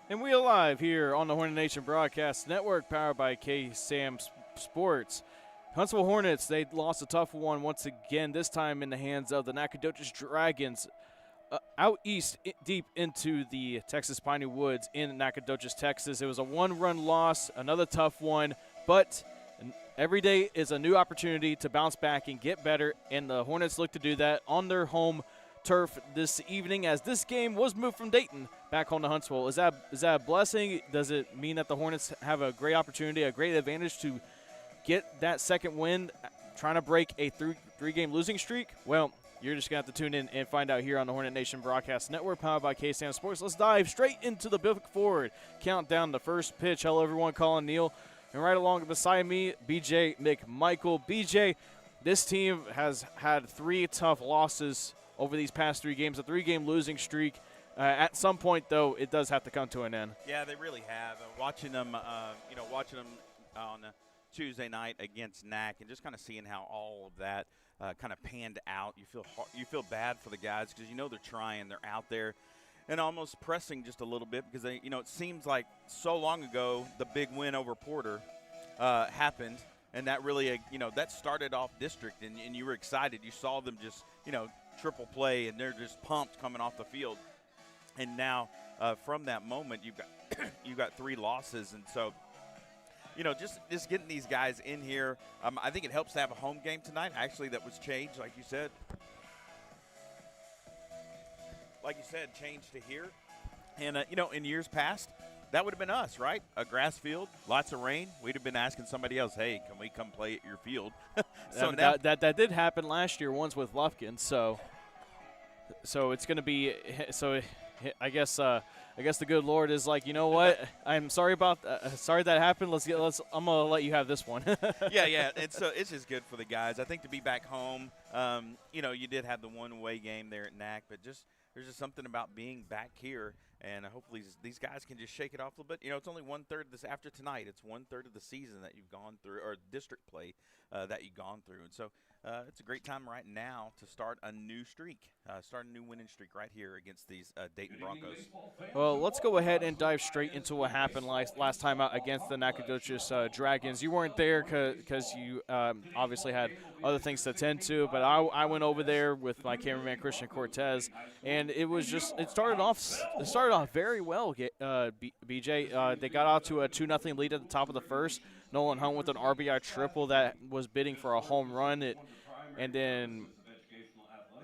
And we are live here on the Hornet Nation Broadcast Network, powered by KSAM Sports. Huntsville Hornets, they lost a tough one once again, this time in the hands of the Nacogdoches Dragons. Out east, deep into the Texas Piney Woods in Nacogdoches, Texas. It was a one-run loss, another tough one, but every day is a new opportunity to bounce back and get better, and the Hornets look to do that on their home turf this evening, as this game was moved from Dayton back home to Huntsville. Is that a blessing? Does it mean that the Hornets have a great opportunity, a great advantage to get that second win, trying to break a three-game losing streak? Well, you're just going to have to tune in and find out here on the Hornet Nation Broadcast Network, powered by KSAM Sports. Let's dive straight into the Bill Forward countdown, the first pitch. Hello, everyone. Collin, Neill. And right along beside me, BJ McMichael. BJ, this team has had 3 tough losses over these past 3 games, a 3-game losing streak. At some point, though, it does have to come to an end. Yeah, they really have. Watching them on Tuesday night against NAC, and just kind of seeing how all of that kind of panned out. You feel bad for the guys because they're trying, they're out there, and almost pressing just a little bit because they, it seems like so long ago the big win over Porter happened, and that really that started off district, and you were excited. You saw them just triple play, and they're just pumped coming off the field. And now from that moment, you've got 3 losses, and so just getting these guys in here. I think it helps to have a home game tonight. Actually, that was changed, like you said. Changed to here. And in years past, that would have been us, right? A grass field, lots of rain. We'd have been asking somebody else, "Hey, can we come play at your field?" So now that did happen last year once with Lufkin. So it's going to be I guess the good Lord is like, you know what? I'm sorry about sorry that happened. I'm gonna let you have this one. yeah. And so it's just good for the guys. I think to be back home. You did have the one-away game there at NAC, but there's just something about being back here, and hopefully these guys can just shake it off a little bit. It's only 1/3 this after tonight. It's 1/3 of the season that you've gone through, or district play that you've gone through, and so it's a great time right now to start a new streak, start a new winning streak right here against these Dayton Broncos. Well, let's go ahead and dive straight into what happened last time out against the Nacogdoches Dragons. You weren't there because you obviously had other things to attend to, but I went over there with my cameraman Christian Cortez, and it started off very well. BJ, they got out to a 2-0 lead at the top of the first. Nolan Hunt with an RBI triple that was bidding for a home run. And then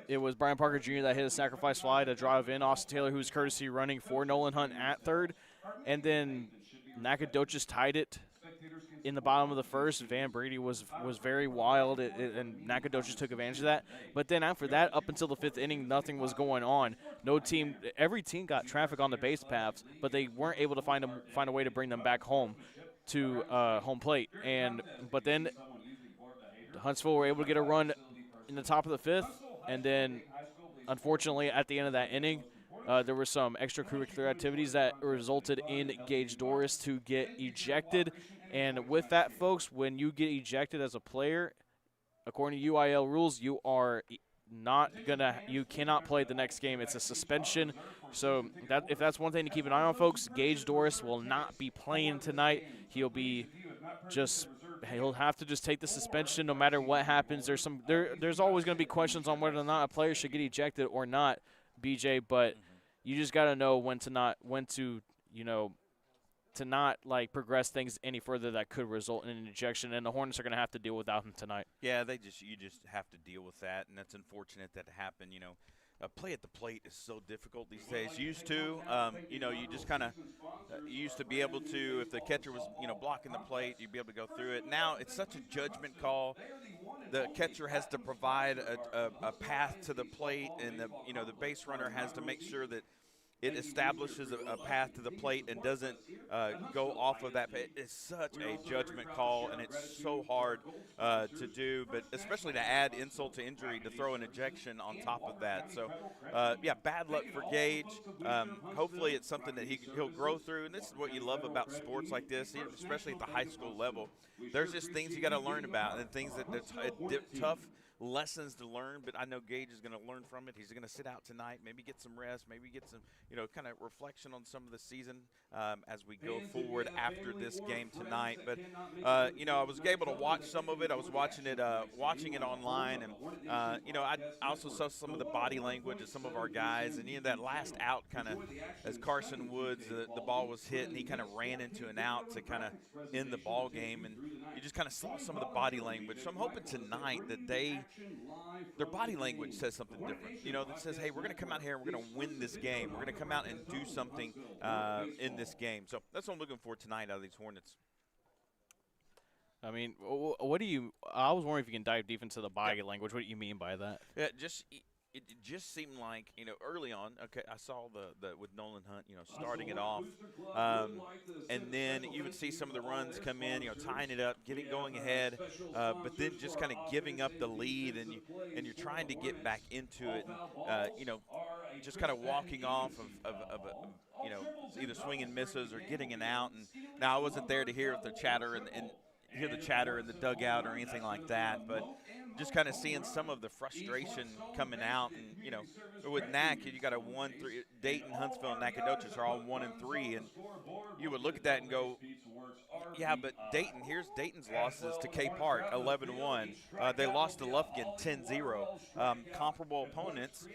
it was Brian Parker Jr. that hit a sacrifice fly to drive in Austin Taylor, who's courtesy running for Nolan Hunt at third. And then Nacogdoches tied it in the bottom of the first. Van Brady was very wild, and Nacogdoches took advantage of that. But then after that, up until the 5th inning, nothing was going on. Every team got traffic on the base paths, but they weren't able to find a way to bring them back home to home plate. But then Huntsville were able to get a run in the top of the 5th, and then unfortunately at the end of that inning, there were some extracurricular activities that resulted in Gage Doris to get ejected. And with that, folks, when you get ejected as a player, according to UIL rules, you cannot play the next game. It's a suspension. So if that's one thing to keep an eye on, folks, Gage Doris will not be playing tonight. He'll have to just take the suspension no matter what happens. There's always going to be questions on whether or not a player should get ejected or not, BJ, but you just got to know when to not progress things any further that could result in an ejection, and the Hornets are going to have to deal without him tonight. Yeah, you just have to deal with that, and that's unfortunate that it happened. Play at the plate is so difficult these days. Used to, you just kind of used to be able to, if the catcher was, blocking the plate, you'd be able to go through it. Now it's such a judgment call. The catcher has to provide a path to the plate, and the base runner has to make sure that it establishes a path to the plate and doesn't go off of that. It's such a judgment call, and it's so hard to do, but especially to add insult to injury, to throw an ejection on top of that. So, bad luck for Gage. Hopefully it's something that he'll grow through, and this is what you love about sports like this, especially at the high school level. There's just things you got to learn about, and things that are tough lessons to learn, but I know Gage is going to learn from it. He's going to sit out tonight, maybe get some rest, maybe get some, kind of reflection on some of the season as we go forward after this game tonight. But, I was able to watch some of it. I was watching it online, and, I also saw some of the body language of some of our guys, and, that last out kind of, as Carson Woods, the ball was hit, and he kind of ran into an out to kind of end the ball game, and you just kind of saw some of the body language. So I'm hoping tonight that their body language says something different, that says, hey, we're going to come out here and we're going to win this game. We're going to come out and do something in this game. So that's what I'm looking for tonight out of these Hornets. I mean, I was wondering if you can dive deep into the body language. What do you mean by that? Yeah, it just seemed like, early on, okay, I saw the with Nolan Hunt, starting it off. And then you would see some of the runs come in, tying it up, going ahead, but then just kind of giving up the lead, and you're trying to get back into it, and, just kind of walking off of either swing and misses or getting an out. And now I wasn't there to hear the chatter and hear the chatter in the dugout or anything like that, but just kind of seeing some of the frustration coming out. And, with NAC, you got a 1-3. Dayton, Huntsville, and Nacogdoches are all 1-3, and you would look at that and go, yeah, but Dayton's losses to K Park, 11-1. They lost to Lufkin, 10-0. Comparable opponents.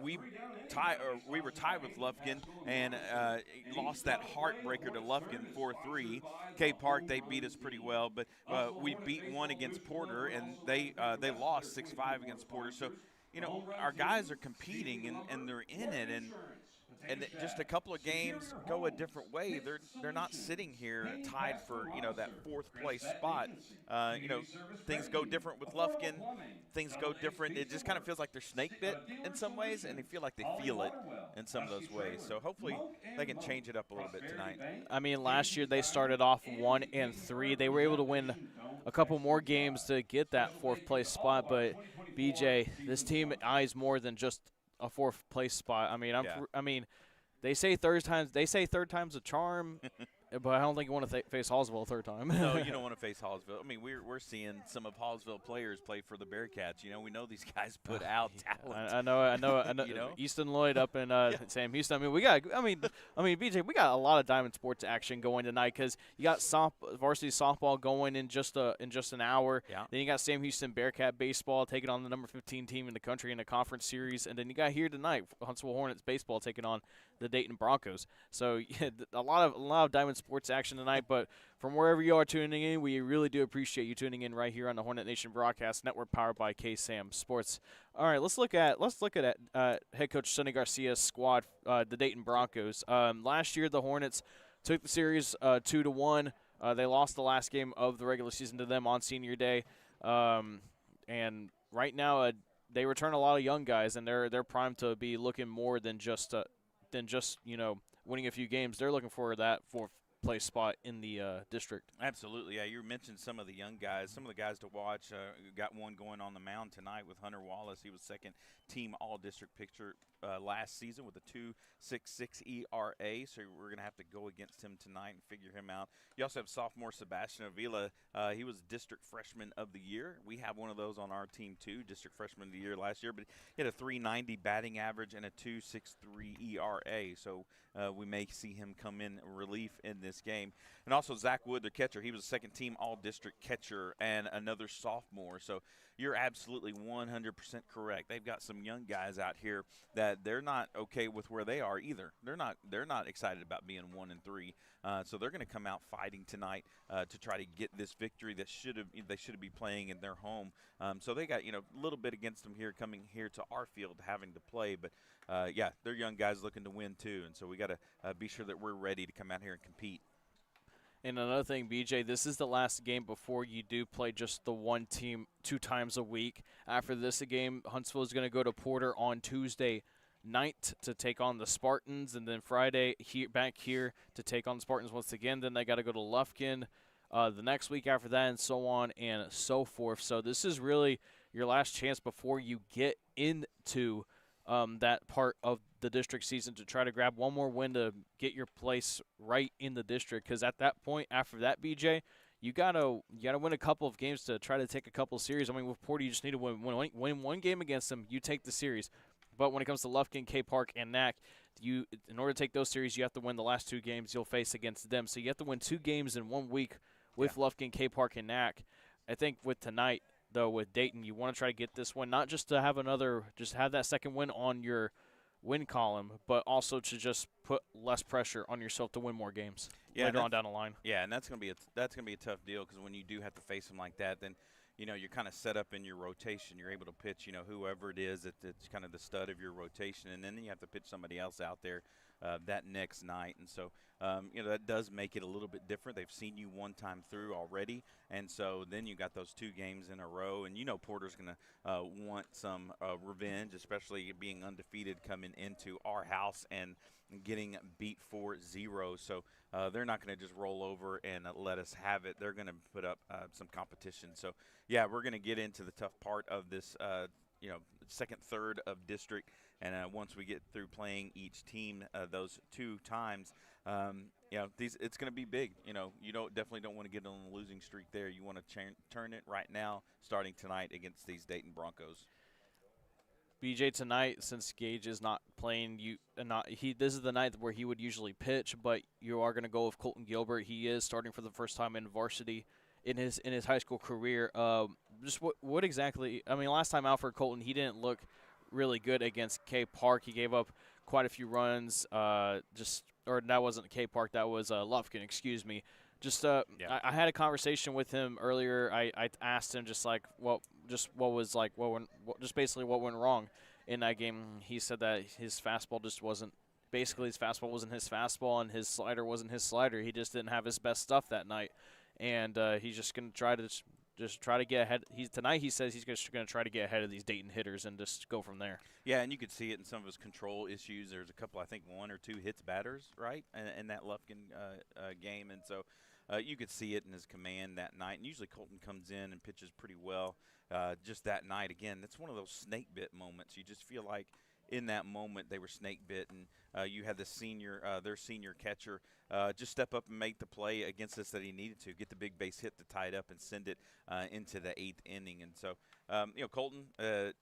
We were tied with Lufkin and lost that heartbreaker to Lufkin, 4-3. K Park, they beat us pretty well, but we beat one against Porter, and they lost 6-5 against Porter. So, our guys are competing and they're in it, and just a couple of games go a different way. They're not sitting here tied for that fourth place spot. Things go different with Lufkin. Things go different. It just kind of feels like they're snake bit in some ways, and they feel like they feel it in some of those ways. So hopefully they can change it up a little bit tonight. I mean, last year they started off 1-3. They were able to win a couple more games to get that fourth place spot, but BJ, this team eyes more than just a fourth place spot. I mean, they say third time's a charm, but I don't think you want to face Hallsville a third time. No, you don't want to face Hallsville. I mean, we're seeing some of Hallsville players play for the Bearcats. We know these guys put out talent. I know. Easton Lloyd up in Sam Houston. I mean, BJ, we got a lot of Diamond Sports action going tonight because you got varsity softball going in just an hour. Yeah. Then you got Sam Houston Bearcat baseball taking on the number 15 team in the country in the conference series, and then you got here tonight Huntsville Hornets baseball taking on the Dayton Broncos. So yeah, a lot of Diamond Sports action tonight. But from wherever you are tuning in, we really do appreciate you tuning in right here on the Hornet Nation Broadcast Network, powered by KSAM Sports. All right, let's look at head coach Sonny Garcia's squad, the Dayton Broncos. Last year, the Hornets took the series 2-1. They lost the last game of the regular season to them on Senior Day, and right now they return a lot of young guys, and they're primed to be looking more than just winning a few games. They're looking for that fourth place spot in the district. Absolutely, yeah. You mentioned some of the young guys, some of the guys to watch. Got one going on the mound tonight with Hunter Wallace. He was second team all-district pitcher last season with a 2.66 ERA, so we're going to have to go against him tonight and figure him out. You also have sophomore Sebastian Avila. He was district freshman of the year. We have one of those on our team too, district freshman of the year last year, but he had a 3.90 batting average and a 2.63 ERA, so we may see him come in relief in this game. And also Zach Wood, their catcher, he was a second team all-district catcher and another sophomore, so you're absolutely 100% correct. They've got some young guys out here that they're not okay with where they are either. They're not excited about being 1-3. So they're going to come out fighting tonight to try to get this victory that they should be playing in their home. So they got a little bit against them here coming here to our field having to play, but yeah, they're young guys looking to win too, and so we got to be sure that we're ready to come out here and compete. And another thing, BJ, this is the last game before you do play just the one team 2 times a week. After this game, Huntsville is going to go to Porter on Tuesday night to take on the Spartans, and then Friday back here to take on the Spartans once again. Then they got to go to Lufkin the next week after that, and so on and so forth. So this is really your last chance before you get into that part of the district season to try to grab one more win to get your place right in the district, because at that point, after that, BJ, you gotta win a couple of games to try to take a couple of series. I mean, with Porter, you just need to win one game against them. You take the series. But when it comes to Lufkin, K Park, and NAC, in order to take those series, you have to win the last 2 games you'll face against them. So you have to win 2 games in 1 week with Lufkin, K Park, and NAC. I think with tonight, though, with Dayton, you want to try to get this one, not just to have have that second win on your win column, but also to just put less pressure on yourself to win more games later on down the line. Yeah, and that's gonna be a tough deal, because when you do have to face them like that, then you're kind of set up in your rotation. You're able to pitch, whoever it is that's kind of the stud of your rotation, and then you have to pitch somebody else out there that next night. And so, that does make it a little bit different. They've seen you one time through already, and so then you got those 2 games in a row. And Porter's going to want some revenge, especially being undefeated coming into our house and getting beat 4-0. So they're not going to just roll over and let us have it. They're going to put up some competition. So, yeah, we're going to get into the tough part of this, second third of district. And once we get through playing each team those 2 times, it's going to be big. You definitely don't want to get on the losing streak there. You want to turn it right now, starting tonight against these Dayton Broncos. BJ, tonight, since Gage is not playing, this is the night where he would usually pitch, but you are going to go with Colton Gilbert. He is starting for the first time in varsity in his high school career. Just what exactly? I mean, last time out for Colton, he didn't look really good against K Park. He gave up quite a few runs. Or that wasn't K Park. That was Lufkin. Excuse me. I had a conversation with him earlier. I asked him what went wrong in that game. He said that his fastball wasn't his fastball, and his slider wasn't his slider. He just didn't have his best stuff that night, and he's just going to try to get ahead. Tonight he says he's just going to try to get ahead of these Dayton hitters and just go from there. Yeah, and you could see it in some of his control issues. There's a couple, I think 1 or 2 hits batters, right, in that Lufkin game, and so you could see it in his command that night. And usually Colton comes in and pitches pretty well just that night. Again, that's one of those snake bit moments. You just feel like in that moment they were snake bit, and you had their senior catcher just step up and make the play against us that he needed to, get the big base hit to tie it up and send it into the 8th inning. And so, Colton,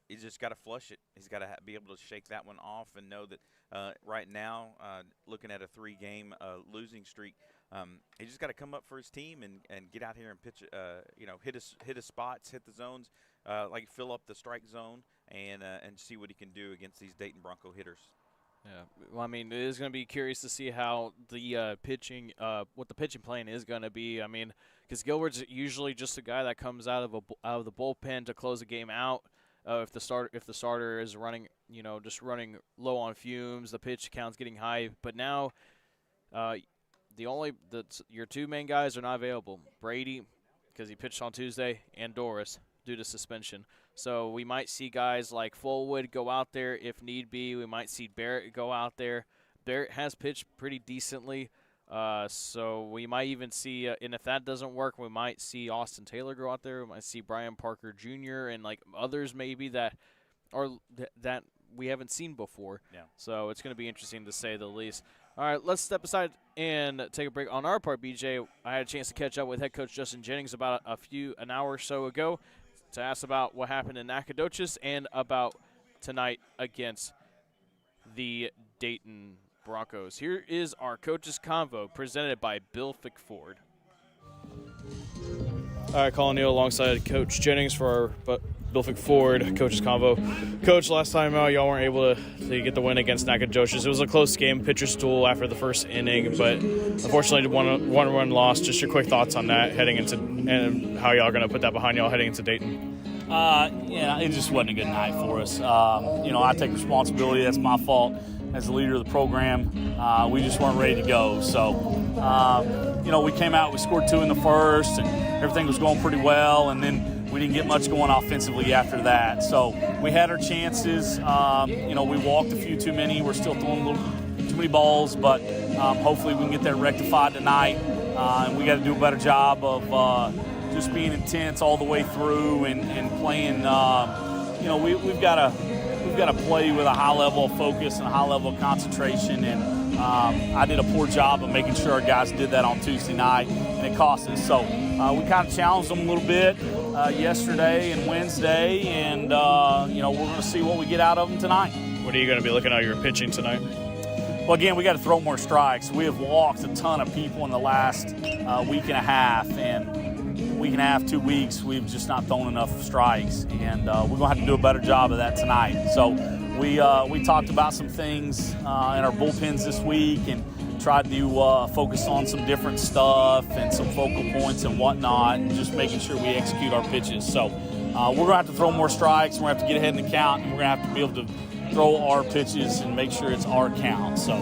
he's just got to flush it. He's got to be able to shake that one off and know that right now, looking at a 3-game losing streak, he just got to come up for his team and get out here and pitch, hit his spots, hit the zones, fill up the strike zone and see what he can do against these Dayton Bronco hitters. Yeah, well, I mean, it is going to be curious to see how the pitching, what the pitching plan is going to be. I mean, because Gilbert's usually just a guy that comes out of the bullpen to close a game out. If the starter is running, just running low on fumes, the pitch count's getting high. But now, your 2 main guys are not available. Brady, because he pitched on Tuesday, and Doris due to suspension. So we might see guys like Fullwood go out there if need be. We might see Barrett go out there. Barrett has pitched pretty decently. So we might even see, and if that doesn't work, we might see Austin Taylor go out there. We might see Brian Parker Jr. and others maybe that we haven't seen before. Yeah. So it's going to be interesting to say the least. All right, let's step aside and take a break. On our part, BJ, I had a chance to catch up with head coach Justin Jennings about an hour or so ago to ask about what happened in Nacogdoches and about tonight against the Dayton Broncos. Here is our Coaches Convo presented by Bill Fick-Ford. All right, Collin Neill alongside Coach Jennings for our Bill Fick-Ford Coaches Convo. Coach, last time out, y'all weren't able to get the win against Nacogdoches. It was a close game, pitcher's duel after the first inning, but unfortunately, one-run loss. Just your quick thoughts on that heading into, and how y'all are going to put that behind y'all heading into Dayton. It just wasn't a good night for us. I take responsibility. That's my fault as the leader of the program. We just weren't ready to go. So, we came out, we scored 2 in the first, and everything was going pretty well, and then we didn't get much going offensively after that. So we had our chances. We walked a few too many. We're still throwing a little too many balls, but hopefully we can get that rectified tonight. And we got to do a better job of just being intense all the way through and playing. We've got to play with a high level of focus and a high level of concentration. And I did a poor job of making sure our guys did that on Tuesday night, and it cost us. So we kind of challenged them a little bit yesterday and Wednesday, and we're going to see what we get out of them tonight. What are you going to be looking at your pitching tonight? Well, again, we got to throw more strikes. We have walked a ton of people in the last week and a half, and week and a half, 2 weeks, we've just not thrown enough strikes, and we're going to have to do a better job of that tonight. So we talked about some things in our bullpens this week and tried to focus on some different stuff and some focal points and whatnot, and just making sure we execute our pitches. So we're going to have to throw more strikes. We're going to have to get ahead in the count, and we're going to have to be able to throw our pitches and make sure it's our count. So,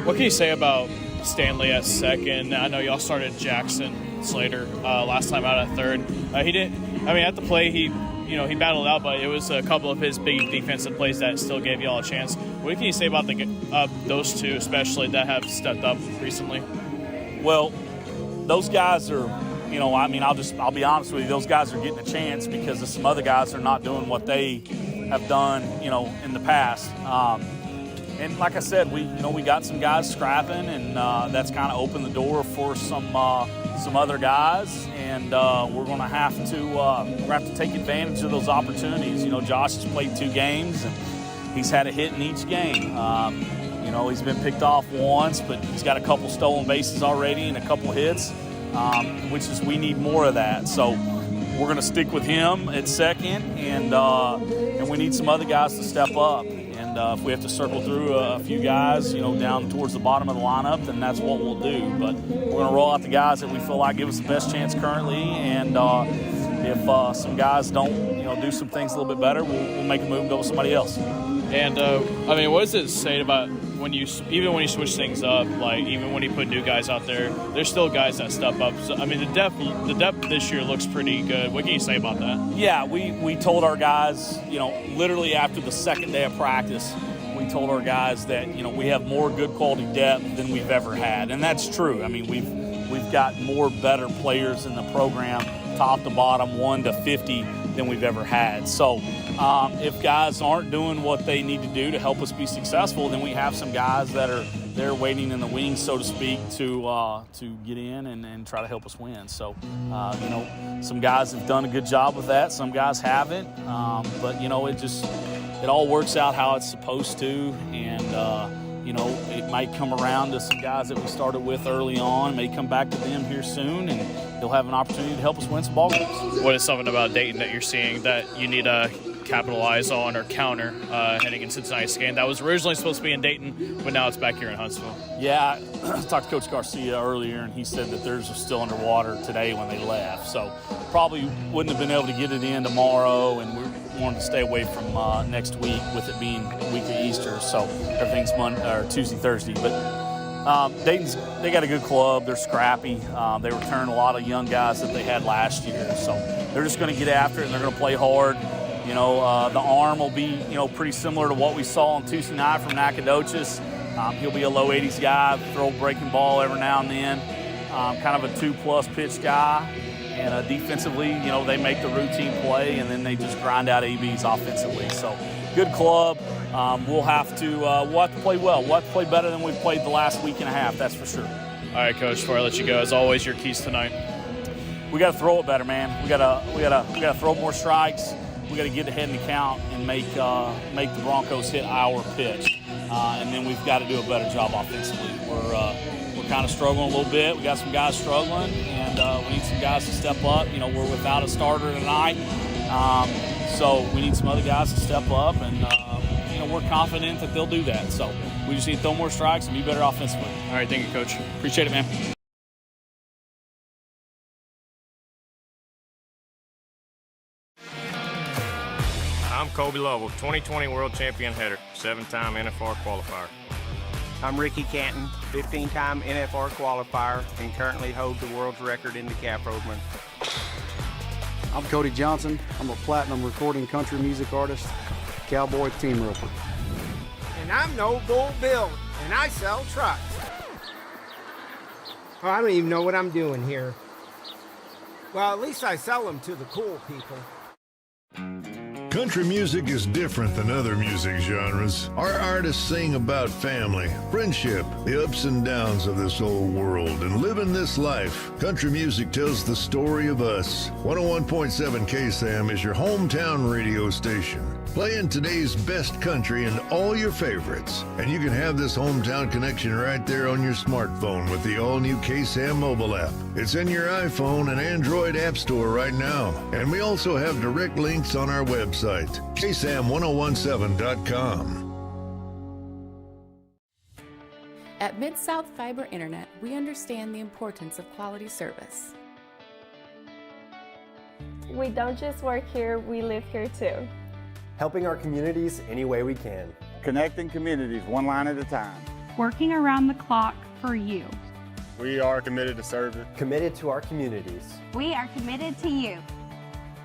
what can you say about Stanley at second? I know y'all started Jackson Slater last time out at third. He didn't. I mean, at the plate, he battled out, but it was a couple of his big defensive plays that still gave y'all a chance. What can you say about those two, especially that have stepped up recently? Well, those guys are. I'll be honest with you. Those guys are getting a chance because some other guys are not doing what they have done, in the past. And like I said, we got some guys scrapping, and that's kind of opened the door for some other guys, and we're going to have to take advantage of those opportunities. Josh has played 2 games, and he's had a hit in each game. He's been picked off once, but he's got a couple stolen bases already and a couple hits, we need more of that. So we're going to stick with him at second, and we need some other guys to step up. And if we have to circle through a few guys, down towards the bottom of the lineup, then that's what we'll do. But we're going to roll out the guys that we feel like give us the best chance currently. And if some guys don't, do some things a little bit better, we'll make a move and go with somebody else. And what does it say about when you switch things up? Like even when you put new guys out there, there's still guys that step up. So the depth this year looks pretty good. What can you say about that? Yeah, we told our guys, literally after the second day of practice, we told our guys that we have more good quality depth than we've ever had, and that's true. I mean, we've got more better players in the program, top to bottom, 1 to 50, than we've ever had. So if guys aren't doing what they need to do to help us be successful, then we have some guys that are there waiting in the wings, so to speak, to get in and try to help us win. So, some guys have done a good job with that. Some guys haven't. But, it all works out how it's supposed to. And, it might come around to some guys that we started with early on, may come back to them here soon, and they'll have an opportunity to help us win some ball games. What is something about Dayton that you're seeing that you need to capitalize on or counter heading into tonight's game? That was originally supposed to be in Dayton, but now it's back here in Huntsville. Yeah, I talked to Coach Garcia earlier, and he said that theirs was still underwater today when they left. So probably wouldn't have been able to get it in tomorrow, and we wanted to stay away from next week with it being week of Easter. So everything's Tuesday, Thursday. But Dayton's, they got a good club. They're scrappy. They returned a lot of young guys that they had last year. So they're just going to get after it, and they're going to play hard. The arm will be, pretty similar to what we saw on Tuesday night from Nacogdoches. He'll be a low 80s guy, throw a breaking ball every now and then. Kind of a 2+ pitch guy. And defensively, they make the routine play, and then they just grind out ABs offensively. So good club. We'll have to play well. We'll have to play better than we've played the last week and a half, that's for sure. All right, Coach, before I let you go, as always, your keys tonight. We got to throw it better, man. We got to throw more strikes. We got to get ahead in the count and make the Broncos hit our pitch, and then we've got to do a better job offensively. We're kind of struggling a little bit. We got some guys struggling, and we need some guys to step up. We're without a starter tonight, so we need some other guys to step up, and we're confident that they'll do that. So we just need to throw more strikes and be better offensively. All right, thank you, Coach. Appreciate it, man. I'm Kobe Lovell, 2020 World Champion header, 7-time NFR qualifier. I'm Ricky Canton, 15-time NFR qualifier, and currently hold the world's record in the calf rovement. I'm Cody Johnson. I'm a platinum recording country music artist, cowboy team roper. And I'm No Bull Bill, and I sell trucks. Oh, I don't even know what I'm doing here. Well, at least I sell them to the cool people. Country music is different than other music genres. Our artists sing about family, friendship, the ups and downs of this old world, and living this life. Country music tells the story of us. 101.7 KSAM is your hometown radio station, playing today's best country and all your favorites. And you can have this hometown connection right there on your smartphone with the all-new KSAM mobile app. It's in your iPhone and Android app store right now. And we also have direct links on our website, ksam1017.com. At Mid-South Fiber Internet, we understand the importance of quality service. We don't just work here, we live here too. Helping our communities any way we can. Connecting communities one line at a time. Working around the clock for you. We are committed to service. Committed to our communities. We are committed to you.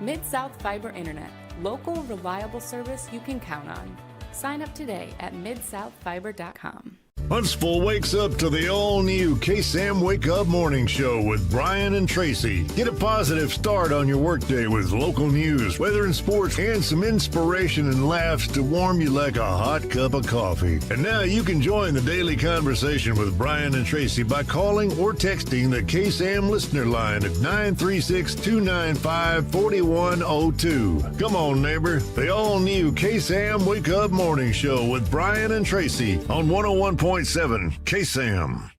Mid-South Fiber Internet. Local, reliable service you can count on. Sign up today at midsouthfiber.com. Huntsville wakes up to the all-new KSAM Wake Up Morning Show with Brian and Tracy. Get a positive start on your workday with local news, weather and sports, and some inspiration and laughs to warm you like a hot cup of coffee. And now you can join the daily conversation with Brian and Tracy by calling or texting the KSAM listener line at 936-295-4102. Come on, neighbor. The all-new KSAM Wake Up Morning Show with Brian and Tracy on 101.7 KSAM.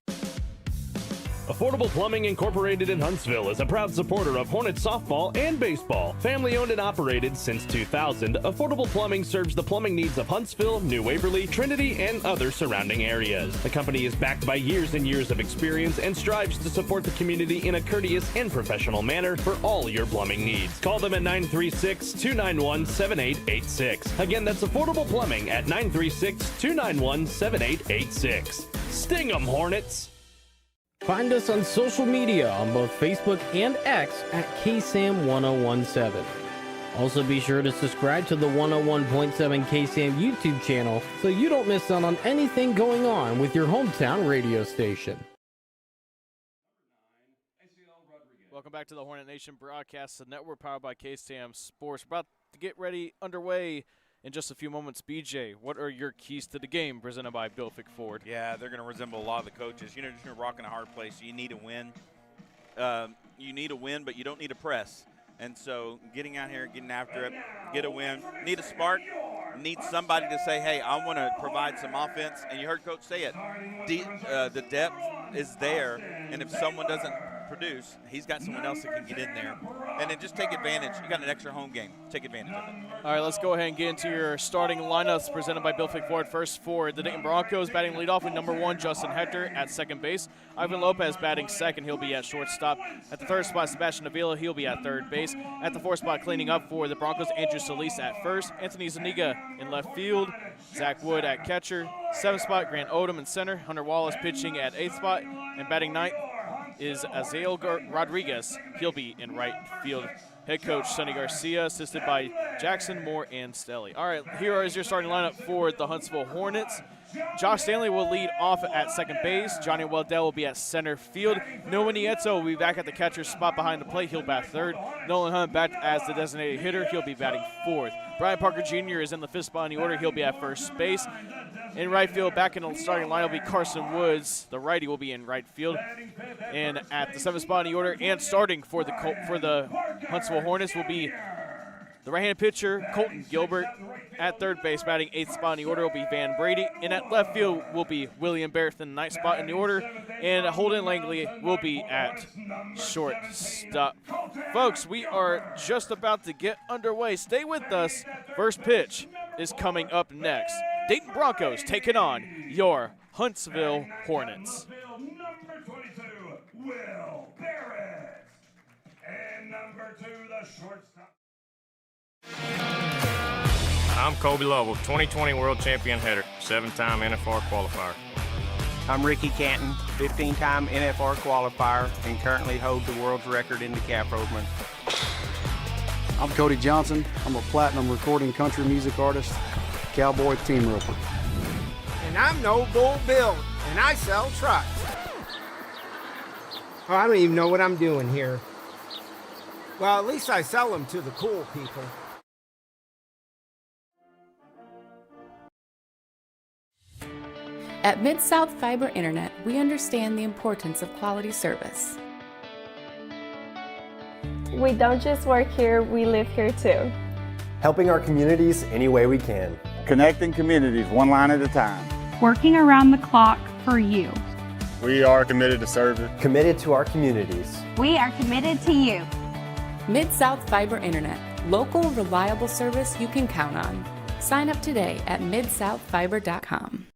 Affordable Plumbing Incorporated in Huntsville is a proud supporter of Hornet softball and baseball. Family owned and operated since 2000, Affordable Plumbing serves the plumbing needs of Huntsville, New Waverly, Trinity, and other surrounding areas. The company is backed by years and years of experience and strives to support the community in a courteous and professional manner for all your plumbing needs. Call them at 936-291-7886. Again, that's Affordable Plumbing at 936-291-7886. Sting 'em, Hornets! Find us on social media on both Facebook and X at KSAM1017. Also be sure to subscribe to the 101.7 KSAM YouTube channel so you don't miss out on anything going on with your hometown radio station. Welcome back to the Hornet Nation Broadcast Network, powered by KSAM Sports. We're about to get ready underway in just a few moments. BJ, what are your keys to the game presented by Bill Fick Ford? Yeah, they're going to resemble a lot of the coaches. You know, just rocking a hard place. You need a win. You need a win, but you don't need a press. And so getting out here, getting after it, get a win. Need a spark. Need somebody to say, hey, I want to provide some offense. And you heard Coach say it. The depth is there, and if someone doesn't produce, he's got someone else that can get in there. And then just take advantage. You got an extra home game. Take advantage of it. All right, let's go ahead and get into your starting lineups presented by Bill Fick Ford. First for the Dayton Broncos, batting leadoff with number 1, Justin Hector at second base. Ivan Lopez batting second. He'll be at shortstop. At the third spot, Sebastian Avila. He'll be at third base. At the fourth spot, cleaning up for the Broncos, Andrew Solis at first. Anthony Zuniga in left field. Zach Wood at catcher. Seventh spot, Grant Odom in center. Hunter Wallace pitching at eighth spot. And batting ninth is Azael Rodriguez. He'll be in right field. Head coach Sonny Garcia, assisted by Jackson, Moore, and Stelly. All right, here is your starting lineup for the Huntsville Hornets. Josh Stanley will lead off at second base. Johnny Weldell will be at center field. Noah Nieto will be back at the catcher's spot behind the plate. He'll bat third. Nolan Hunt back as the designated hitter. He'll be batting fourth. Brian Parker Jr. is in the fifth spot in the order. He'll be at first base. In right field, back in the starting line will be Carson Woods. The righty will be in right field. And at the seventh spot in the order and starting for the Huntsville Hornets will be the right-handed pitcher, Colton Gilbert. At third base, batting eighth spot in the order will be Van Brady. And at left field will be William Barrett in the ninth spot in the order. And Holden Langley will be at shortstop. Folks, we are just about to get underway. Stay with us. First pitch is coming up next. Dayton Broncos taking on your Huntsville Hornets. Number 22, Will Barrett. And number 2, the shortstop. I'm Kobe Lovell, 2020 World Champion hitter, 7-time NFR qualifier. I'm Ricky Canton, 15-time NFR qualifier, and currently hold the world's record in the calf rovement. I'm Cody Johnson. I'm a platinum recording country music artist, cowboy team roper. And I'm No Bull Bill, and I sell trucks. Oh, I don't even know what I'm doing here. Well, at least I sell them to the cool people. At Mid-South Fiber Internet, we understand the importance of quality service. We don't just work here, we live here too. Helping our communities any way we can. Connecting communities one line at a time. Working around the clock for you. We are committed to service. Committed to our communities. We are committed to you. Mid-South Fiber Internet, local, reliable service you can count on. Sign up today at midsouthfiber.com.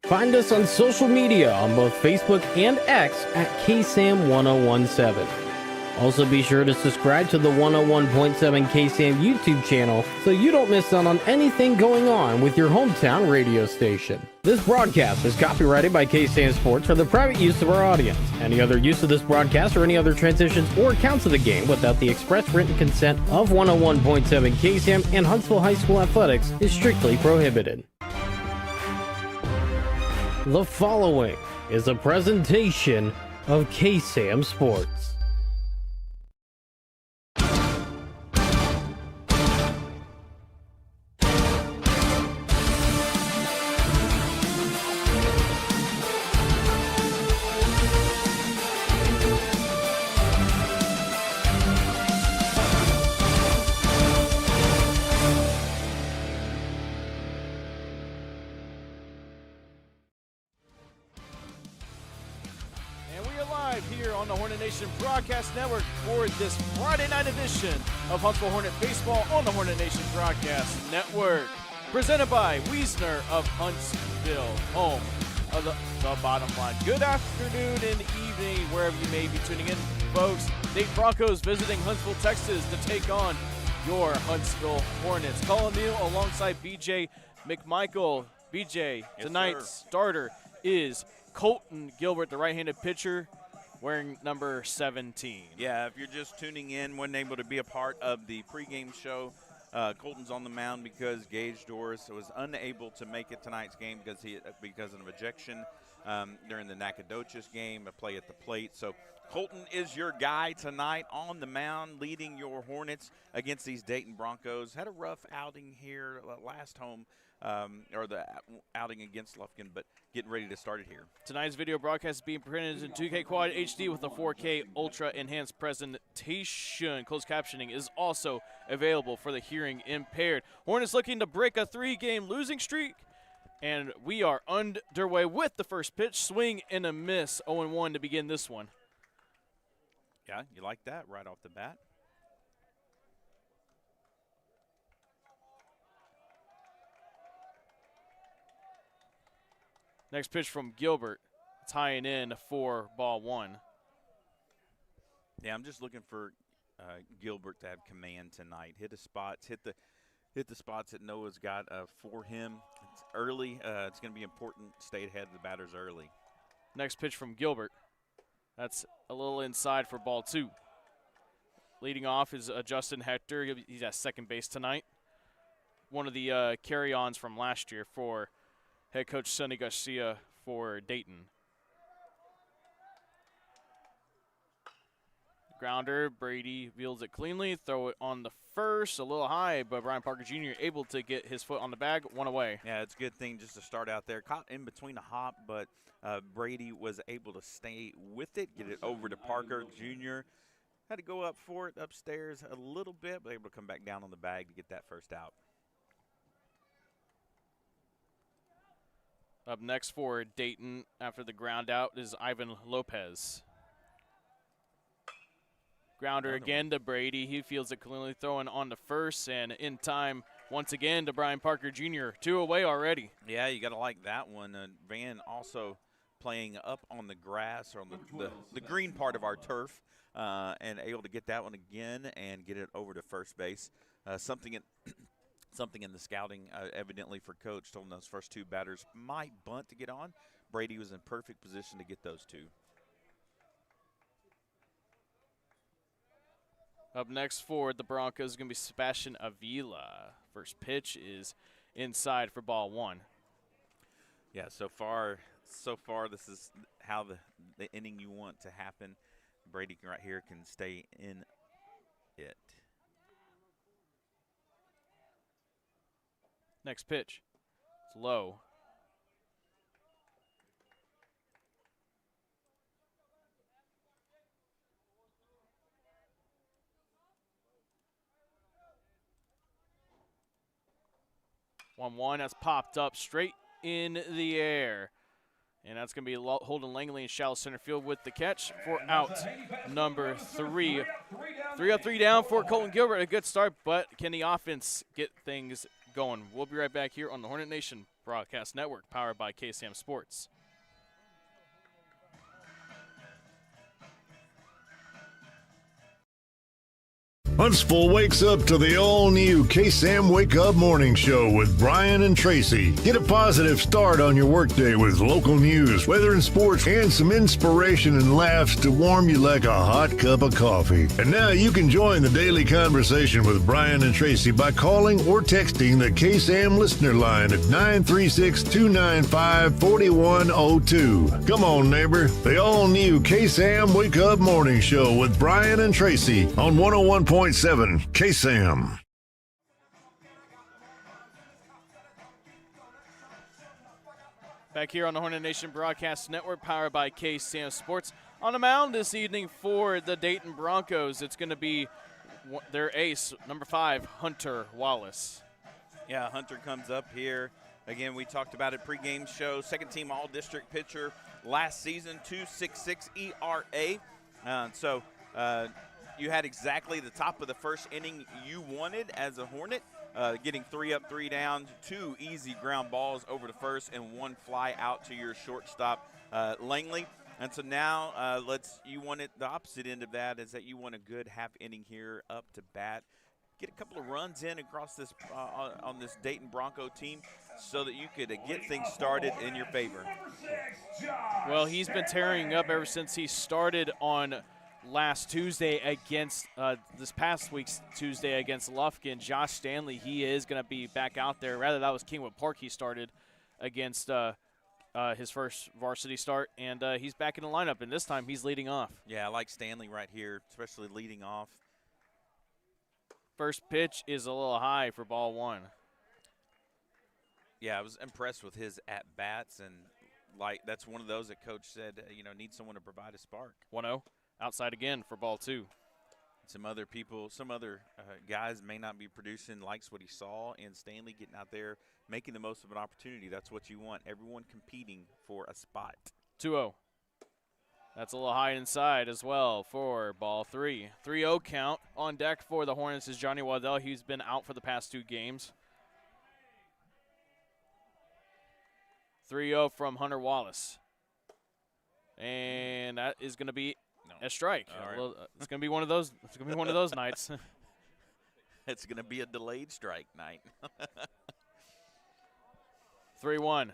Find us on social media on both Facebook and X at KSAM-1017. Also be sure to subscribe to the 101.7 KSAM YouTube channel so you don't miss out on anything going on with your hometown radio station. This broadcast is copyrighted by KSAM Sports for the private use of our audience. Any other use of this broadcast or any other transitions or accounts of the game without the express written consent of 101.7 KSAM and Huntsville High School Athletics is strictly prohibited. The following is a presentation of KSAM Sports. Broadcast Network for this Friday night edition of Huntsville Hornet Baseball on the Hornet Nation Broadcast Network. Presented by Wiesner of Huntsville, home of the bottom line. Good afternoon and evening, wherever you may be tuning in, folks. Dayton Broncos visiting Huntsville, Texas to take on your Huntsville Hornets. Collin, Neill alongside BJ McMichael. BJ, tonight's starter is Colton Gilbert, the right-handed pitcher, wearing number 17. Yeah, if you're just tuning in, wasn't able to be a part of the pregame show, Colton's on the mound because Gage Doris was unable to make it tonight's game because of an ejection during the Nacogdoches game, a play at the plate. So Colton is your guy tonight on the mound, leading your Hornets against these Dayton Broncos. Had a rough outing here last home, or the outing against Lufkin, but getting ready to start it here. Tonight's video broadcast is being printed in 2K Quad HD with a 4K Ultra Enhanced presentation. Closed captioning is also available for the hearing impaired. Hornets looking to break a 3-game losing streak, and we are underway with the first pitch. Swing and a miss, 0-1 to begin this one. Yeah, you like that right off the bat. Next pitch from Gilbert. It's high and in for ball one. Yeah, I'm just looking for Gilbert to have command tonight. Hit the spots, hit the spots that Noah's got for him. It's early. It's going to be important. Stay ahead of the batters early. Next pitch from Gilbert. That's a little inside for ball two. Leading off is Justin Hector. He's at second base tonight. One of the carry-ons from last year for head coach Sonny Garcia for Dayton. Grounder, Brady wheels it cleanly, throw it on the first, a little high, but Brian Parker Jr. able to get his foot on the bag, one away. Yeah, it's a good thing just to start out there. Caught in between a hop, but Brady was able to stay with it, get it over to Parker Jr. Had to go up for it upstairs a little bit, but able to come back down on the bag to get that first out. Up next for Dayton after the ground out is Ivan Lopez. Grounder again to Brady. He fields it cleanly, throwing on the first, and in time once again to Brian Parker Jr. 2 away already. Yeah, you got to like that one. Van also playing up on the grass or on the green part of our turf, and able to get that one again and get it over to first base. Something in the scouting, evidently for coach, told those first two batters might bunt to get on. Brady was in perfect position to get those two. Up next for the Broncos is going to be Sebastian Avila. First pitch is inside for ball 1. Yeah, so far this is how the inning you want to happen. Brady right here can stay in it. Next pitch. It's low. One that's popped up straight in the air. And that's going to be Holden Langley in shallow center field with the catch for out number 3. 3 up, 3 down for Colton Gilbert. A good start, but can the offense get things going? We'll be right back here on the Hornet Nation Broadcast Network, powered by KSAM Sports. Huntsville wakes up to the all-new KSAM Wake Up Morning Show with Brian and Tracy. Get a positive start on your workday with local news, weather and sports, and some inspiration and laughs to warm you like a hot cup of coffee. And now you can join the daily conversation with Brian and Tracy by calling or texting the KSAM listener line at 936-295-4102. Come on, neighbor. The all-new KSAM Wake Up Morning Show with Brian and Tracy on 101.7 KSAM. Back here on the Hornet Nation Broadcast Network, powered by KSAM Sports. On the mound this evening for the Dayton Broncos, it's going to be their ace, number 5, Hunter Wallace. Yeah, Hunter comes up here. Again, we talked about it pregame show. Second-team All-District pitcher last season, 2.66 ERA. You had exactly the top of the first inning you wanted as a Hornet, getting 3 up, 3 down, 2 easy ground balls over to first, and 1 fly out to your shortstop, Langley. And so now you want it the opposite end of that, is that you want a good half inning here up to bat. Get a couple of runs in across this on this Dayton Bronco team so that you could get things started in your favor. Well, he's been tearing up ever since he started on last Tuesday against this past week's Tuesday against Lufkin. Josh Stanley, he is going to be back out there. Rather, that was Kingwood Park he started against his first varsity start, and he's back in the lineup, and this time he's leading off. Yeah, I like Stanley right here, especially leading off. First pitch is a little high for ball 1. Yeah, I was impressed with his at-bats, and that's one of those that Coach said, needs someone to provide a spark. 1-0. Outside again for ball 2. Some other guys may not be producing, likes what he saw, and Stanley getting out there, making the most of an opportunity. That's what you want. Everyone competing for a spot. 2-0. That's a little high inside as well for ball 3. 3-0 count. On deck for the Hornets is Johnny Waddell. He's been out for the past 2 games. 3-0 from Hunter Wallace. And that is going to be a strike. Right. It's going to be one of those. It's going to be one of those nights. It's going to be a delayed strike night. 3-1.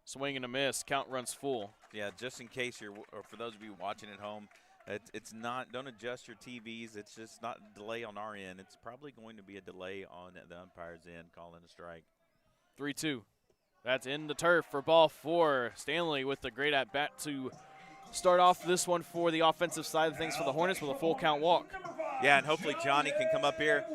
Swing and a miss. Count runs full. Yeah, just in case or for those of you watching at home, it's not. Don't adjust your TVs. It's just not a delay on our end. It's probably going to be a delay on the umpire's end, calling a strike. 3-2. That's in the turf for ball 4. Stanley with the great at bat to start off this one for the offensive side of things for the Hornets with a full count walk. Yeah, and hopefully Johnny can come up here,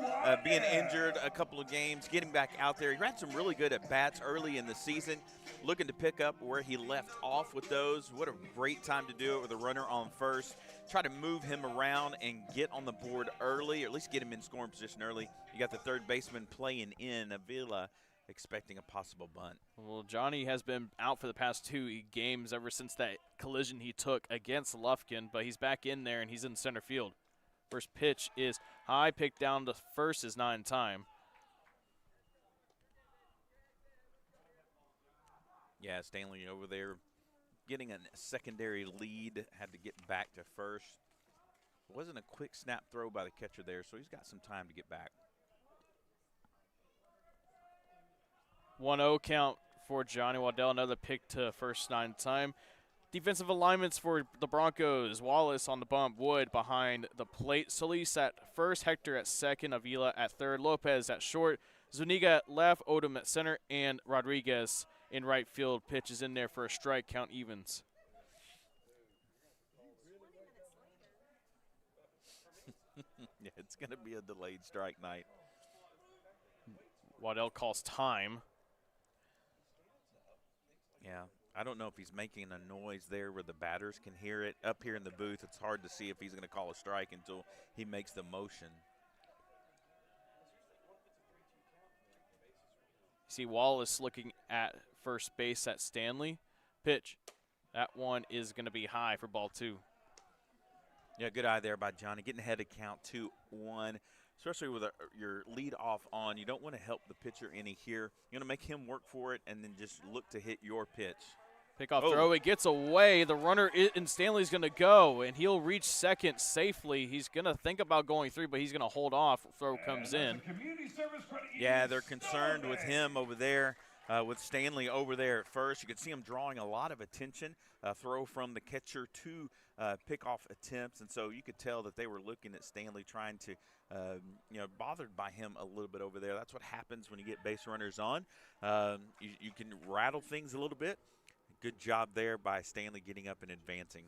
being injured a couple of games, getting back out there. He had some really good at-bats early in the season, looking to pick up where he left off with those. What a great time to do it with a runner on first. Try to move him around and get on the board early, or at least get him in scoring position early. You got the third baseman playing in, Avila, expecting a possible bunt. Well, Johnny has been out for the past 2 games ever since that collision he took against Lufkin, but he's back in there and he's in center field. First pitch is high, picked down to first is not in time. Yeah, Stanley over there getting a secondary lead, had to get back to first. It wasn't a quick snap throw by the catcher there, so he's got some time to get back. 1-0 count for Johnny Waddell, another pick to first, not in time. Defensive alignments for the Broncos. Wallace on the bump. Wood behind the plate. Solis at first. Hector at second. Avila at third. Lopez at short. Zuniga at left. Odom at center. And Rodriguez in right field. Pitch is in there for a strike. Count evens. Yeah, it's going to be a delayed strike night. Waddell calls time. Yeah. I don't know if he's making a noise there where the batters can hear it. Up here in the booth, it's hard to see if he's going to call a strike until he makes the motion. See Wallace looking at first base at Stanley. Pitch. That one is going to be high for ball 2. Yeah, good eye there by Johnny. Getting ahead of count 2-1, especially with your lead off on. You don't want to help the pitcher any here. You want to make him work for it and then just look to hit your pitch. Pickoff throw, it gets away. The runner in Stanley's going to go, and he'll reach second safely. He's going to think about going 3, but he's going to hold off. Throw comes in. Yeah, they're concerned with him over there, with Stanley over there at first. You could see him drawing a lot of attention. Throw from the catcher to pickoff attempts, and so you could tell that they were looking at Stanley, trying to, bothered by him a little bit over there. That's what happens when you get base runners on. You can rattle things a little bit. Good job there by Stanley getting up and advancing.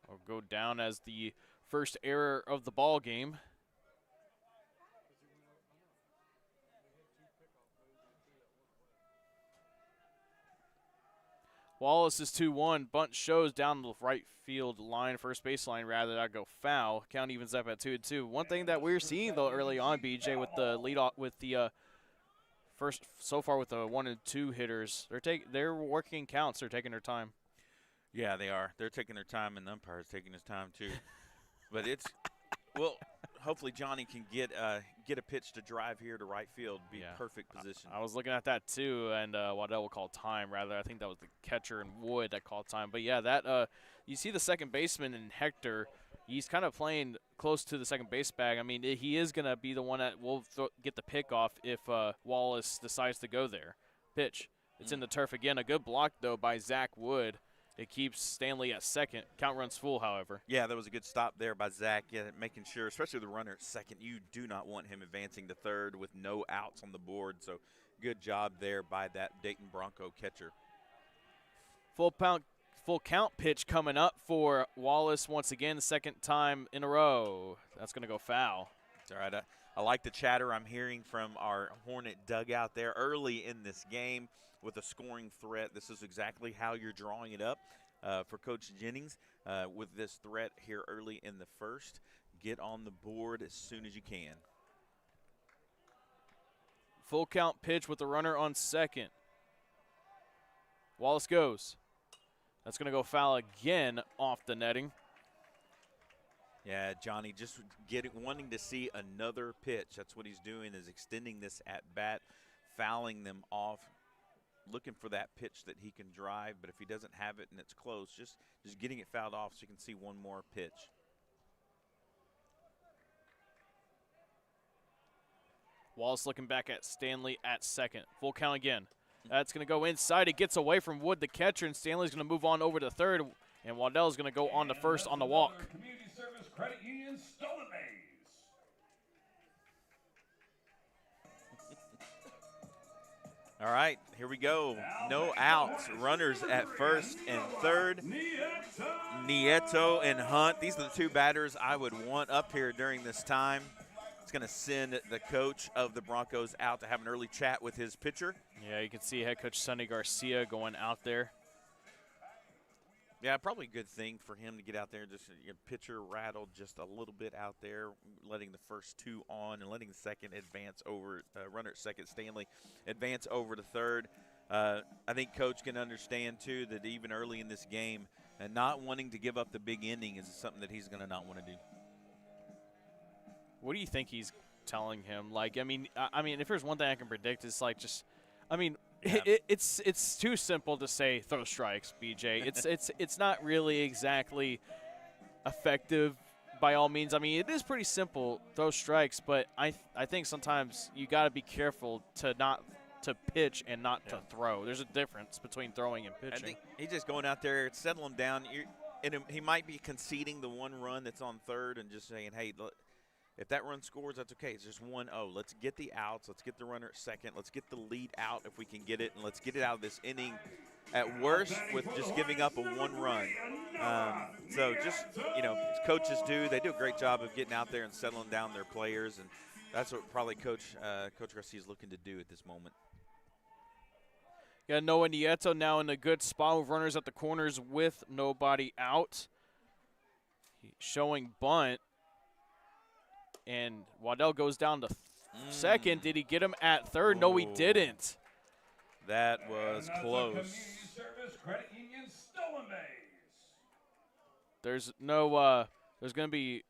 Will go down as the first error of the ball game. Wallace is 2-1. Bunt shows down the right field line, first baseline rather. That go foul. Count evens up at 2-2. One thing that we're seeing though early on, BJ, with the lead off, with the first so far with the 1 and 2 hitters, they're working counts. They're taking their time. Yeah, they are. They're taking their time, and the umpire's taking his time too. But it's hopefully Johnny can get a pitch to drive here to right field, be perfect position. I was looking at that too, and Waddell will call time rather. I think that was the catcher and Wood that called time. But yeah, that you see the second baseman in Hector. He's kind of playing close to the second base bag. I mean, he is going to be the one that will get the pickoff if Wallace decides to go there. Pitch. It's in the turf again. A good block, though, by Zach Wood. It keeps Stanley at second. Count runs full, however. Yeah, that was a good stop there by Zach, making sure, especially the runner at second, you do not want him advancing to third with no outs on the board. So good job there by that Dayton Bronco catcher. Full count pitch coming up for Wallace once again, second time in a row. That's going to go foul. It's all right. I like the chatter I'm hearing from our Hornet dugout there early in this game with a scoring threat. This is exactly how you're drawing it up for Coach Jennings with this threat here early in the first. Get on the board as soon as you can. Full count pitch with the runner on second. Wallace goes. That's going to go foul again off the netting. Yeah, Johnny just wanting to see another pitch. That's what he's doing, is extending this at bat, fouling them off, looking for that pitch that he can drive. But if he doesn't have it and it's close, just getting it fouled off so you can see one more pitch. Wallace looking back at Stanley at second. Full count again. That's going to go inside. It gets away from Wood, the catcher, and Stanley's going to move on over to third, and Waddell's going to go on to first on the walk. Community Service Credit Union Stolen Base. All right, here we go. No outs. Runners at first and third. Nieto and Hunt. These are the two batters I would want up here during this time. It's going to send the coach of the Broncos out to have an early chat with his pitcher. Yeah, you can see head coach Sonny Garcia going out there. Yeah, probably a good thing for him to get out there, just pitcher rattled just a little bit out there, letting the first two on and letting the second advance over, runner at second, Stanley, advance over to third. I think coach can understand, too, that even early in this game, and not wanting to give up the big inning is something that he's going to not want to do. What do you think he's telling him? Like, I mean, if there's one thing I can predict, it's like just, I mean, yeah. It's too simple to say throw strikes, BJ. It's not really exactly effective by all means. I mean, it is pretty simple, throw strikes, but I think sometimes you got to be careful to not to pitch and not to throw. There's a difference between throwing and pitching. I think he's just going out there, settle him down. He might be conceding the one run that's on third and just saying, hey, look, if that run scores, that's okay. It's just 1-0. Let's get the outs. Let's get the runner at second. Let's get the lead out if we can get it, and let's get it out of this inning at worst with just giving up a one run. So just, as coaches do, they do a great job of getting out there and settling down their players, and that's what probably Coach Garcia is looking to do at this moment. Yeah, Noah Nieto now in a good spot with runners at the corners with nobody out. Showing bunt. And Waddell goes down to second. Did he get him at third? No, he didn't. That was close. There's going to be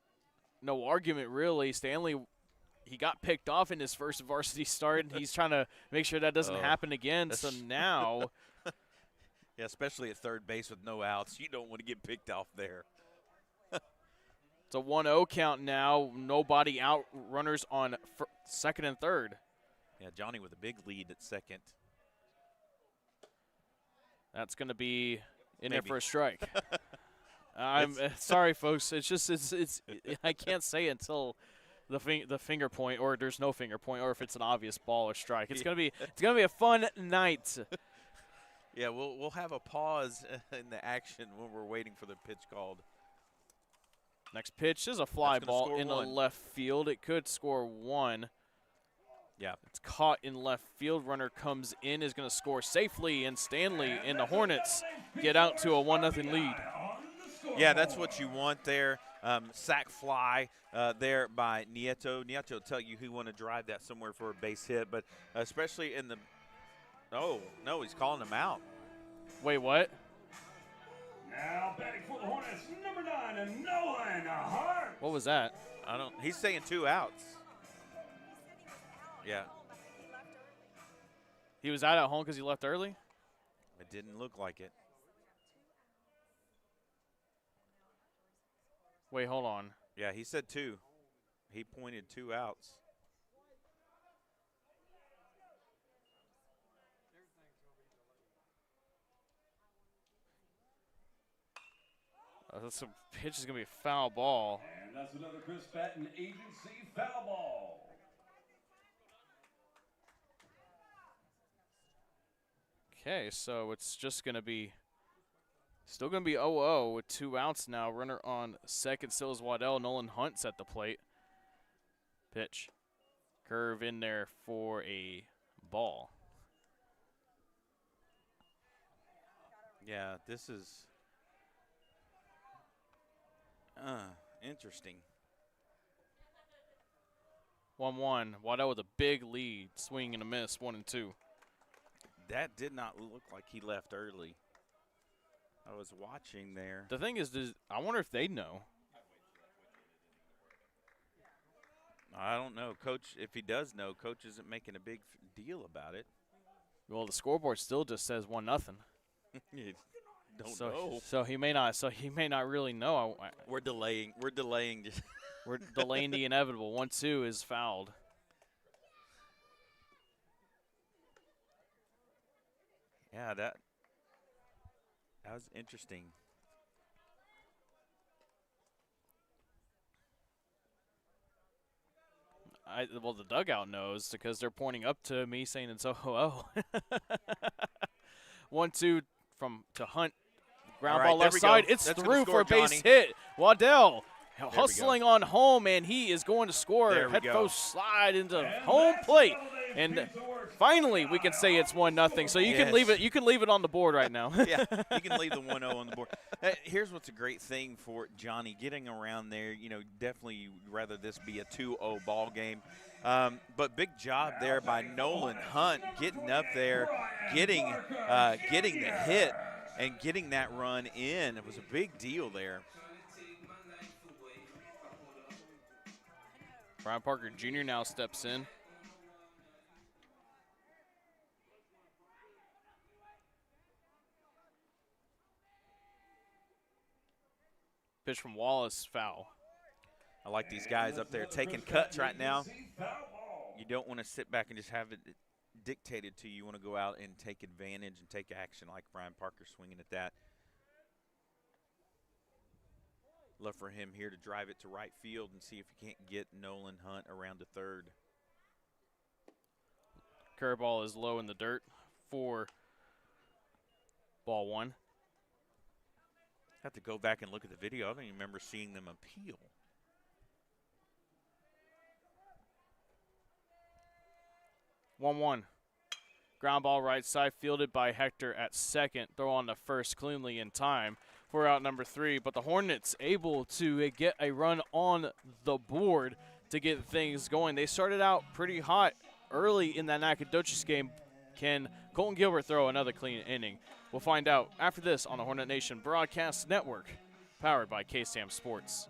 no argument, really. Stanley, he got picked off in his first varsity start, and he's trying to make sure that doesn't happen again. So now. Yeah, especially at third base with no outs. You don't want to get picked off there. It's a 1-0 count now. Nobody out. Runners on second and third. Yeah, Johnny with a big lead at second. That's going to be in there for a strike. I'm sorry, folks. It's just I can't say until the finger point, or there's no finger point, or if it's an obvious ball or strike. It's gonna be a fun night. Yeah, we'll have a pause in the action when we're waiting for the pitch called. Next pitch is a fly ball in the left field. It could score one. Yeah. It's caught in left field. Runner comes in, is going to score safely, and Stanley and the Hornets get out to a 1-0 lead. Yeah, that's what you want there. Sack fly there by Nieto. Nieto will tell you he want to drive that somewhere for a base hit, but especially in the – oh, no, he's calling him out. Wait, what? Now batting for the Hornets, number 9, Nolan Hart. What was that? He's saying 2 outs. Yeah. He was out at home because he left early? It didn't look like it. Wait, hold on. Yeah, he said 2. He pointed 2 outs. This pitch is going to be a foul ball. And that's another Chris Patton agency foul ball. Okay, so it's just going to be still going to be 0-0 with 2 outs now. Runner on second still is Waddell. Nolan Hunt's at the plate. Pitch. Curve in there for a ball. Yeah, this is interesting. 1-1. Waddell with a big lead. Swing and a miss, 1-2. That did not look like he left early. I was watching there. The thing is, I wonder if they know. I don't know. Coach, if he does know, Coach isn't making a big deal about it. Well, the scoreboard still just says 1-0. You don't know. So he may not. So he may not really know. We're delaying. We're delaying. We're delaying the inevitable. 1-2 is fouled. Yeah, that was interesting. Well, the dugout knows because they're pointing up to me saying it's 0-0. 1-2 to Hunt. Ground ball left side. It's through for a base hit. Waddell hustling on home, and he is going to score. Head first slide into home plate. And finally, we can say it's 1-0. So you can leave it. You can leave it on the board right now. Yeah, you can leave the 1-0 on the board. Here's what's a great thing for Johnny getting around there. You know, definitely you'd rather this be a 2-0 ball game. But big job there by Nolan Hunt getting up there, getting the hit, and getting that run in. It was a big deal there. Brian Parker Jr. now steps in. Pitch from Wallace, foul. I like these guys up there taking cuts right now. You don't want to sit back and just have it dictated to you. You want to go out and take advantage and take action like Brian Parker swinging at that. Love for him here to drive it to right field and see if he can't get Nolan Hunt around to third. Curveball is low in the dirt for ball one. Have to go back and look at the video. I don't even remember seeing them appeal. 1-1. Ground ball right side, fielded by Hector at second. Throw on the first cleanly in time for out number 3. But the Hornets able to get a run on the board to get things going. They started out pretty hot early in that Nacogdoches game. Can Colton Gilbert throw another clean inning? We'll find out after this on the Hornet Nation Broadcast Network, powered by KSAM Sports.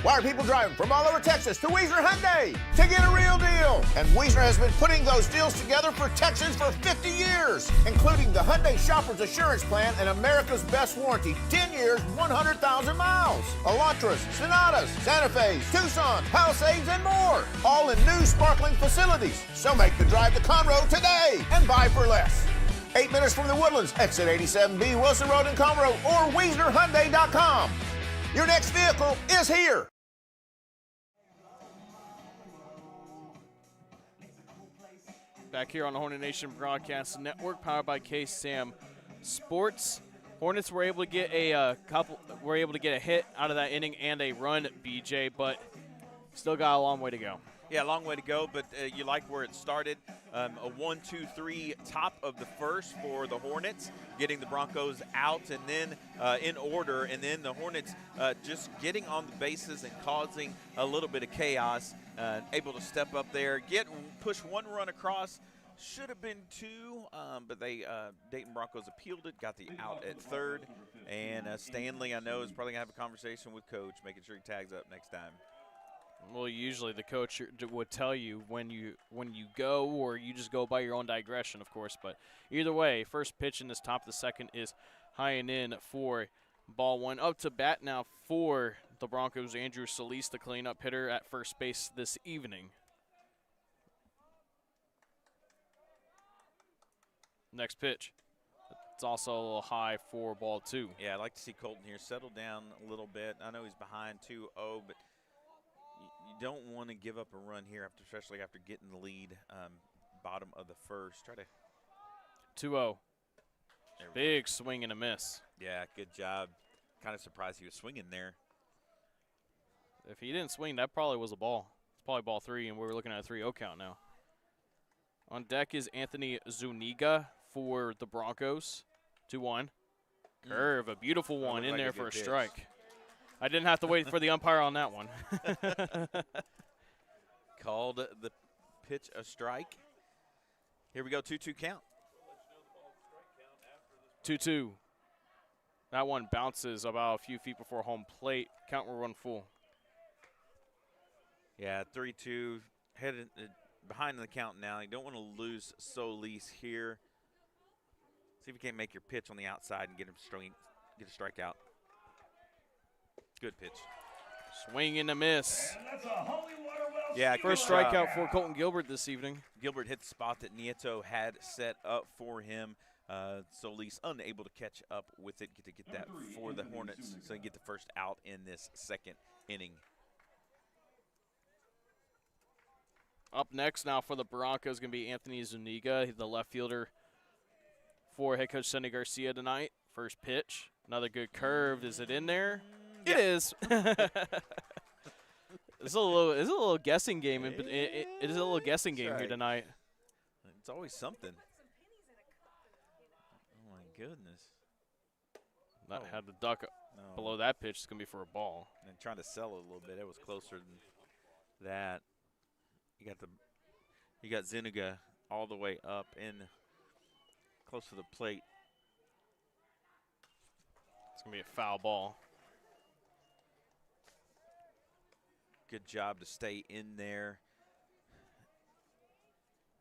Why are people driving from all over Texas to Wiesner Hyundai to get a real deal? And Wiesner has been putting those deals together for Texans for 50 years, including the Hyundai Shoppers Assurance Plan and America's Best Warranty, 10 years, 100,000 miles. Elantras, Sonatas, Santa Fe's, Tucson, Palisades, and more. All in new sparkling facilities. So make the drive to Conroe today and buy for less. 8 minutes from the Woodlands, exit 87B, Wilson Road in Conroe, or WiesnerHyundai.com. Your next vehicle is here. Back here on the Hornet Nation Broadcast Network, powered by KSAM Sports. Hornets were able to get a hit out of that inning and a run, BJ, but still got a long way to go. Yeah, a long way to go, but you like where it started. A 1-2-3 top of the first for the Hornets, getting the Broncos out and then in order, and then the Hornets just getting on the bases and causing a little bit of chaos, able to step up there, push one run across. Should have been 2, but they Dayton Broncos appealed it, got the out at third, and Stanley, I know, is probably going to have a conversation with Coach, making sure he tags up next time. Well, usually the coach would tell you when you go, or you just go by your own digression, of course. But either way, first pitch in this top of the second is high and in for ball one. Up to bat now for the Broncos, Andrew Solis, the cleanup hitter at first base this evening. Next pitch. It's also a little high for ball 2. Yeah, I'd like to see Colton here settle down a little bit. I know he's behind 2-0, but you don't want to give up a run here, especially after getting the lead bottom of the first. Try to 2-0. Big swing and a miss. Yeah, good job. Kind of surprised he was swinging there. If he didn't swing, that probably was a ball. It's probably ball 3, and we're looking at a 3-0 count now. On deck is Anthony Zuniga for the Broncos. 2-1. Curve, a beautiful one in there for a strike. I didn't have to wait for the umpire on that one. Called the pitch a strike. Here we go, 2-2 count. 2-2. That one bounces about a few feet before home plate. Count will run full. Yeah, 3-2. Headed behind the count now. You don't want to lose Solis here. See if you can't make your pitch on the outside and get a strikeout. Good pitch. Swing and a miss. Yeah, first strikeout for Colton Gilbert this evening. Gilbert hit the spot that Nieto had set up for him. Solis unable to catch up with it, get that for the Hornets, so he get the first out in this second inning. Up next now for the Broncos is going to be Anthony Zuniga, the left fielder for head coach Sonny Garcia tonight. First pitch, another good curve. Is it in there? Yeah. It is. It's a little guessing game. It is a little guessing game here tonight. It's always something. Oh my goodness. Not had the duck below that pitch. It's gonna be for a ball. And trying to sell it a little bit. It was closer than that. You got Zuniga all the way up in close to the plate. It's gonna be a foul ball. Good job to stay in there.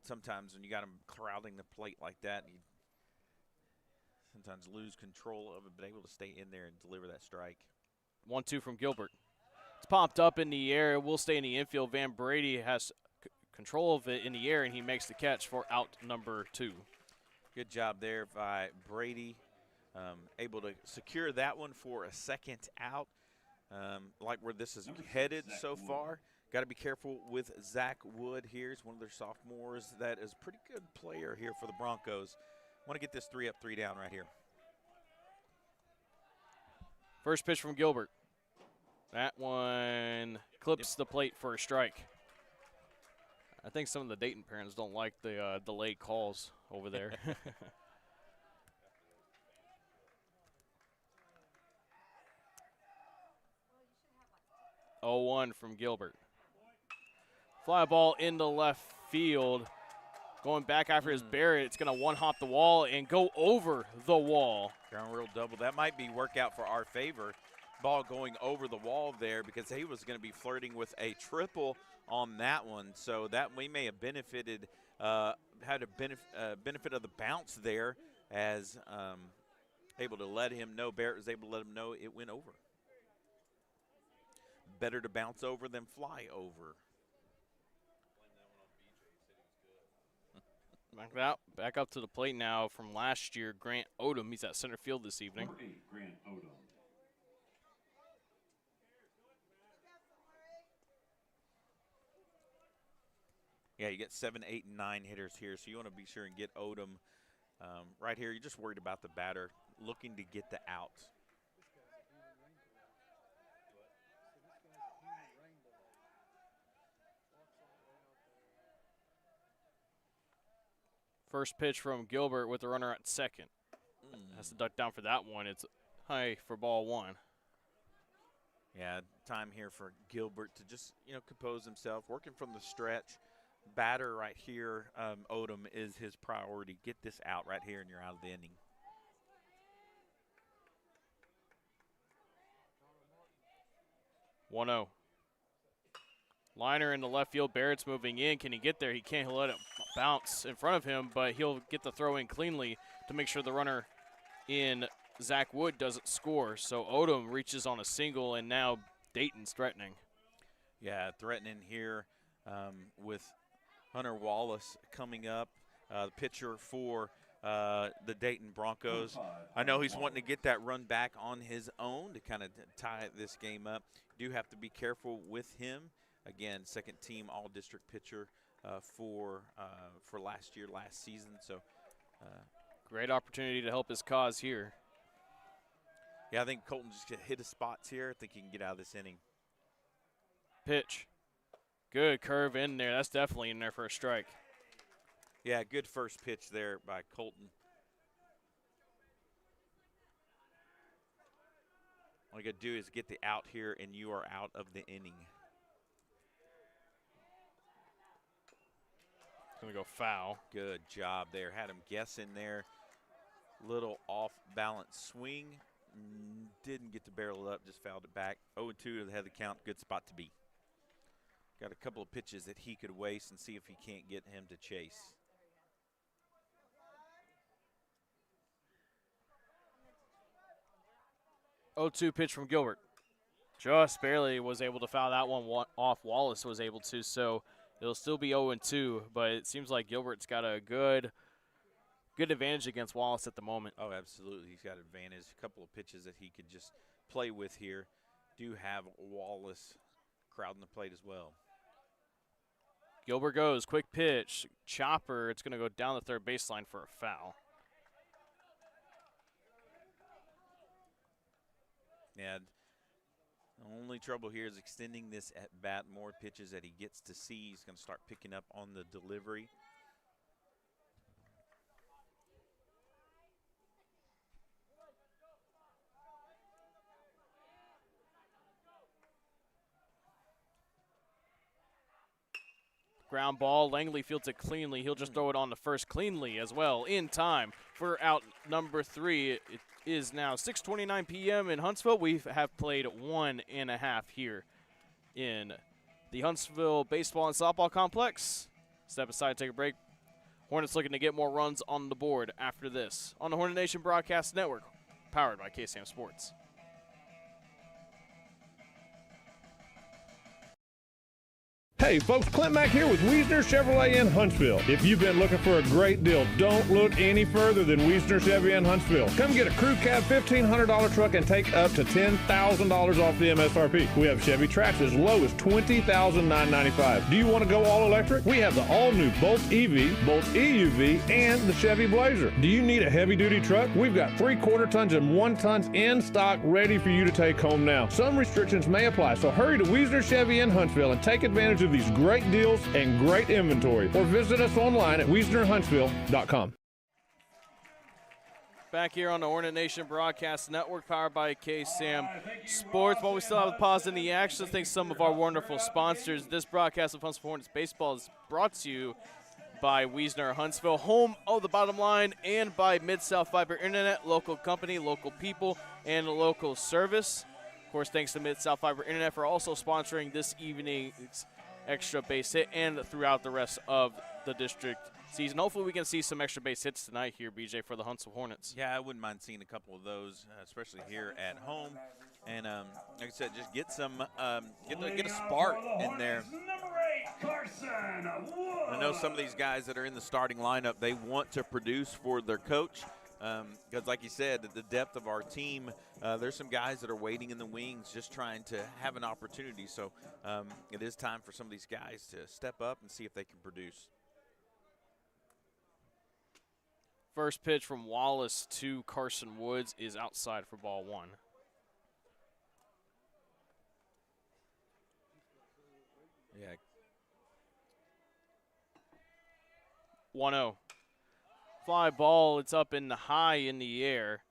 Sometimes when you got them crowding the plate like that, you sometimes lose control of it, but able to stay in there and deliver that strike. 1-2 from Gilbert. It's popped up in the air. It will stay in the infield. Van Brady has control of it in the air, and he makes the catch for out number 2. Good job there by Brady. Able to secure that one for a second out. Like where this is headed so far. Got to be careful with Zach Wood here. He's one of their sophomores that is a pretty good player here for the Broncos. Want to get this 3 up, 3 down right here. First pitch from Gilbert. That one clips the plate for a strike. I think some of the Dayton parents don't like the delayed calls over there. 0-1 from Gilbert. Fly ball into left field. Going back after his Barrett, it's going to one-hop the wall and go over the wall. Ground rule double. That might be work out for our favor. Ball going over the wall there because he was going to be flirting with a triple on that one. So that we may have benefited, had a benefit of the bounce there as able to let him know, Barrett was able to let him know it went over. Better to bounce over than fly over. Back up to the plate now from last year, Grant Odom. He's at center field this evening. Grant Odom. Yeah, you get 7, 8, and 9 hitters here, so you want to be sure and get Odom right here. You're just worried about the batter looking to get the out. First pitch from Gilbert with the runner at second. Has to duck down for that one. It's high for ball 1. Yeah, time here for Gilbert to just, compose himself, working from the stretch. Batter right here, Odom, is his priority. Get this out right here, and you're out of the inning. One-0. Liner in the left field. Barrett's moving in. Can he get there? He can't. He'll let it bounce in front of him, but he'll get the throw in cleanly to make sure the runner in Zach Wood doesn't score. So Odom reaches on a single, and now Dayton's threatening. Yeah, threatening here with Hunter Wallace coming up, the pitcher for the Dayton Broncos. I know he's wanting to get that run back on his own to kind of tie this game up. Do have to be careful with him. Again, second team all-district pitcher for last season. So great opportunity to help his cause here. Yeah, I think Colton just hit his spots here. I think he can get out of this inning. Pitch. Good curve in there. That's definitely in there for a strike. Yeah, good first pitch there by Colton. All you got to do is get the out here, and you are out of the inning. Going to go foul. Good job there. Had him guessing there. Little off-balance swing. Didn't get to barrel it up, just fouled it back. 0-2 to the head of the count. Good spot to be. Got a couple of pitches that he could waste and see if he can't get him to chase. Oh, 2 pitch from Gilbert. Just barely was able to foul that one off. Wallace was able to, so it'll still be 0-2, but it seems like Gilbert's got a good advantage against Wallace at the moment. Oh, absolutely. He's got advantage. A couple of pitches that he could just play with here. Do have Wallace crowding the plate as well. Gilbert goes, quick pitch, chopper. It's going to go down the third baseline for a foul. Yeah, the only trouble here is extending this at bat. More pitches that he gets to see. He's going to start picking up on the delivery. Ground ball. Langley fields it cleanly. He'll just throw it on the first cleanly as well in time for out number 3. It is now 6:29 p.m. in Huntsville. We have played 1.5 here in the Huntsville Baseball and Softball Complex. Step aside, take a break. Hornets looking to get more runs on the board after this on the Hornet Nation Broadcast Network, powered by KSAM Sports. Hey folks, Clint Mack here with Wiesner Chevrolet in Huntsville. If you've been looking for a great deal, don't look any further than Wiesner Chevy in Huntsville. Come get a crew cab $1,500 truck and take up to $10,000 off the MSRP. We have Chevy Trax as low as $20,995. Do you want to go all electric? We have the all-new Bolt EV, Bolt EUV, and the Chevy Blazer. Do you need a heavy-duty truck? We've got 3/4 tons and 1 tons in stock ready for you to take home now. Some restrictions may apply, so hurry to Wiesner Chevy in Huntsville and take advantage of these great deals and great inventory, or visit us online at WiesnerHuntsville.com. Back here on the Hornet Nation Broadcast Network, powered by KSAM Sports. While we still have a pause in the action, thanks to some of our wonderful sponsors. This broadcast of Huntsville Hornets baseball is brought to you by Wiesner Huntsville, home of the bottom line, and by Mid-South Fiber Internet, local company, local people, and local service. Of course, thanks to Mid-South Fiber Internet for also sponsoring this evening's extra base hit and throughout the rest of the district season. Hopefully we can see some extra base hits tonight here, BJ, for the Huntsville Hornets. Yeah, I wouldn't mind seeing a couple of those, especially here at home. And like I said, just get some, get a spark in there. I know some of these guys that are in the starting lineup, they want to produce for their coach. Because like you said, the depth of our team, there's some guys that are waiting in the wings just trying to have an opportunity. So it is time for some of these guys to step up and see if they can produce. First pitch from Wallace to Carson Woods is outside for ball 1. Yeah. 1-0. Fly ball, it's up in the high in the air.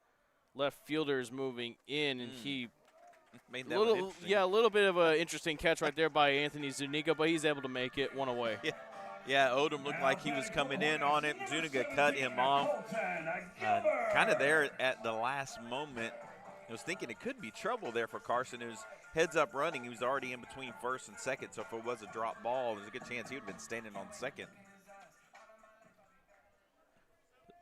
Left fielder is moving in, and he made that a little bit of an interesting catch right there by Anthony Zuniga, but he's able to make it 1 away. Yeah, Odom looked like he was coming in on it. Zuniga cut him off. Kind of there at the last moment. I was thinking it could be trouble there for Carson, who's heads up running. He was already in between first and second, so if it was a drop ball, there's a good chance he would have been standing on second.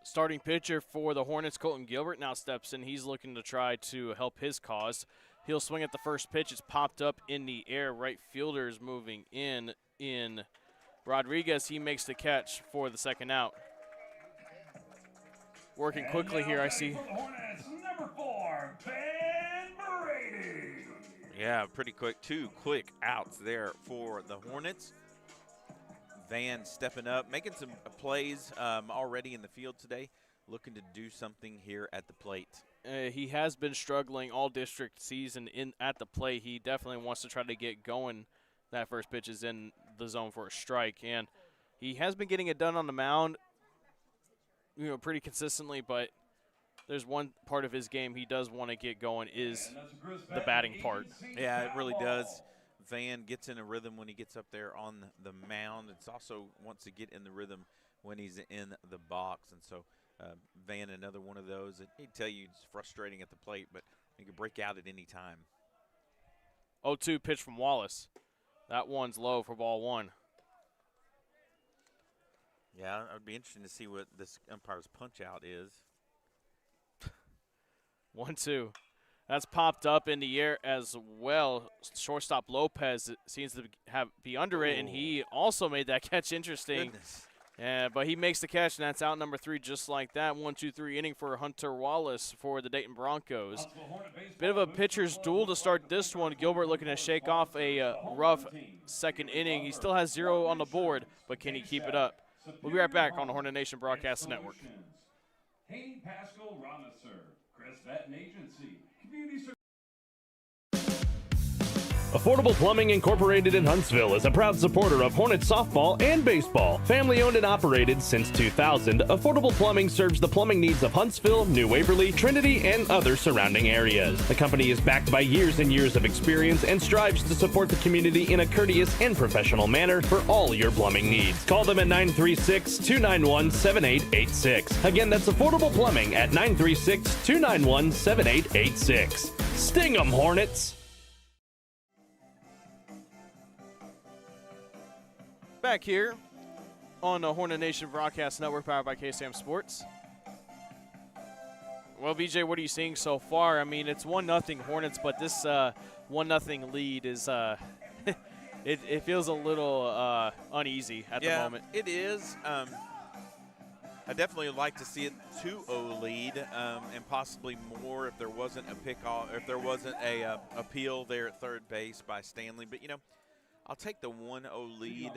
Starting pitcher for the Hornets, Colton Gilbert, now steps in. He's looking to try to help his cause. He'll swing at the first pitch. It's popped up in the air. Right fielder is moving in Rodriguez. He makes the catch for the second out. Working quickly here, I see. Number 4, Ben Brady. Yeah, pretty quick. 2 quick outs there for the Hornets. Van stepping up, making some plays already in the field today, looking to do something here at the plate. He has been struggling all district season at the plate. He definitely wants to try to get going. That first pitch is in the zone for a strike, and he has been getting it done on the mound, pretty consistently, but there's one part of his game he does want to get going is the batting part. Yeah, it really does. Van gets in a rhythm when he gets up there on the mound. It's also wants to get in the rhythm when he's in the box. And so Van, another one of those. He'd tell you it's frustrating at the plate, but he can break out at any time. 0-2 pitch from Wallace. That one's low for ball 1. Yeah, it would be interesting to see what this umpire's punch out is. 1-2. That's popped up in the air as well. Shortstop Lopez seems to be under it, and he also made that catch interesting. But he makes the catch, and that's out number 3 just like that. 1-2-3 inning for Hunter Wallace for the Dayton Broncos. Bit of a pitcher's duel to start this one. Gilbert looking to shake off a rough second inning. He still has 0 on the board, but can he keep it up? We'll be right back on the Hornet Nation Broadcast Network. Hayden Pascal Ramasur, Chris Vetton Agency, Community Service. Affordable Plumbing Incorporated in Huntsville is a proud supporter of Hornet softball and baseball. Family owned and operated since 2000, Affordable Plumbing serves the plumbing needs of Huntsville, New Waverly, Trinity, and other surrounding areas. The company is backed by years and years of experience and strives to support the community in a courteous and professional manner for all your plumbing needs. Call them at 936-291-7886. Again, that's Affordable Plumbing at 936-291-7886. Sting 'em, Hornets! Back here on the Hornet Nation Broadcast Network, powered by KSAM Sports. Well, BJ, what are you seeing so far? I mean, it's 1-0 Hornets, but this 1-0 lead is it feels a little uneasy at the moment. It is. I definitely would like to see it 2-0 lead, and possibly more if there wasn't a pick-off, if there wasn't a appeal there at third base by Stanley. But, I'll take the 1-0 lead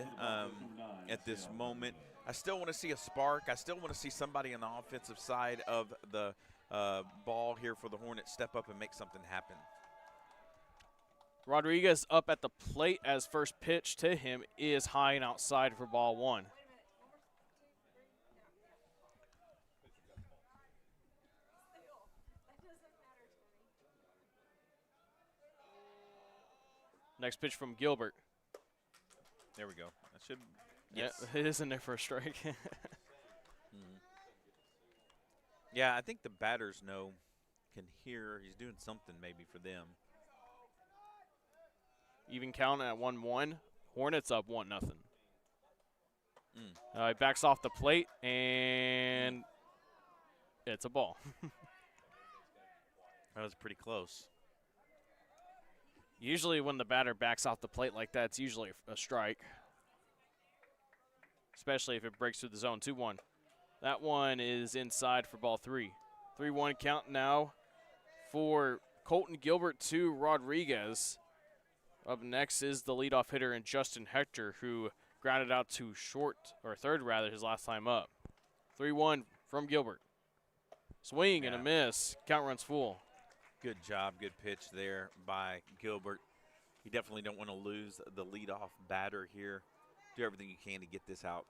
at this moment. I still want to see a spark. I still want to see somebody on the offensive side of the ball here for the Hornets step up and make something happen. Rodriguez up at the plate as first pitch to him is high and outside for ball 1. Next pitch from Gilbert. There we go. That should. Yes. Yeah, it is in there for a strike. Yeah, I think the batters can hear. He's doing something maybe for them. Even count at 1-1. Hornets up 1-0. He backs off the plate, and it's a ball. That was pretty close. Usually when the batter backs off the plate like that, it's usually a strike, especially if it breaks through the zone. 2-1. That one is inside for ball 3. 3-1 count now for Colton Gilbert to Rodriguez. Up next is the leadoff hitter in Justin Hector, who grounded out to short, or third rather, his last time up. 3-1 from Gilbert. Swing and a miss. Count runs full. Good job, good pitch there by Gilbert. You definitely don't want to lose the leadoff batter here. Do everything you can to get this out.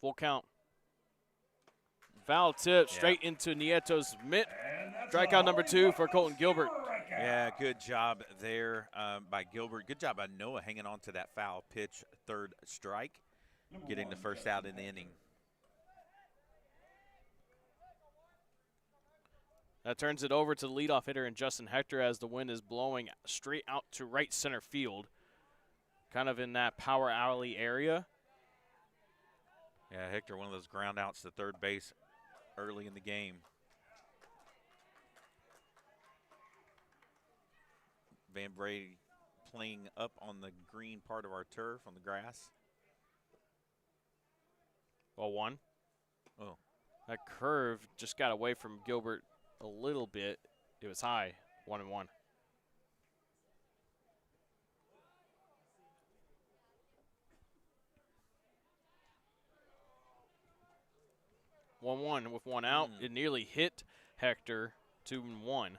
Full count. Foul tip straight into Nieto's mitt. Strikeout number 2 for Colton Gilbert. Yeah, good job there by Gilbert. Good job by Noah hanging on to that foul pitch, third strike, getting the first out in the inning. That turns it over to the leadoff hitter in Justin Hector as the wind is blowing straight out to right center field, kind of in that power alley area. Yeah, Hector, one of those ground outs to third base early in the game. Van Brady playing up on the green part of our turf on the grass. Ball 1. Oh. That curve just got away from Gilbert a little bit. It was high. 1-1. 1-1 with one out. It nearly hit Hector. 2-1.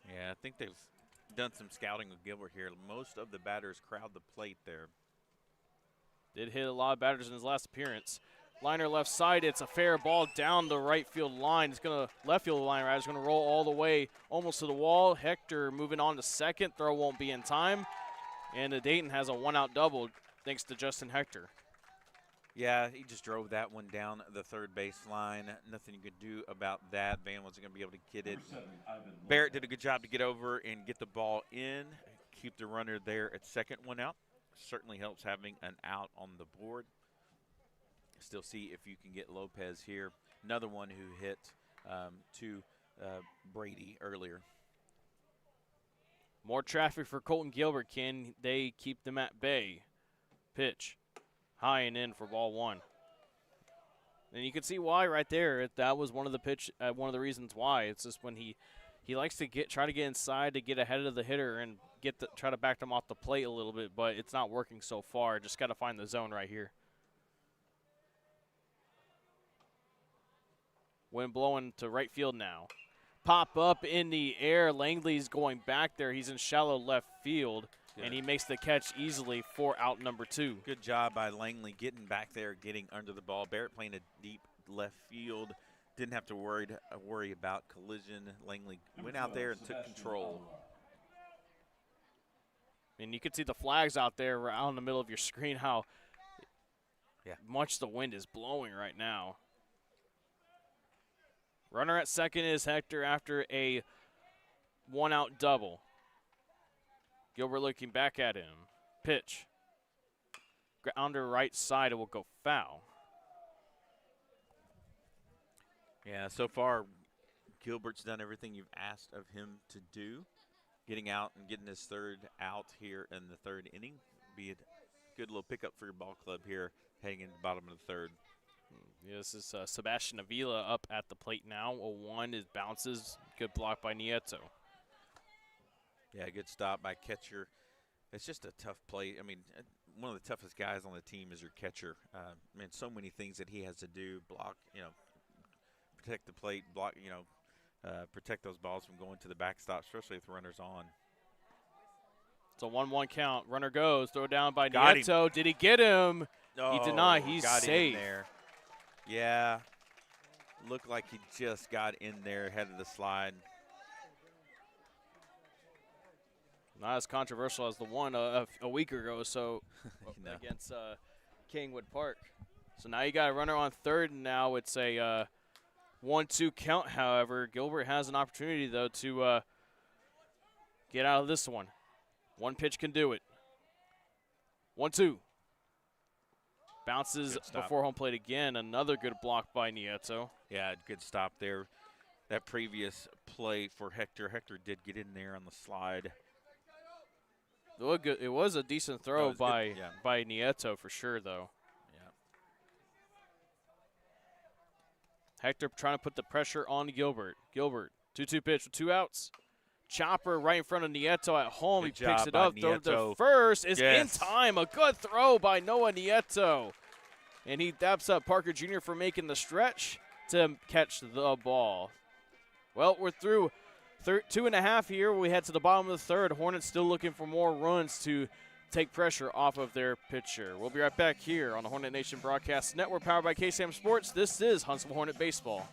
Yeah, I think they've done some scouting with Gilbert here. Most of the batters crowd the plate there. Did hit a lot of batters in his last appearance. Liner left side. It's a fair ball down the right field line. It's going to left field line, right? It's going to roll all the way almost to the wall. Hector moving on to second. Throw won't be in time. And the Dayton has a 1-out double thanks to Justin Hector. Yeah, he just drove that one down the third base line. Nothing you could do about that. Van wasn't going to be able to get it. Barrett did a good job to get over and get the ball in. Keep the runner there at second, 1 out. Certainly helps having an out on the board. Still see if you can get Lopez here. Another one who hit to Brady earlier. More traffic for Colton Gilbert. Can they keep them at bay? Pitch. High and in for ball 1. And you can see why right there. That was one of the reasons why. It's just when he likes to try to get inside to get ahead of the hitter and try to back them off the plate a little bit, but it's not working so far. Just got to find the zone right here. Wind blowing to right field now. Pop up in the air. Langley's going back there. He's in shallow left field. And he makes the catch easily for out number 2. Good job by Langley getting back there, getting under the ball. Barrett playing a deep left field. Didn't have to worry about collision. Langley went out there and took control. And you can see the flags out there out in the middle of your screen, how much the wind is blowing right now. Runner at second is Hector after a 1-out double. Gilbert looking back at him. Pitch. Grounder right side, it will go foul. Yeah, so far Gilbert's done everything you've asked of him to do. Getting out and getting his third out here in the third inning. Be a good little pickup for your ball club here heading into the bottom of the third. Yeah, this is Sebastian Avila up at the plate now. 0-1 is bounces. Good block by Nieto. Yeah, good stop by catcher. It's just a tough play. I mean, one of the toughest guys on the team is your catcher. I mean, so many things that he has to do. Block, protect the plate, block, protect those balls from going to the backstop, especially with runners on. It's a 1-1 count. Runner goes. Throw down by Got Nieto. Did he get him? Oh, he did not. He's got safe. in there. Yeah. Looked like he just got in there ahead of the slide. Not as controversial as the one a week ago or so No. against Kingwood Park. So now you got a runner on third, and now it's a 1-2 count. However, Gilbert has an opportunity, though, to get out of this one. One pitch can do it. 1-2. Bounces before home plate again. Another good block by Nieto. Yeah, good stop there. That previous play for Hector. Hector did get in there on the slide. It was a decent throw by good, yeah. by Nieto for sure, though. Yeah. Hector trying to put the pressure on Gilbert. Gilbert, 2-2 pitch with 2 outs. Chopper right in front of Nieto at home. Good He picks job it up. by Throw to Nieto. first is Yes. in time. A good throw by Noah Nieto. And he daps up Parker Jr. for making the stretch to catch the ball. Well, we're through 2.5 here. We head to the bottom of the third. Hornets still looking for more runs to take pressure off of their pitcher. We'll be right back here on the Hornet Nation Broadcast Network, powered by KSAM Sports. This is Huntsville Hornet Baseball.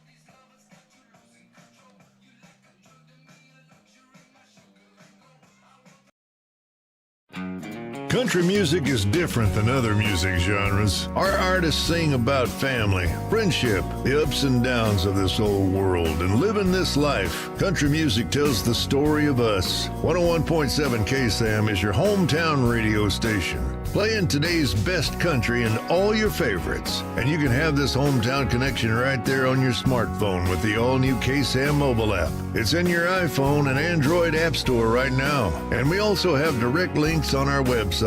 Country music is different than other music genres. Our artists sing about family, friendship, the ups and downs of this old world, and living this life. Country music tells the story of us. 101.7 KSAM is your hometown radio station, playing today's best country and all your favorites. And you can have this hometown connection right there on your smartphone with the all-new KSAM mobile app. It's in your iPhone and Android app store right now. And we also have direct links on our website,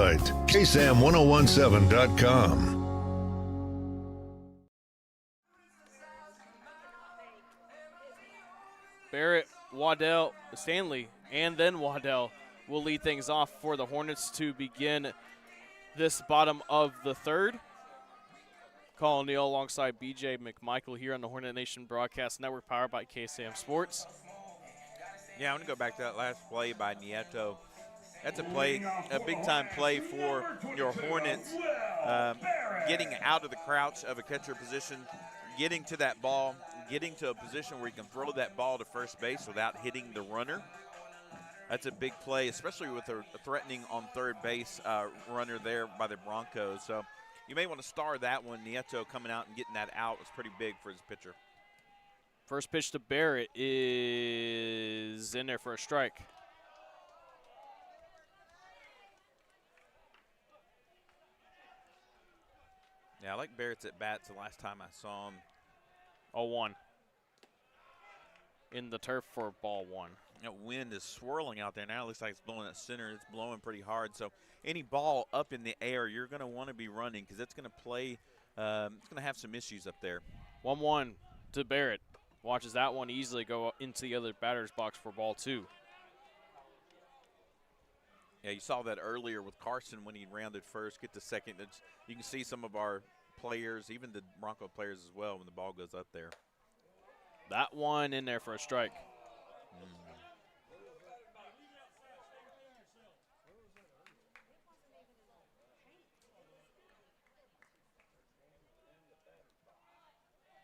ksam1017.com. Barrett, Waddell, Stanley, and then Waddell will lead things off for the Hornets to begin this bottom of the third. Collin, Neill alongside BJ McMichael here on the Hornet Nation Broadcast Network, powered by KSAM Sports. Yeah, I want to go back to that last play by Nieto. That's a play, a big-time play for your Hornets, getting out of the crouch of a catcher position, getting to that ball, getting to a position where you can throw that ball to first base without hitting the runner. That's a big play, especially with a threatening on third base runner there by the Broncos. So you may want to star that one. Nieto coming out and getting that out was pretty big for his pitcher. First pitch to Barrett is in there for a strike. Yeah, I like Barrett's at bats the last time I saw him. 0-1 in the turf for ball one. You know, wind is swirling out there now. It looks like it's blowing at center. It's blowing pretty hard. So any ball up in the air, you're going to want to be running because it's going to play. It's going to have some issues up there. 1-1 to Barrett. Watches that one easily go into the other batter's box for ball two. Yeah, you saw that earlier with Carson when he rounded first, get to second. You can see some of our players, even the Bronco players as well, when the ball goes up there. That one in there for a strike.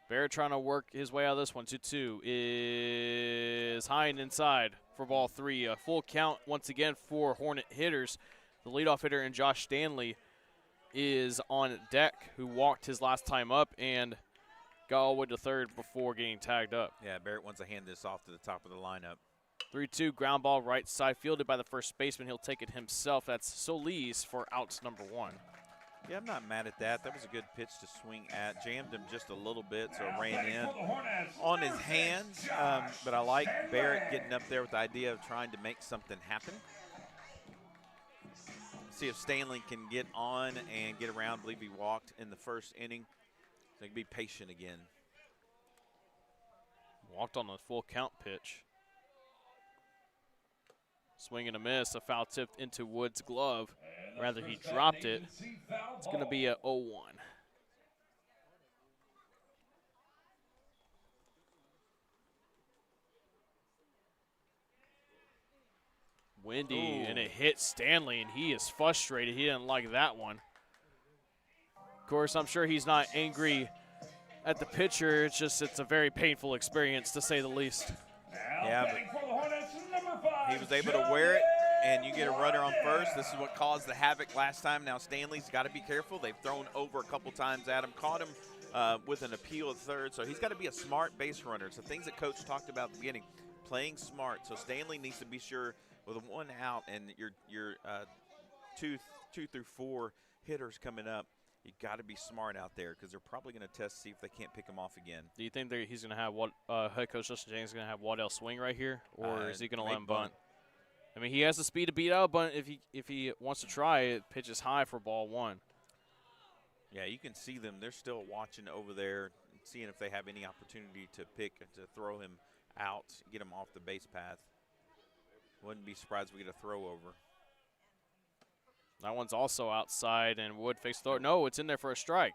Barrett trying to work his way out of this one. 2-2 is high and inside for ball three. A full count once again for Hornet hitters. The leadoff hitter and Josh Stanley is on deck, who walked his last time up and got all the way to third before getting tagged up. Yeah, Barrett wants to hand this off to the top of the lineup. 3-2 ground ball right side, fielded by the first baseman. He'll take it himself. That's Solis for out number one. Yeah, I'm not mad at that. That was a good pitch to swing at. Jammed him just a little bit, so it ran in on his hands. But I like Barrett getting up there with the idea of trying to make something happen. See if Stanley can get on and get around. I believe he walked in the first inning. So he can be patient again. Walked on a full count pitch. Swing and a miss, a foul tipped into Wood's glove. Rather, he dropped it. It's going to be a 0-1. Windy, and it hit Stanley, and he is frustrated. He didn't like that one. Of course, I'm sure he's not angry at the pitcher. It's just it's a very painful experience, to say the least. Yeah, but he was able to wear it, and you get a runner on first. This is what caused the havoc last time. Now Stanley's got to be careful. They've thrown over a couple times at him, caught him with an appeal at third, so he's got to be a smart base runner. It's the things that Coach talked about at the beginning, playing smart. So Stanley needs to be sure with a one out and your two through four hitters coming up, you got to be smart out there because they're probably going to test, see if they can't pick him off again. Do you think that he's going to have head coach Justin James is going to have Waddell swing right here, or is he going to let him bunt? I mean, he has the speed to beat out, but if he wants to try it, pitches high for ball one. Yeah, you can see them. They're still watching over there, seeing if they have any opportunity to throw him out, get him off the base path. Wouldn't be surprised if we get a throw over. That one's also outside, and Wood fakes throw. No, it's in there for a strike.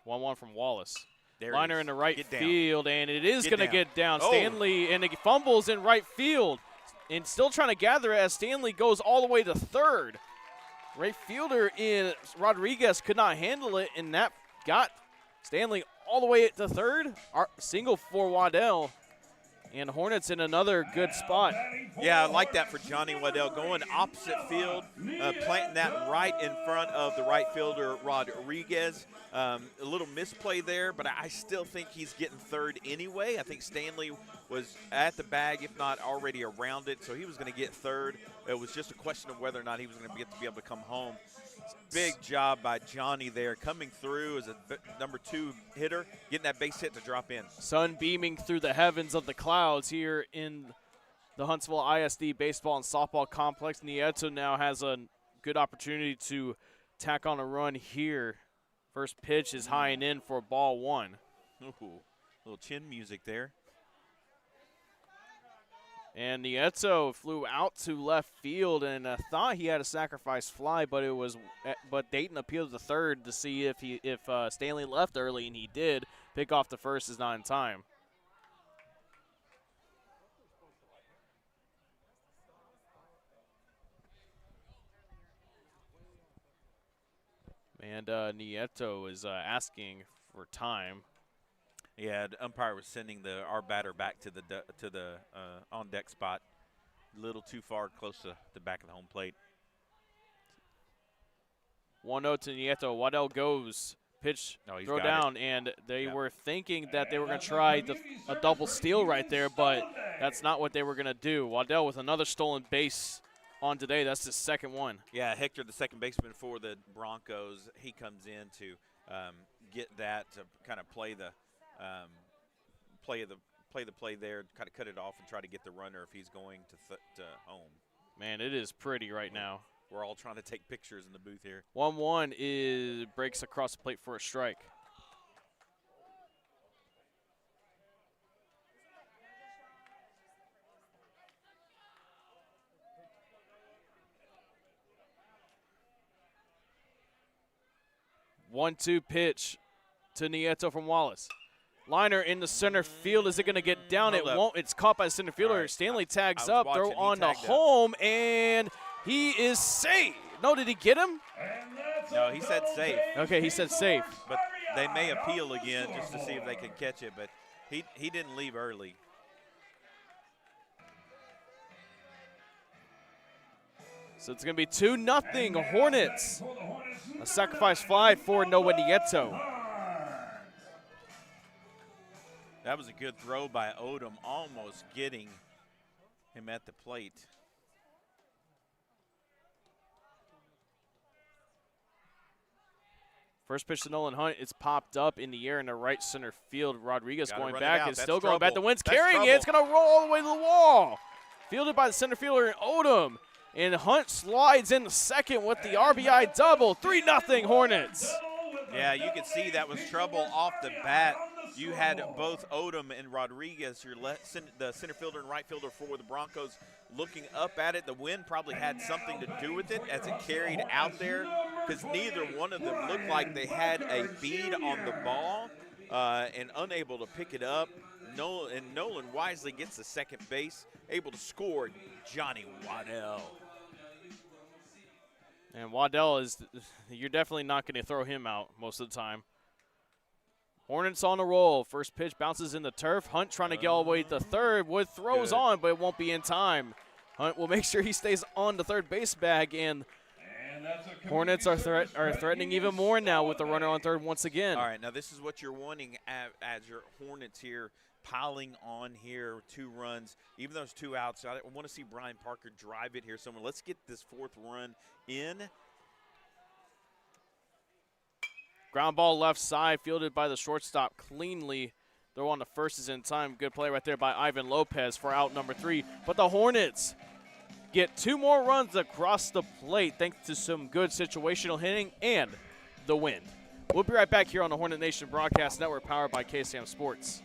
One from Wallace. Liner in the right field, and it is going to get down. Stanley, and it fumbles in right field. And still trying to gather it as Stanley goes all the way to third. Right fielder in Rodriguez could not handle it, and that got Stanley all the way to third. Single for Waddell. And Hornets in another good spot. Yeah, I like that for Johnny Waddell. Going opposite field, planting that right in front of the right fielder, Rodriguez. A little misplay there, but I still think he's getting third anyway. I think Stanley was at the bag, if not already around it, so he was going to get third. It was just a question of whether or not he was going to be able to come home. Big job by Johnny there, coming through as a number 2 hitter, getting that base hit to drop in. Sun beaming through the heavens of the clouds here in the Huntsville ISD baseball and softball complex. Nieto now has a good opportunity to tack on a run here. First pitch is high and in for ball one. Ooh, little chin music there. And Nieto flew out to left field, and I thought he had a sacrifice fly, but Dayton appealed to third to see if Stanley left early, and he did. Pick off the first is not in time. And Nieto is asking for time. Yeah, the umpire was sending our batter back to the on deck spot, a little too far, close to the back of the home plate. 1-0 to Nieto. Waddell goes, pitch, throw down, and they were thinking that they were going to try a double steal right there, but that's not what they were going to do. Waddell with another stolen base on today. That's his second one. Yeah, Hector, the second baseman for the Broncos, he comes in to get that to kind of play the play there, kind of cut it off and try to get the runner if he's going to home. Man, it is pretty right now. We're all trying to take pictures in the booth here. 1-1 breaks across the plate for a strike. One-two pitch to Nieto from Wallace. Liner in the center field. Is it going to get down? It won't. It's caught by the center fielder. Right. Stanley tags up, throw on to home, and he is safe. No, did he get him? No, he said safe. Okay, he said safe. But they may appeal again just to see if they can catch it, but he didn't leave early. So it's going to be 2-0 Hornets. A sacrifice fly for Noah Nieto. That was a good throw by Odom, almost getting him at the plate. First pitch to Nolan Hunt. It's popped up in the air in the right center field. Rodriguez going run back. it It's out. still That's going back. The trouble. wind's That's carrying it. trouble. It's going to roll all the way to the wall. Fielded by the center fielder in Odom. And Hunt slides in the second with the RBI double. 3-0 Hornets. Yeah, you could see that was trouble off the bat. You had both Odom and Rodriguez, the center fielder and right fielder for the Broncos, looking up at it. The wind probably had something to do with it as it carried out there, because neither one of them looked like they had a bead on the ball and unable to pick it up. Nolan wisely gets the second base, able to score. Johnny Waddell. And Waddell you're definitely not going to throw him out most of the time. Hornets on a roll. First pitch bounces in the turf. Hunt trying to get all the way to third. Wood throws on, but it won't be in time. Hunt will make sure he stays on the third base bag, and Hornets are threatening even more now with the runner on third once again. All right, now this is what you're wanting as your Hornets here, piling on here, 2 runs. Even though it's 2 outs, I want to see Brian Parker drive it here somewhere. Let's get this 4th run in. Ground ball left side, fielded by the shortstop cleanly. Throw on the first is in time. Good play right there by Ivan Lopez for out number 3. But the Hornets get 2 more runs across the plate thanks to some good situational hitting and the wind. We'll be right back here on the Hornet Nation Broadcast Network, powered by KSAM Sports.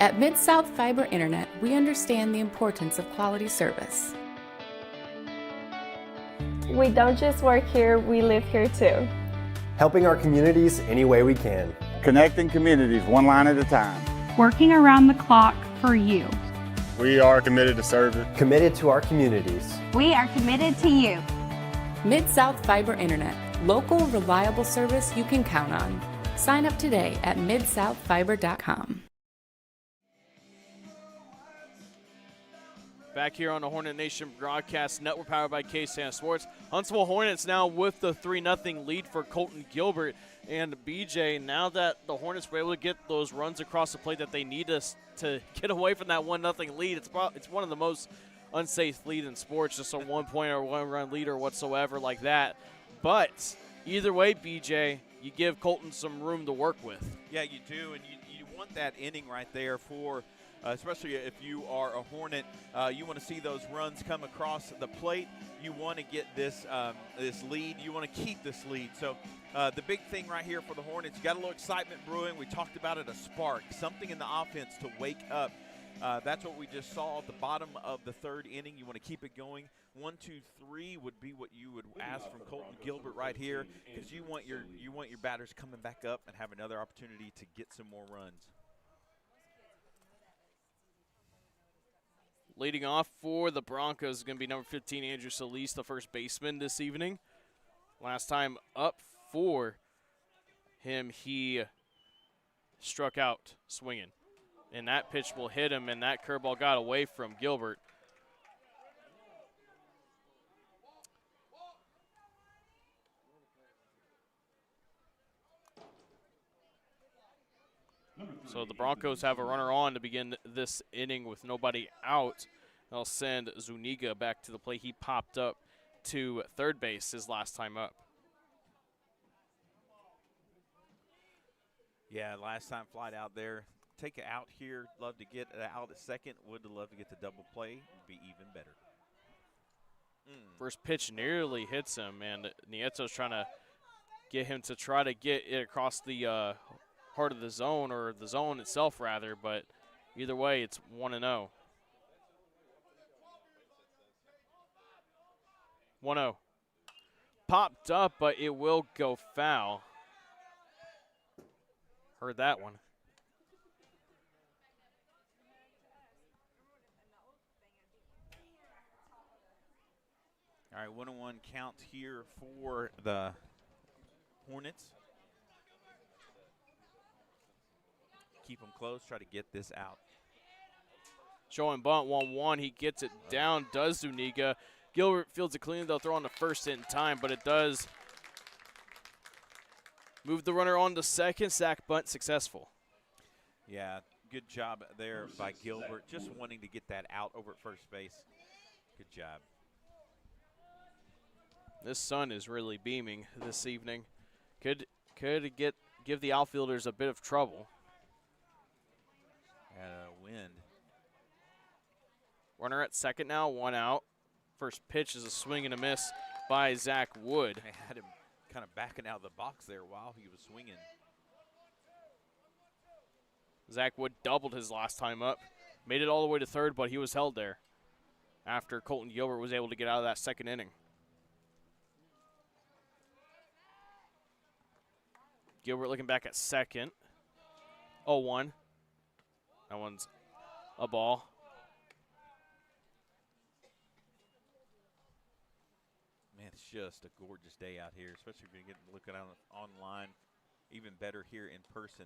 At Mid-South Fiber Internet, we understand the importance of quality service. We don't just work here, we live here too. Helping our communities any way we can. Connecting communities one line at a time. Working around the clock for you. We are committed to service. Committed to our communities. We are committed to you. Mid-South Fiber Internet, local, reliable service you can count on. Sign up today at midsouthfiber.com. Back here on the Hornet Nation Broadcast Network, powered by KSAM Sports. Huntsville Hornets now with the 3-0 lead for Colton Gilbert. And BJ, now that the Hornets were able to get those runs across the plate that they need us to get away from that 1-0 lead, it's one of the most unsafe leads in sports, just a 1-point or 1-run lead or whatsoever like that. But either way, BJ, you give Colton some room to work with. Yeah, you do, and you want that inning right there for especially if you are a Hornet. You want to see those runs come across the plate. You want to get this this lead. You want to keep this lead. So the big thing right here for the Hornets, you got a little excitement brewing. We talked about it, a spark, something in the offense to wake up. That's what we just saw at the bottom of the 3rd inning. You want to keep it going. 1, 2, 3 would be what you would ask from Colton Gilbert right here, because you want your batters coming back up and have another opportunity to get some more runs. Leading off for the Broncos is going to be number 15, Andrew Solis, the first baseman this evening. Last time up for him, he struck out swinging. And that pitch will hit him, and that curveball got away from Gilbert. So the Broncos have a runner on to begin this inning with nobody out. They'll send Zuniga back to the plate. He popped up to third base his last time up. Yeah, last time flight out there. Take it out here. Love to get it out at second. Would love to get the double play. Would be even better. First pitch nearly hits him, and Nieto's trying to get him to try to get it across the heart of the zone, or the zone itself rather, but either way, it's 1-0. 1-0. Popped up, but it will go foul. Heard that one. All right, 1-1 count here for the Hornets. keep them close, try to get this out. Showing bunt 1-1. He gets it down, does Zuniga. Gilbert fields it clean. They'll throw on the first in time, but it does move the runner on to second. Sack bunt successful. Yeah, good job there by Gilbert. Just wanting to get that out over at first base. Good job. This sun is really beaming this evening. Could give the outfielders a bit of trouble. And a wind. Runner at second now, 1 out. First pitch is a swing and a miss by Zach Wood. They had him kind of backing out of the box there while he was swinging. Zach Wood doubled his last time up. Made it all the way to third, but he was held there after Colton Gilbert was able to get out of that second inning. Gilbert looking back at second. 0-1. That one's a ball. Man, it's just a gorgeous day out here, especially if you're looking out online. Even better here in person.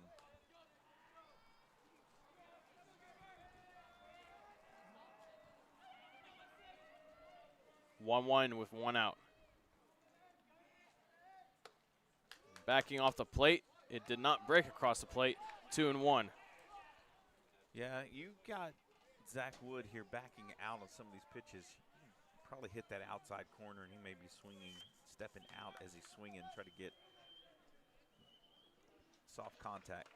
One with 1 out. Backing off the plate. It did not break across the plate. 2-1. Yeah, you got Zach Wood here backing out on some of these pitches. Probably hit that outside corner, and he may be swinging, stepping out as he's swinging, try to get soft contact.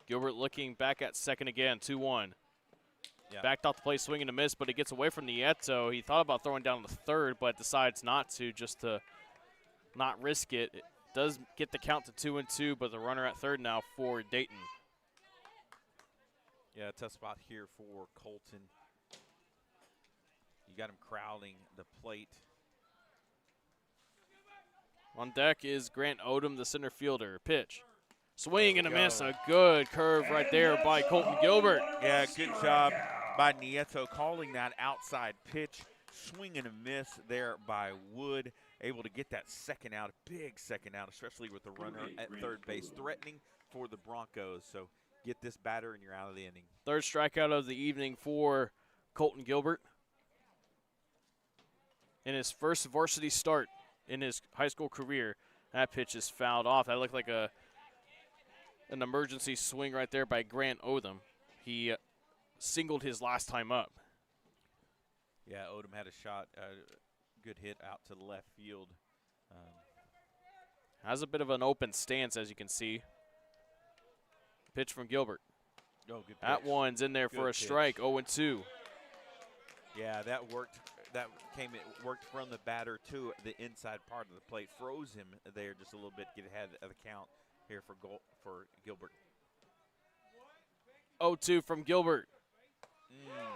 Gilbert looking back at second again, 2-1. Yeah. Backed off the plate, swinging a miss, but he gets away from Nieto. He thought about throwing down the third, but decides not to, just to not risk it. It does get the count to 2-2, but the runner at third now for Dayton. Yeah, tough spot here for Colton. You got him crowding the plate. On deck is Grant Odom, the center fielder. Pitch. Swing and a miss. A good curve right there by Colton Gilbert. Yeah, good job by Nieto calling that outside pitch. Swing and a miss there by Wood. Able to get that second out, a big second out, especially with the runner at third base, threatening for the Broncos. So get this batter and you're out of the inning. Third strikeout of the evening for Colton Gilbert. In his first varsity start in his high school career, that pitch is fouled off. That looked like an emergency swing right there by Grant Odom. He singled his last time up. Yeah, Odom had a shot, good hit out to the left field. Has a bit of an open stance, as you can see. Pitch from Gilbert. Oh, good pitch. That one's in there for a strike, 0-2. Yeah, that worked. It worked from the batter to the inside part of the plate. Froze him there just a little bit, get ahead of the count here for Gilbert. 0-2 from Gilbert.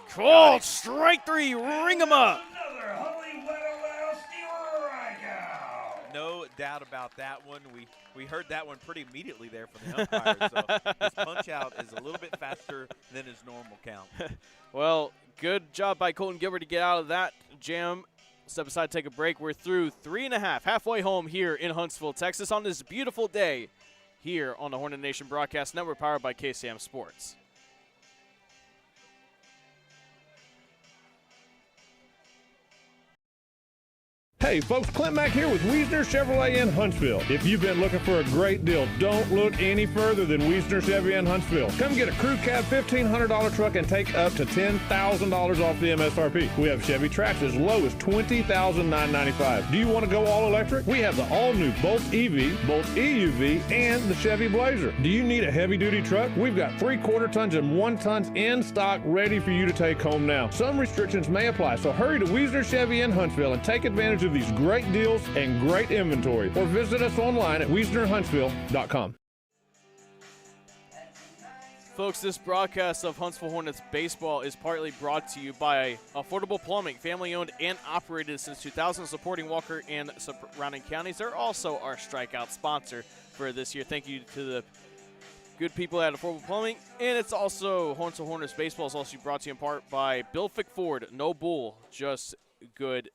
Called strike three, ring him up. No doubt about that one. We heard that one pretty immediately there from the umpire. So his punch out is a little bit faster than his normal count. Well, good job by Colton Gilbert to get out of that jam. Step aside, take a break. We're through 3.5, halfway home here in Huntsville, Texas on this beautiful day here on the Hornet Nation Broadcast Network, powered by KSAM Sports. Hey folks, Clint Mack here with Wiesner Chevrolet in Huntsville. If you've been looking for a great deal, don't look any further than Wiesner Chevy in Huntsville. Come get a crew cab $1,500 truck and take up to $10,000 off the MSRP. We have Chevy Trax as low as $20,995. Do you want to go all electric? We have the all-new Bolt EV, Bolt EUV, and the Chevy Blazer. Do you need a heavy-duty truck? We've got 3/4 tons and 1 tons in stock ready for you to take home now. Some restrictions may apply, so hurry to Wiesner Chevy in Huntsville and take advantage of these great deals and great inventory, or visit us online at WiesnerHuntsville.com. Folks, this broadcast of Huntsville Hornets baseball is partly brought to you by Affordable Plumbing, family-owned and operated since 2000, supporting Walker and surrounding counties. They're also our strikeout sponsor for this year. Thank you to the good people at Affordable Plumbing. And it's also Huntsville Hornets baseball is also brought to you in part by Bill Fick Ford. No bull, just good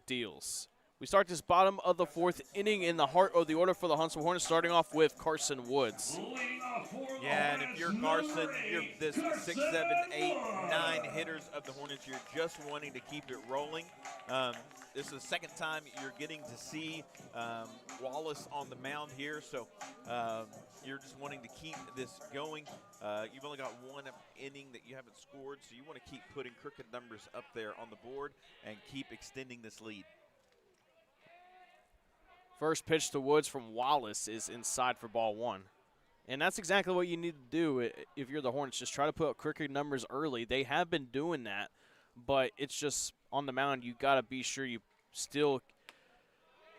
deals. We start this bottom of the fourth inning in the heart of the order for the Huntsville Hornets, starting off with Carson Woods. Leading off Yeah, and if you're Carson, you're this 6, 7, 8, 9 hitters of the Hornets, you're just wanting to keep it rolling. This is the second time you're getting to see Wallace on the mound here, so you're just wanting to keep this going. You've only got one inning that you haven't scored, so you want to keep putting crooked numbers up there on the board and keep extending this lead. First pitch to Woods from Wallace is inside for ball 1. And that's exactly what you need to do if you're the Hornets. Just try to put up crooked numbers early. They have been doing that, but it's just on the mound, you got to be sure you still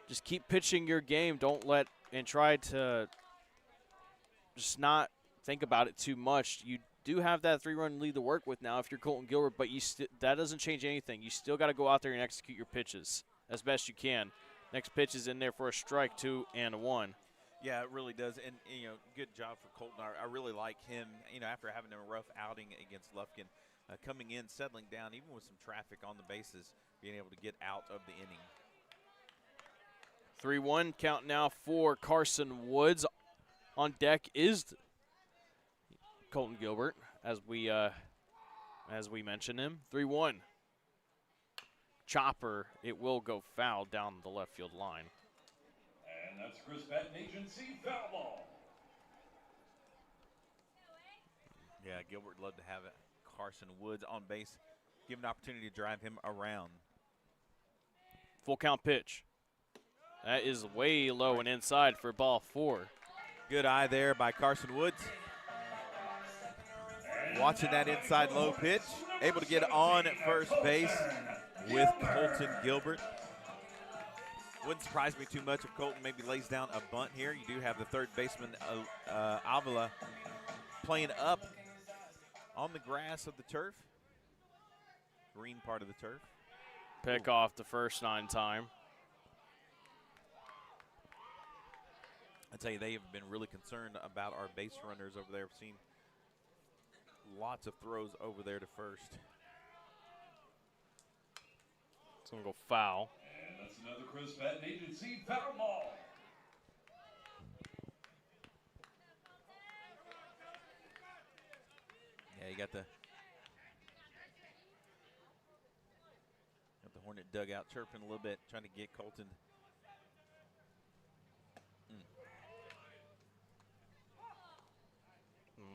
just keep pitching your game. Don't let and try to just not think about it too much. You do have that 3-run lead to work with now if you're Colton Gilbert, but that doesn't change anything. You still got to go out there and execute your pitches as best you can. Next pitch is in there for a strike, 2-1. Yeah, it really does, and good job for Colton. I really like him. After having a rough outing against Lufkin, coming in, settling down, even with some traffic on the bases, being able to get out of the inning. 3-1 count now for Carson Woods. On deck is Colton Gilbert, as we mentioned him. 3-1. Chopper, it will go foul down the left field line. And that's Chris Patton Agency foul ball. Yeah, Gilbert would love to have Carson Woods on base, give him an opportunity to drive him around. Full count pitch. That is way low and inside for ball 4. Good eye there by Carson Woods. Watching that inside low pitch, able to get on at first base with Colton Gilbert. Wouldn't surprise me too much if Colton maybe lays down a bunt here. You do have the third baseman, Avila, playing up on the grass of the turf, green part of the turf. Pick off the first 9 time. I tell you, they have been really concerned about our base runners over there. I've seen lots of throws over there to first. It's going to go foul. And that's another Chris Patton Agency foul ball. Yeah, you got the Hornet dugout chirping a little bit, trying to get Colton.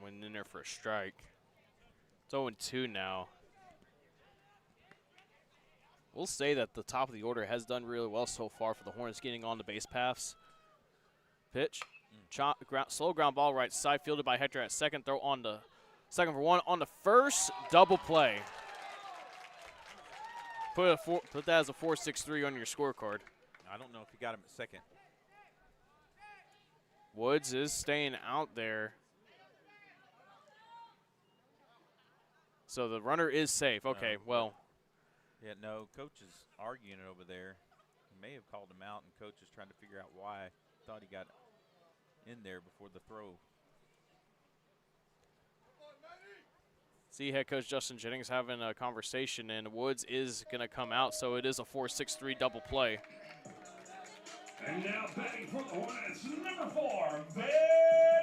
Went in there for a strike. It's 0-2 now. We'll say that the top of the order has done really well so far for the Hornets, getting on the base paths. Pitch. Slow ground ball right side, fielded by Hector at second. Throw on the second for 1. On the first, double play. Put that as a 4-6-3 on your scorecard. I don't know if he got him at second. Woods is staying out there. So the runner is safe. Okay, well. Yeah, no, coach is arguing it over there. He may have called him out, and coach is trying to figure out why. Thought he got in there before the throw. See head coach Justin Jennings having a conversation, and Woods is going to come out, so it is a 4-6-3 double play. And now batting for the Hornets, number 4, Ben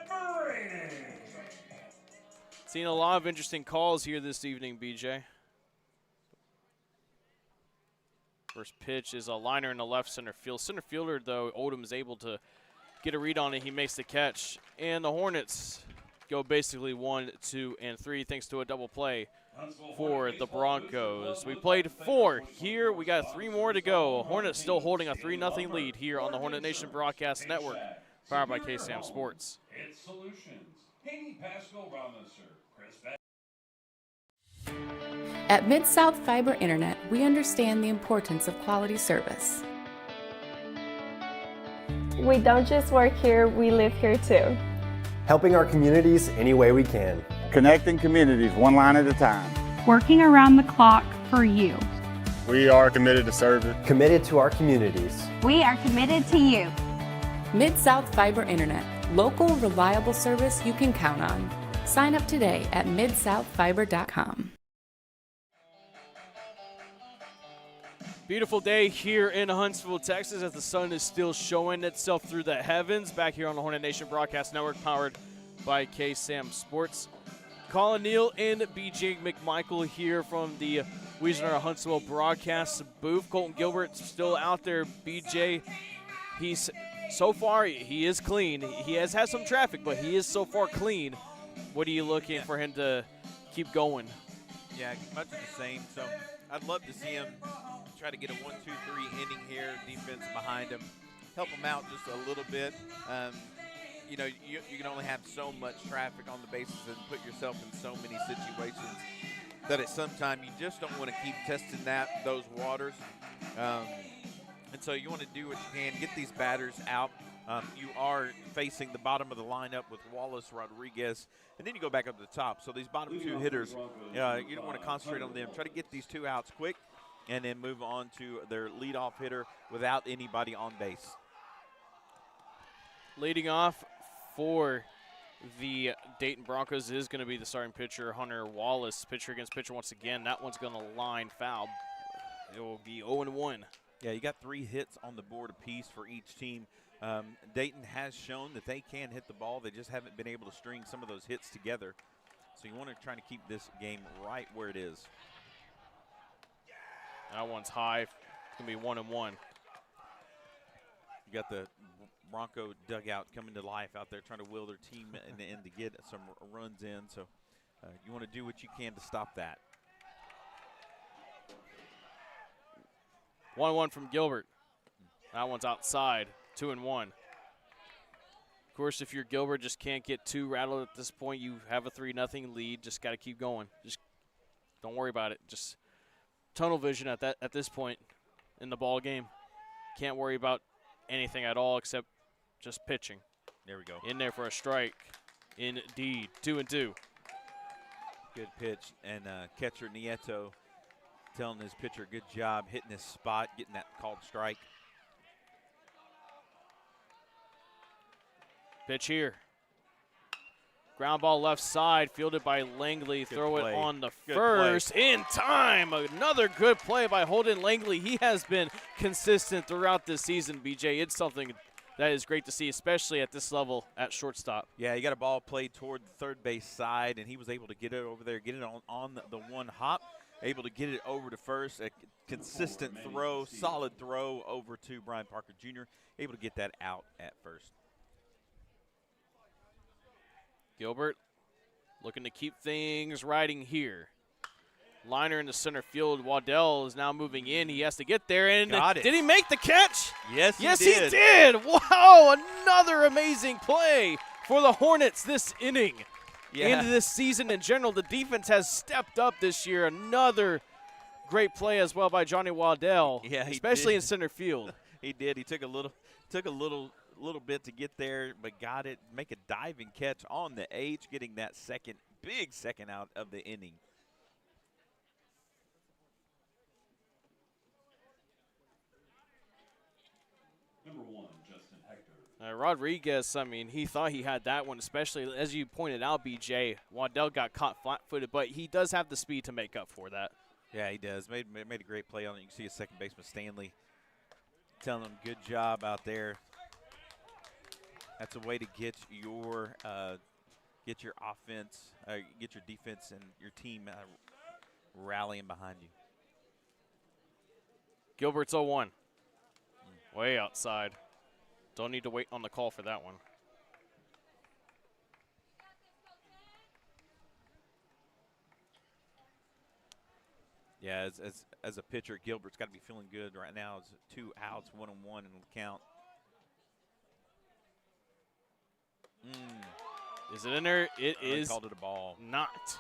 Brady. Seeing a lot of interesting calls here this evening, BJ. First pitch is a liner in the left center field. Center fielder, though, Odom is able to get a read on it. He makes the catch. And the Hornets go basically 1, 2, and 3 thanks to a double play for the Broncos. We played 4 here. We got 3 more to go. Hornets still holding a 3-0 lead here on the Hornet Nation Broadcast Network, powered by KSAM Sports. It's Solutions. Haney Pascal Robinson. At Mid-South Fiber Internet, we understand the importance of quality service. We don't just work here, we live here too. Helping our communities any way we can. Connecting communities one line at a time. Working around the clock for you. We are committed to service. Committed to our communities. We are committed to you. Mid-South Fiber Internet, local, reliable service you can count on. Sign up today at midsouthfiber.com. Beautiful day here in Huntsville, Texas, as the sun is still showing itself through the heavens. Back here on the Hornet Nation Broadcast Network, powered by KSAM Sports. Collin, Neill, and BJ McMichael here from the Wiesner Huntsville broadcast booth. Colton Gilbert still out there. BJ, he's so far, he is clean. He has had some traffic, but he is so far clean. What are you looking for him to keep going? Yeah, much of the same. So I'd love to see him try to get a 1-2-3 inning here, defense behind him, help him out just a little bit. You know, you can only have so much traffic on the bases and put yourself in so many situations that at some time you just don't want to keep testing those waters. And so you want to do what you can, get these batters out. You are facing the bottom of the lineup with Wallace, Rodriguez, and then you go back up to the top. So these bottom two hitters, you don't want to concentrate on them. Try to get these two outs quick and then move on to their leadoff hitter without anybody on base. Leading off for the Dayton Broncos is going to be the starting pitcher, Hunter Wallace. Pitcher against pitcher once again. That one's going to line foul. It will be 0-1. Yeah, you got 3 hits on the board apiece for each team. Dayton has shown that they can hit the ball. They just haven't been able to string some of those hits together. So you want to try to keep this game right where it is. That one's high. It's going to be 1-1. You got the Bronco dugout coming to life out there, trying to will their team and to get some runs in. So you want to do what you can to stop that. 1-1 from Gilbert. That one's outside. 2-1. Of course, if you're Gilbert, just can't get too rattled at this point. You have a 3-0 lead. Just got to keep going. Just don't worry about it. Just tunnel vision at this point in the ball game. Can't worry about anything at all except just pitching. There we go. In there for a strike. Indeed. 2-2. Good pitch. And catcher Nieto telling his pitcher, good job hitting his spot, getting that called strike. Pitch here. Ground ball left side, fielded by Langley. Throw it on the first. In time. Another good play by Holden Langley. He has been consistent throughout this season, BJ. It's something that is great to see, especially at this level at shortstop. Yeah, you got a ball played toward the third base side, and he was able to get it over there, get it on the one hop, able to get it over to first. A consistent throw, solid throw over to Brian Parker Jr., able to get that out at first. Gilbert looking to keep things riding here. Liner in the center field. Waddell is now moving in. He has to get there. And did he make the catch? Yes, he did. Wow, another amazing play for the Hornets this inning. Yeah. And this season in general, the defense has stepped up this year. Another great play as well by Johnny Waddell, especially in center field. He did. He took a little bit to get there, but got it. Make a diving catch on the H, getting that big second out of the inning. Number 1, Justin Hector. Rodriguez, I mean, he thought he had that one, especially as you pointed out, BJ. Waddell got caught flat-footed, but he does have the speed to make up for that. Yeah, he does. Made a great play on it. You can see his second baseman Stanley telling him, good job out there. That's a way to get your offense, get your defense and your team rallying behind you. Gilbert's 0-1. Way outside. Don't need to wait on the call for that one. Yeah, as a pitcher, Gilbert's got to be feeling good right now. It's 2 outs, 1-1 in the count. Is it in there? It is. Called it a ball. Not.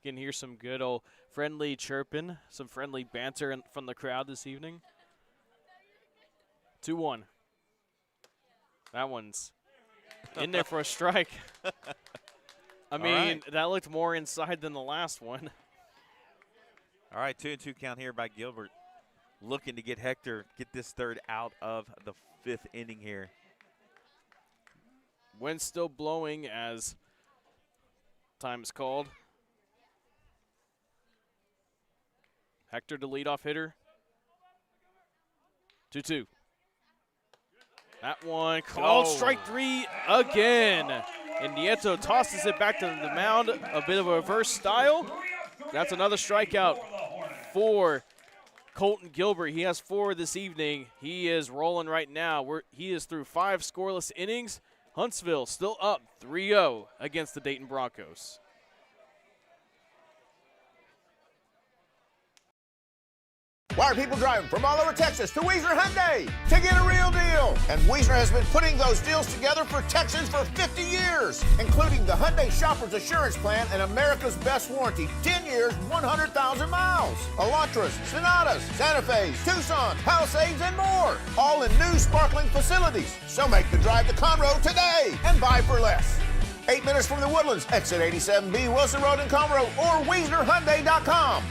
Can hear some good old friendly chirping, some friendly banter from the crowd this evening. 2-1. That one's in there for a strike. I mean, that looked more inside than the last one. All right, 2-2 count here by Gilbert. Looking to get Hector, get this third out of the 5th inning here. Wind still blowing as time is called. Hector, the leadoff hitter. 2-2. That one called strike 3 again. And Nieto tosses it back to the mound, a bit of a reverse style. That's another strikeout for Colton Gilbert. He has 4 this evening. He is rolling right now. He is through 5 scoreless innings. Huntsville still up 3-0 against the Dayton Broncos. Why are people driving from all over Texas to Weisner Hyundai to get a real deal? And Weisner has been putting those deals together for Texans for 50 years, including the Hyundai Shoppers Assurance Plan and America's Best Warranty, 10 years, 100,000 miles. Elantras, Sonatas, Santa Fe's, Tucson, Palisades, and more. All in new sparkling facilities. So make the drive to Conroe today and buy for less. 8 minutes from the Woodlands, exit 87B, Wilson Road in Conroe, or WeisnerHyundai.com.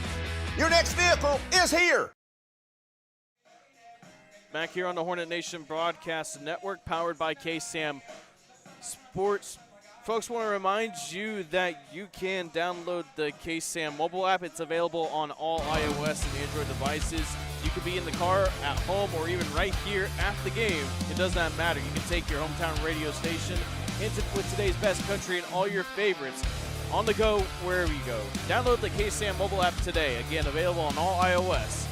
Your next vehicle is here. Back here on the Hornet Nation Broadcast Network, powered by KSAM Sports. Folks, want to remind you that you can download the KSAM mobile app. It's available on all iOS and Android devices. You could be in the car, at home, or even right here at the game. It does not matter. You can take your hometown radio station, hit it with today's best country and all your favorites on the go, wherever you go. Download the KSAM mobile app today. Again, available on all iOS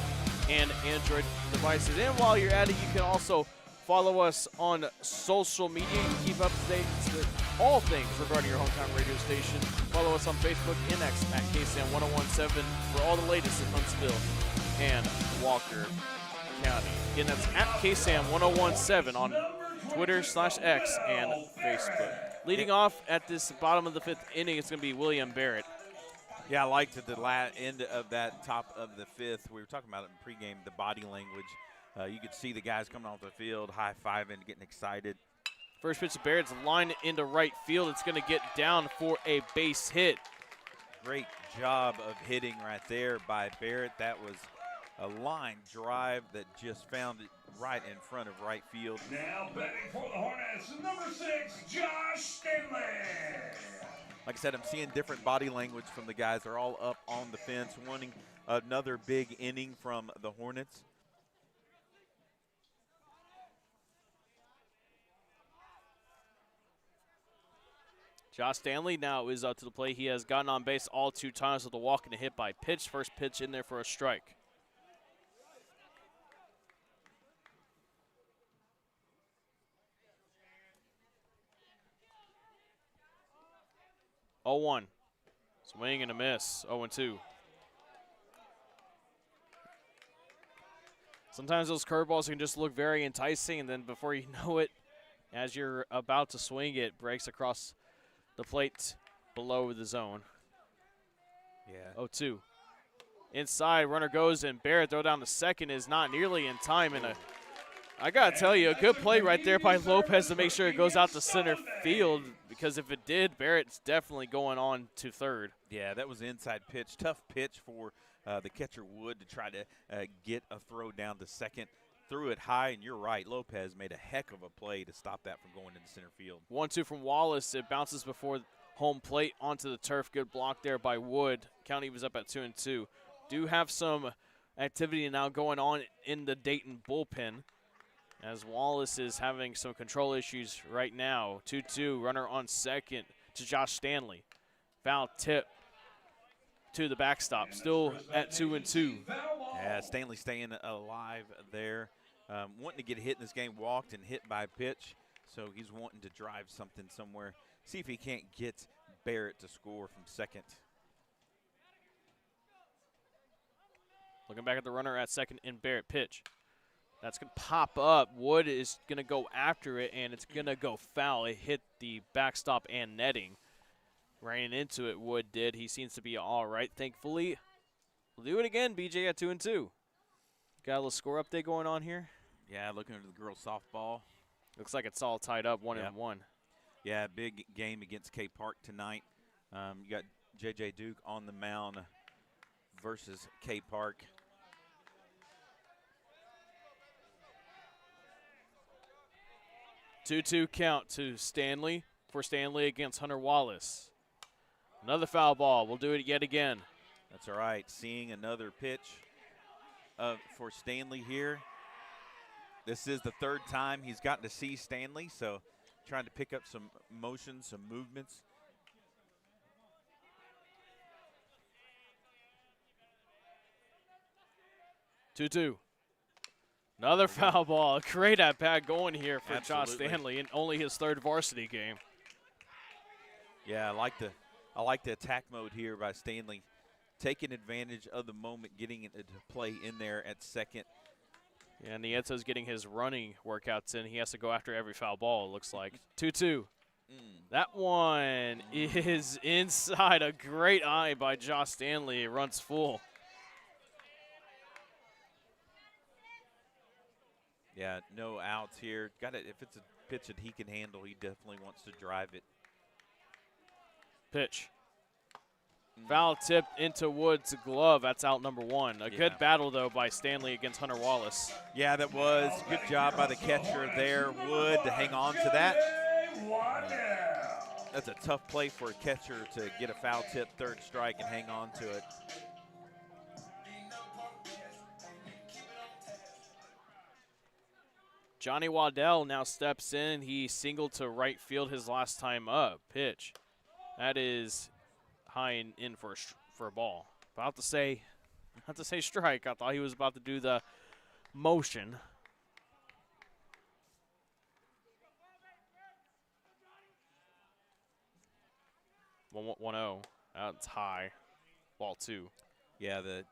and Android devices. And while you're at it, you can also follow us on social media. You can keep up to date with all things regarding your hometown radio station. Follow us on Facebook and X at KSAM-1017 for all the latest in Huntsville and Walker County. Again, that's at KSAM-1017 on Twitter/X and Facebook. Leading off at this bottom of the 5th inning, it's going to be William Barrett. Yeah, I liked at the end of that top of the 5th. We were talking about it in pregame, the body language. You could see the guys coming off the field, high-fiving, getting excited. First pitch to Barrett's lined into right field. It's going to get down for a base hit. Great job of hitting right there by Barrett. That was a line drive that just found it right in front of right field. Now batting for the Hornets, number 6, Josh Stanley. Like I said, I'm seeing different body language from the guys. They're all up on the fence, wanting another big inning from the Hornets. Josh Stanley now is up to the plate. He has gotten on base all 2 times with a walk and a hit by pitch. First pitch in there for a strike. Oh, 1. Swing and a miss. 0-2. Sometimes those curveballs can just look very enticing, and then before you know it, as you're about to swing it, breaks across the plate below the zone. Yeah. 0-2. Inside, runner goes, and Barrett throw down to second is not nearly in time. And I got to tell you, a good play right there by Lopez to make sure it goes out to center field, because if it did, Barrett's definitely going on to third. Yeah, that was an inside pitch. Tough pitch for the catcher Wood to try to get a throw down to second. Threw it high, and you're right. Lopez made a heck of a play to stop that from going into center field. 1-2 from Wallace. It bounces before home plate onto the turf. Good block there by Wood. County was up at 2-2. Do have some activity now going on in the Dayton bullpen, as Wallace is having some control issues right now. 2-2, runner on second to Josh Stanley. Foul tip to the backstop, still at 2-2. Yeah, Stanley staying alive there. Wanting to get a hit in this game, walked and hit by pitch, so he's wanting to drive something somewhere. See if he can't get Barrett to score from second. Looking back at the runner at second in Barrett, pitch. That's going to pop up. Wood is going to go after it, and it's going to go foul. It hit the backstop and netting. Ran into it, Wood did. He seems to be all right, thankfully. We'll do it again, BJ, at 2-2. Got a little score update going on here. Yeah, looking at the girls' softball. Looks like it's all tied up 1-1. Yeah, big game against K Park tonight. You got J.J. Duke on the mound versus K Park. Two-two count to Stanley for Stanley against Hunter Wallace. Another foul ball. We'll do it yet again. That's all right. Seeing another pitch for Stanley here. This is the third time he's gotten to see Stanley, so trying to pick up some motion, some movements. Two. Another foul ball. Great at bat going here for Josh Stanley in only his third varsity game. Yeah, I like the attack mode here by Stanley, taking advantage of the moment, getting it to play in there at second. Yeah, Nieto's getting his running workouts in. He has to go after every foul ball, it looks like. 2-2. That one is inside. A great eye by Josh Stanley. It runs full. Yeah, no outs here. Got it. If it's a pitch that he can handle, he definitely wants to drive it. Pitch. Foul tip into Wood's glove. That's out number one. A good battle, though, by Stanley against Hunter Wallace. Yeah, that was. Good job by the catcher there, Wood, to hang on to that. That's a tough play for a catcher to get a foul tip, third strike, and hang on to it. Johnny Waddell now steps in. He singled to right field his last time up. Pitch. That is high in for a ball. About to say strike. I thought he was about to do the motion. One 0. That's high. Ball 2. Yeah, the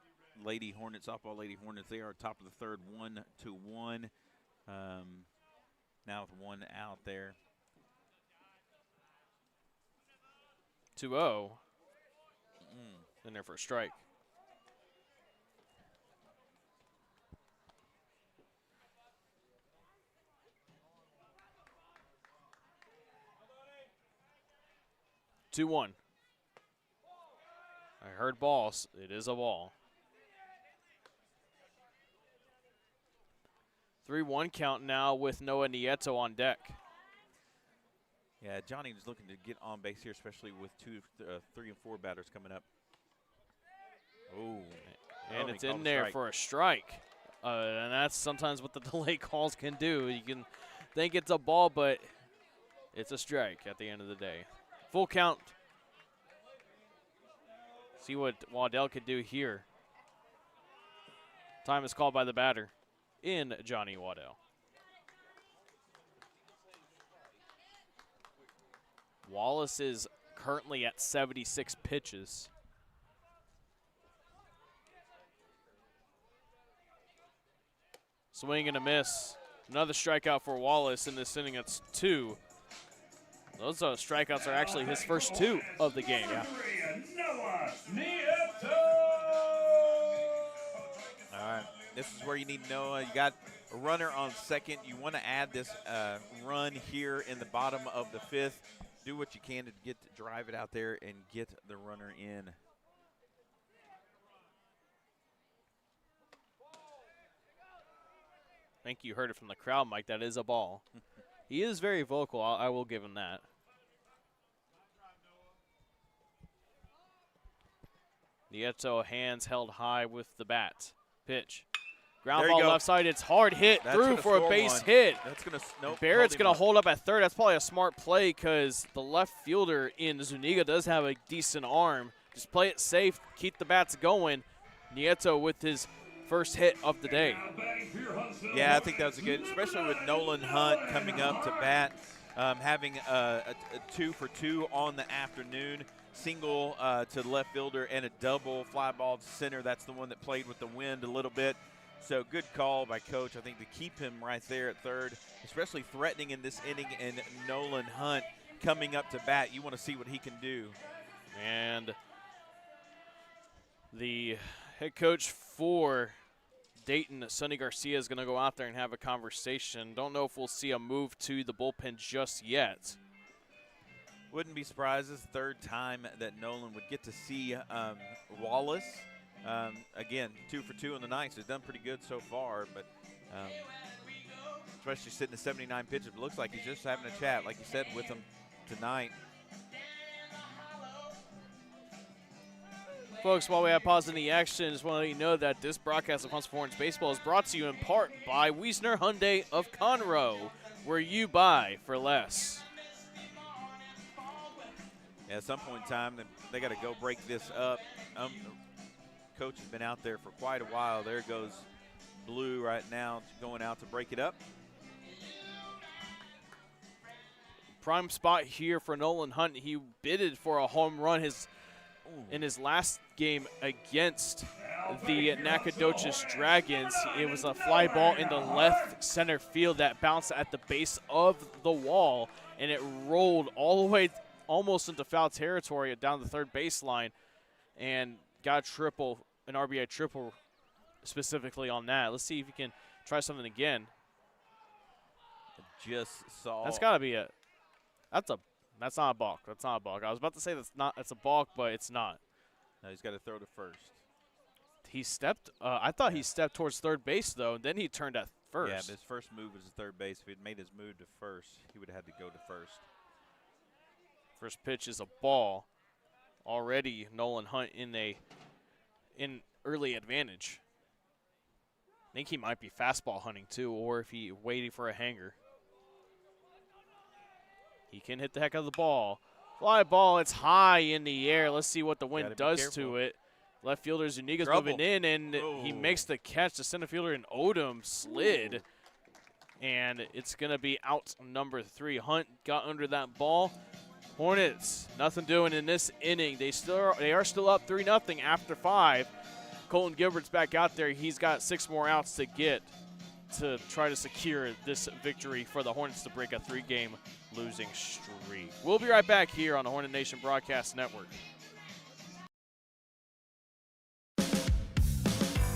Lady Hornets, softball Lady Hornets, they are top of the third, 1-1. Now with one out there. 2-0. In there for a strike. Two 1. I heard balls. It is a ball. 3-1 count now with Noah Nieto on deck. Yeah, Johnny is looking to get on base here, especially with 3 and 4 batters coming up. Oh, and it's in there for a strike. And that's sometimes what the delay calls can do. You can think it's a ball, but it's a strike at the end of the day. Full count. See what Waddell could do here. Time is called by the batter in Johnny Waddell. Wallace is currently at 76 pitches. Swing and a miss. Another strikeout for Wallace in this inning. It's 2. Those strikeouts are actually his first 2 of the game. Yeah. All right, this is where you need Noah. You got a runner on second. You want to add this run here in the bottom of the 5th. Do what you can to drive it out there and get the runner in. I think you heard it from the crowd, Mike. That is a ball. He is very vocal. I will give him that. Nieto, hands held high with the bat. Pitch. Ground ball left side. It's hard hit through for a base hit. That's gonna nope, Barrett's going to hold up at third. That's probably a smart play because the left fielder in Zuniga does have a decent arm. Just play it safe. Keep the bats going. Nieto with his first hit of the day. Yeah, I think that was a good, especially with Nolan Hunt coming up to bat, having a 2 for 2 on the afternoon. Single to the left fielder and a double fly ball to center. That's the one that played with the wind a little bit. So good call by Coach, I think, to keep him right there at third, especially threatening in this inning. And Nolan Hunt coming up to bat, you want to see what he can do. And the head coach for Dayton, Sonny Garcia, is going to go out there and have a conversation. Don't know if we'll see a move to the bullpen just yet. Wouldn't be surprised. This is the third time that Nolan would get to see Wallace. Again, 2 for 2 in the ninth. He's done pretty good so far, but especially sitting at 79 pitches. It looks like he's just having a chat, like you said, with him tonight. Folks, while we have pause in the action, just want to let you know that this broadcast of Huntsville Hornets baseball is brought to you in part by Wiesner Hyundai of Conroe, where you buy for less. Yeah, at some point in time, they got to go break this up. Coach has been out there for quite a while. There goes Blue right now going out to break it up. Prime spot here for Nolan Hunt. He bidded for a home run in his last game against the Nacogdoches Dragons. It was a fly ball in the left center field that bounced at the base of the wall, and it rolled all the way almost into foul territory down the third baseline, and got an RBI triple specifically on that. Let's see if you can try something again. Just saw. That's got to be it. That's not a balk. That's not a balk. I was about to say that's a balk, but it's not. No, he's got to throw to first. He stepped. I thought he stepped towards third base though, and then he turned at first. Yeah, but his first move was to third base. If he had made his move to first, he would have had to go to first. First pitch is a ball. Already Nolan Hunt in early advantage. I think he might be fastball hunting too, or if he waiting for a hanger. He can hit the heck out of the ball. Fly ball, it's high in the air. Let's see what the wind does to it. Left fielder Zuniga's moving in, and he makes the catch. The center fielder in Odom slid. And it's going to be out number 3. Hunt got under that ball. Hornets, nothing doing in this inning. They are still up 3-0 after 5. Colin Gilbert's back out there. He's got 6 more outs to get to try to secure this victory for the Hornets to break a 3-game losing streak. We'll be right back here on the Hornet Nation Broadcast Network.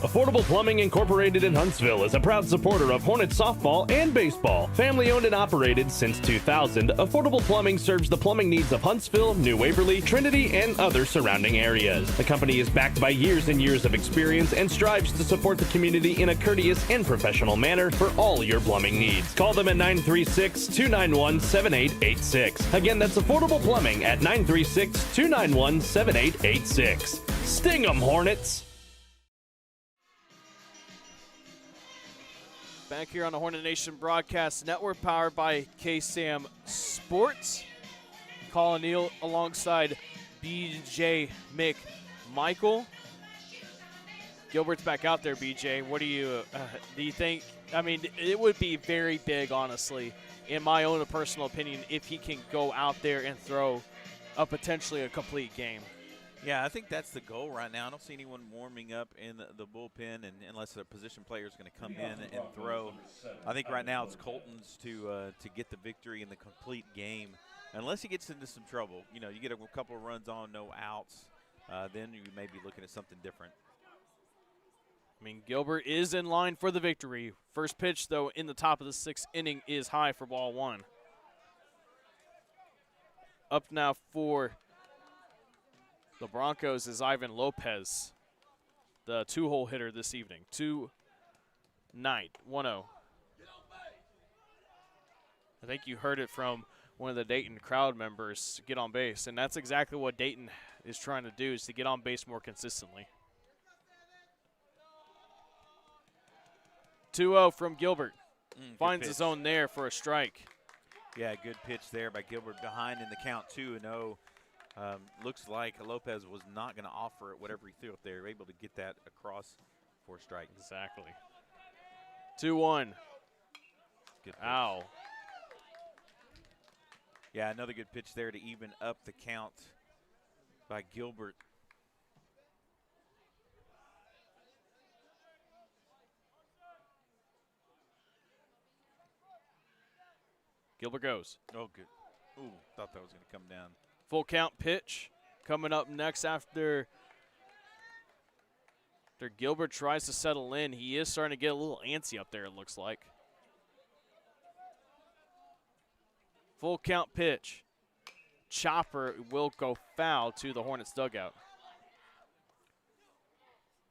Affordable Plumbing Incorporated in Huntsville is a proud supporter of Hornets softball and baseball. Family owned and operated since 2000, Affordable Plumbing serves the plumbing needs of Huntsville, New Waverly, Trinity, and other surrounding areas. The company is backed by years and years of experience and strives to support the community in a courteous and professional manner for all your plumbing needs. Call them at 936-291-7886. Again, that's Affordable Plumbing at 936-291-7886. Sting 'em, Hornets! Back here on the Hornet Nation Broadcast Network, powered by KSAM Sports. Collin Neill alongside BJ McMichael. Gilbert's back out there, BJ. What do you think? I mean, it would be very big, honestly, in my own personal opinion, if he can go out there and throw potentially a complete game. Yeah, I think that's the goal right now. I don't see anyone warming up in the bullpen, and unless a position player is going to come in and throw. I think right now it's Colton's to get the victory in the complete game. Unless he gets into some trouble, you get a couple of runs on, no outs, then you may be looking at something different. I mean, Gilbert is in line for the victory. First pitch, though, in the top of the 6th inning is high for ball 1. Up now for the Broncos is Ivan Lopez, the 2-hole hitter this evening. 2-9, 1-0. I think you heard it from one of the Dayton crowd members, get on base, and that's exactly what Dayton is trying to do, is to get on base more consistently. 2-0 from Gilbert. Finds his own there for a strike. Yeah, good pitch there by Gilbert, behind in the count 2-0. Looks like Lopez was not going to offer it, whatever he threw up there. Able to get that across for a strike. Exactly. 2-1. Good pitch. Ow. Yeah, another good pitch there to even up the count by Gilbert. Gilbert goes. Oh, good. Ooh, thought that was going to come down. Full count pitch coming up next after Gilbert tries to settle in. He is starting to get a little antsy up there, it looks like. Full count pitch. Chopper will go foul to the Hornets dugout.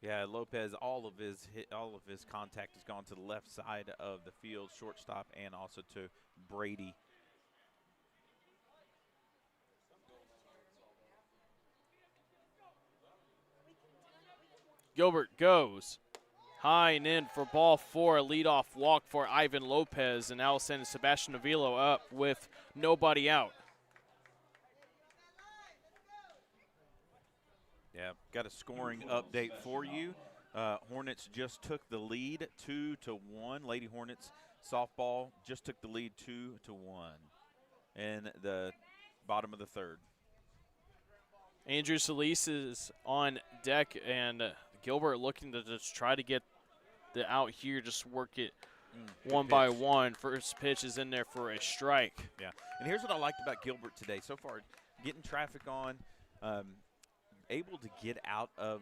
Yeah, Lopez, all of his contact has gone to the left side of the field, shortstop, and also to Brady. Gilbert goes high and in for ball 4, a leadoff walk for Ivan Lopez, and now sends Sebastian Avilo up with nobody out. Yeah, got a scoring update for you. Hornets just took the lead 2-1. Lady Hornets softball just took the lead 2-1 in the bottom of the third. Andrew Solis is on deck, and Gilbert looking to just try to get the out here, just work it one by one. First pitch is in there for a strike. Yeah, and here's what I liked about Gilbert today so far, getting traffic on, able to get out of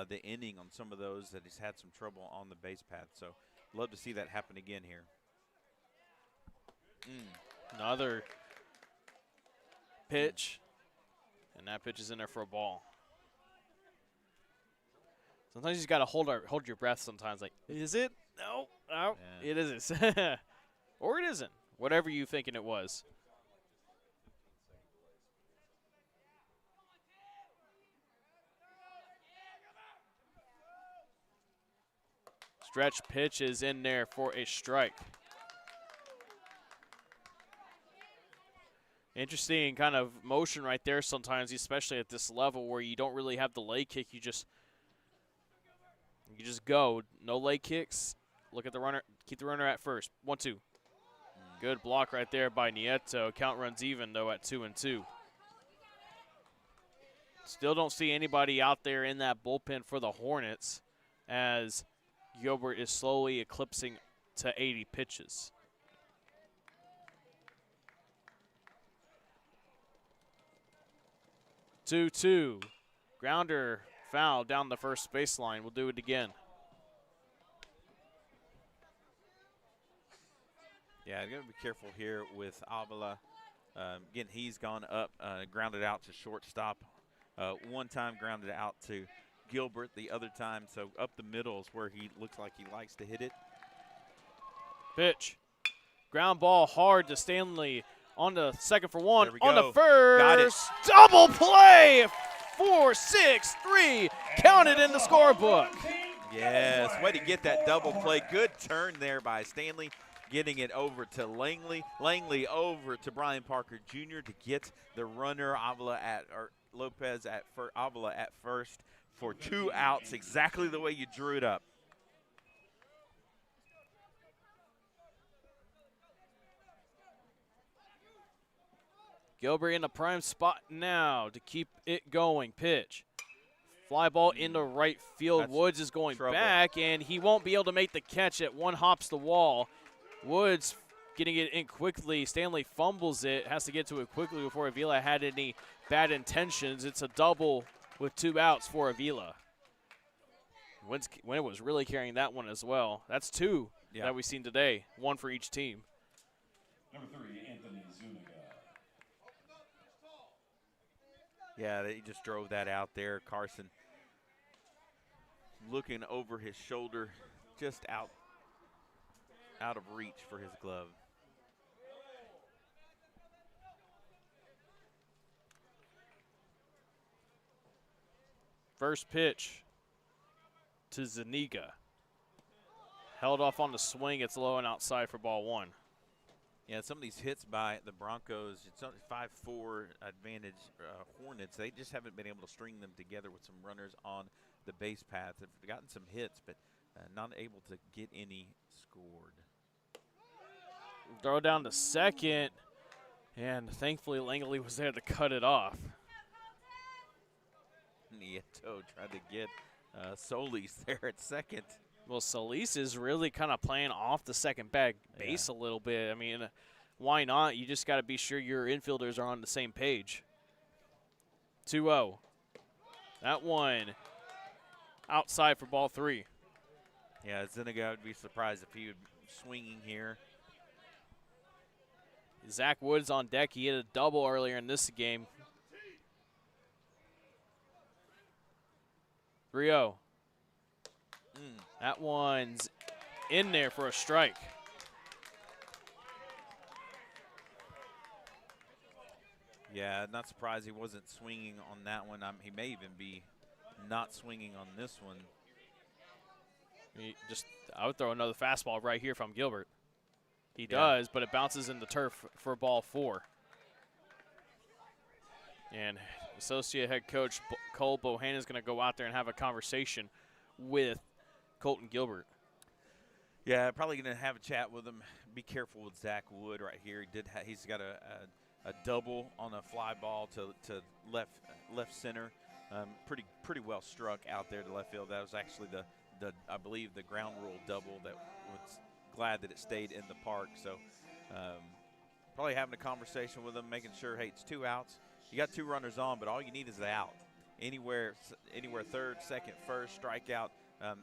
the inning on some of those that he's had some trouble on the base path. So love to see that happen again here. Another pitch, and that pitch is in there for a ball. Sometimes you just got to hold your breath sometimes. Like, is it? No, yeah. It isn't. Or it isn't. Whatever you thinking it was. Stretch pitch is in there for a strike. Interesting kind of motion right there sometimes, especially at this level where you don't really have the leg kick. You just go. No leg kicks. Look at the runner. Keep the runner at first. 1-2. Good block right there by Nieto. Count runs even, though, at 2-2. Still don't see anybody out there in that bullpen for the Hornets as Gilbert is slowly eclipsing to 80 pitches. Two. Grounder foul down the first baseline. We'll do it again. Yeah, you got to be careful here with Avila. Again, he's gone up, grounded out to shortstop. One time grounded out to Gilbert, the other time, so up the middle is where he looks like he likes to hit it. Pitch. Ground ball hard to Stanley on the second for one. On go. the first. Got it. Double play. 4-6-3. Counted in the scorebook. Yes, way to get that double play. Good turn there by Stanley, getting it over to Langley. Langley over to Brian Parker Jr. to get the runner Lopez at Avila at first for 2 outs, exactly the way you drew it up. Gilbert in the prime spot now to keep it going. Pitch. Fly ball into right field. That's Woods is going trouble. back, and he won't be able to make the catch. It one hops the wall. Woods getting it in quickly. Stanley fumbles it. Has to get to it quickly before Avila had any bad intentions. It's a double with 2 outs for Avila. When it was really carrying that one as well. That's 2 that we've seen today. 1 for each team. Number 3, Anthony Zuniga. Yeah, he just drove that out there. Carson looking over his shoulder, just out of reach for his glove. First pitch to Zuniga. Held off on the swing. It's low and outside for ball 1. Yeah, some of these hits by the Broncos, it's only 5-4 advantage Hornets. They just haven't been able to string them together with some runners on the base path. They've gotten some hits, but not able to get any scored. Throw down to second, and thankfully Langley was there to cut it off. Nieto tried to get Solis there at second. Well, Solis is really kind of playing off the second base a little bit. I mean, why not? You just got to be sure your infielders are on the same page. 2-0. That one outside for ball 3. Yeah, Zuniga would be surprised if he would be swinging here. Zach Woods on deck. He hit a double earlier in this game. 3-0. That one's in there for a strike. Yeah, not surprised he wasn't swinging on that one. He may even be not swinging on this one. I would throw another fastball right here if I'm Gilbert. He does, but it bounces in the turf for ball 4. And associate head coach Cole Bohannon is going to go out there and have a conversation with Colton Gilbert. Yeah, probably going to have a chat with him. Be careful with Zach Wood right here. He's got a double on a fly ball to left center. Pretty well struck out there to left field. That was actually I believe the ground rule double that was glad that it stayed in the park. So probably having a conversation with him, making sure, hey, it's 2 outs. You got 2 runners on, but all you need is the out. Anywhere third, second, first, strikeout.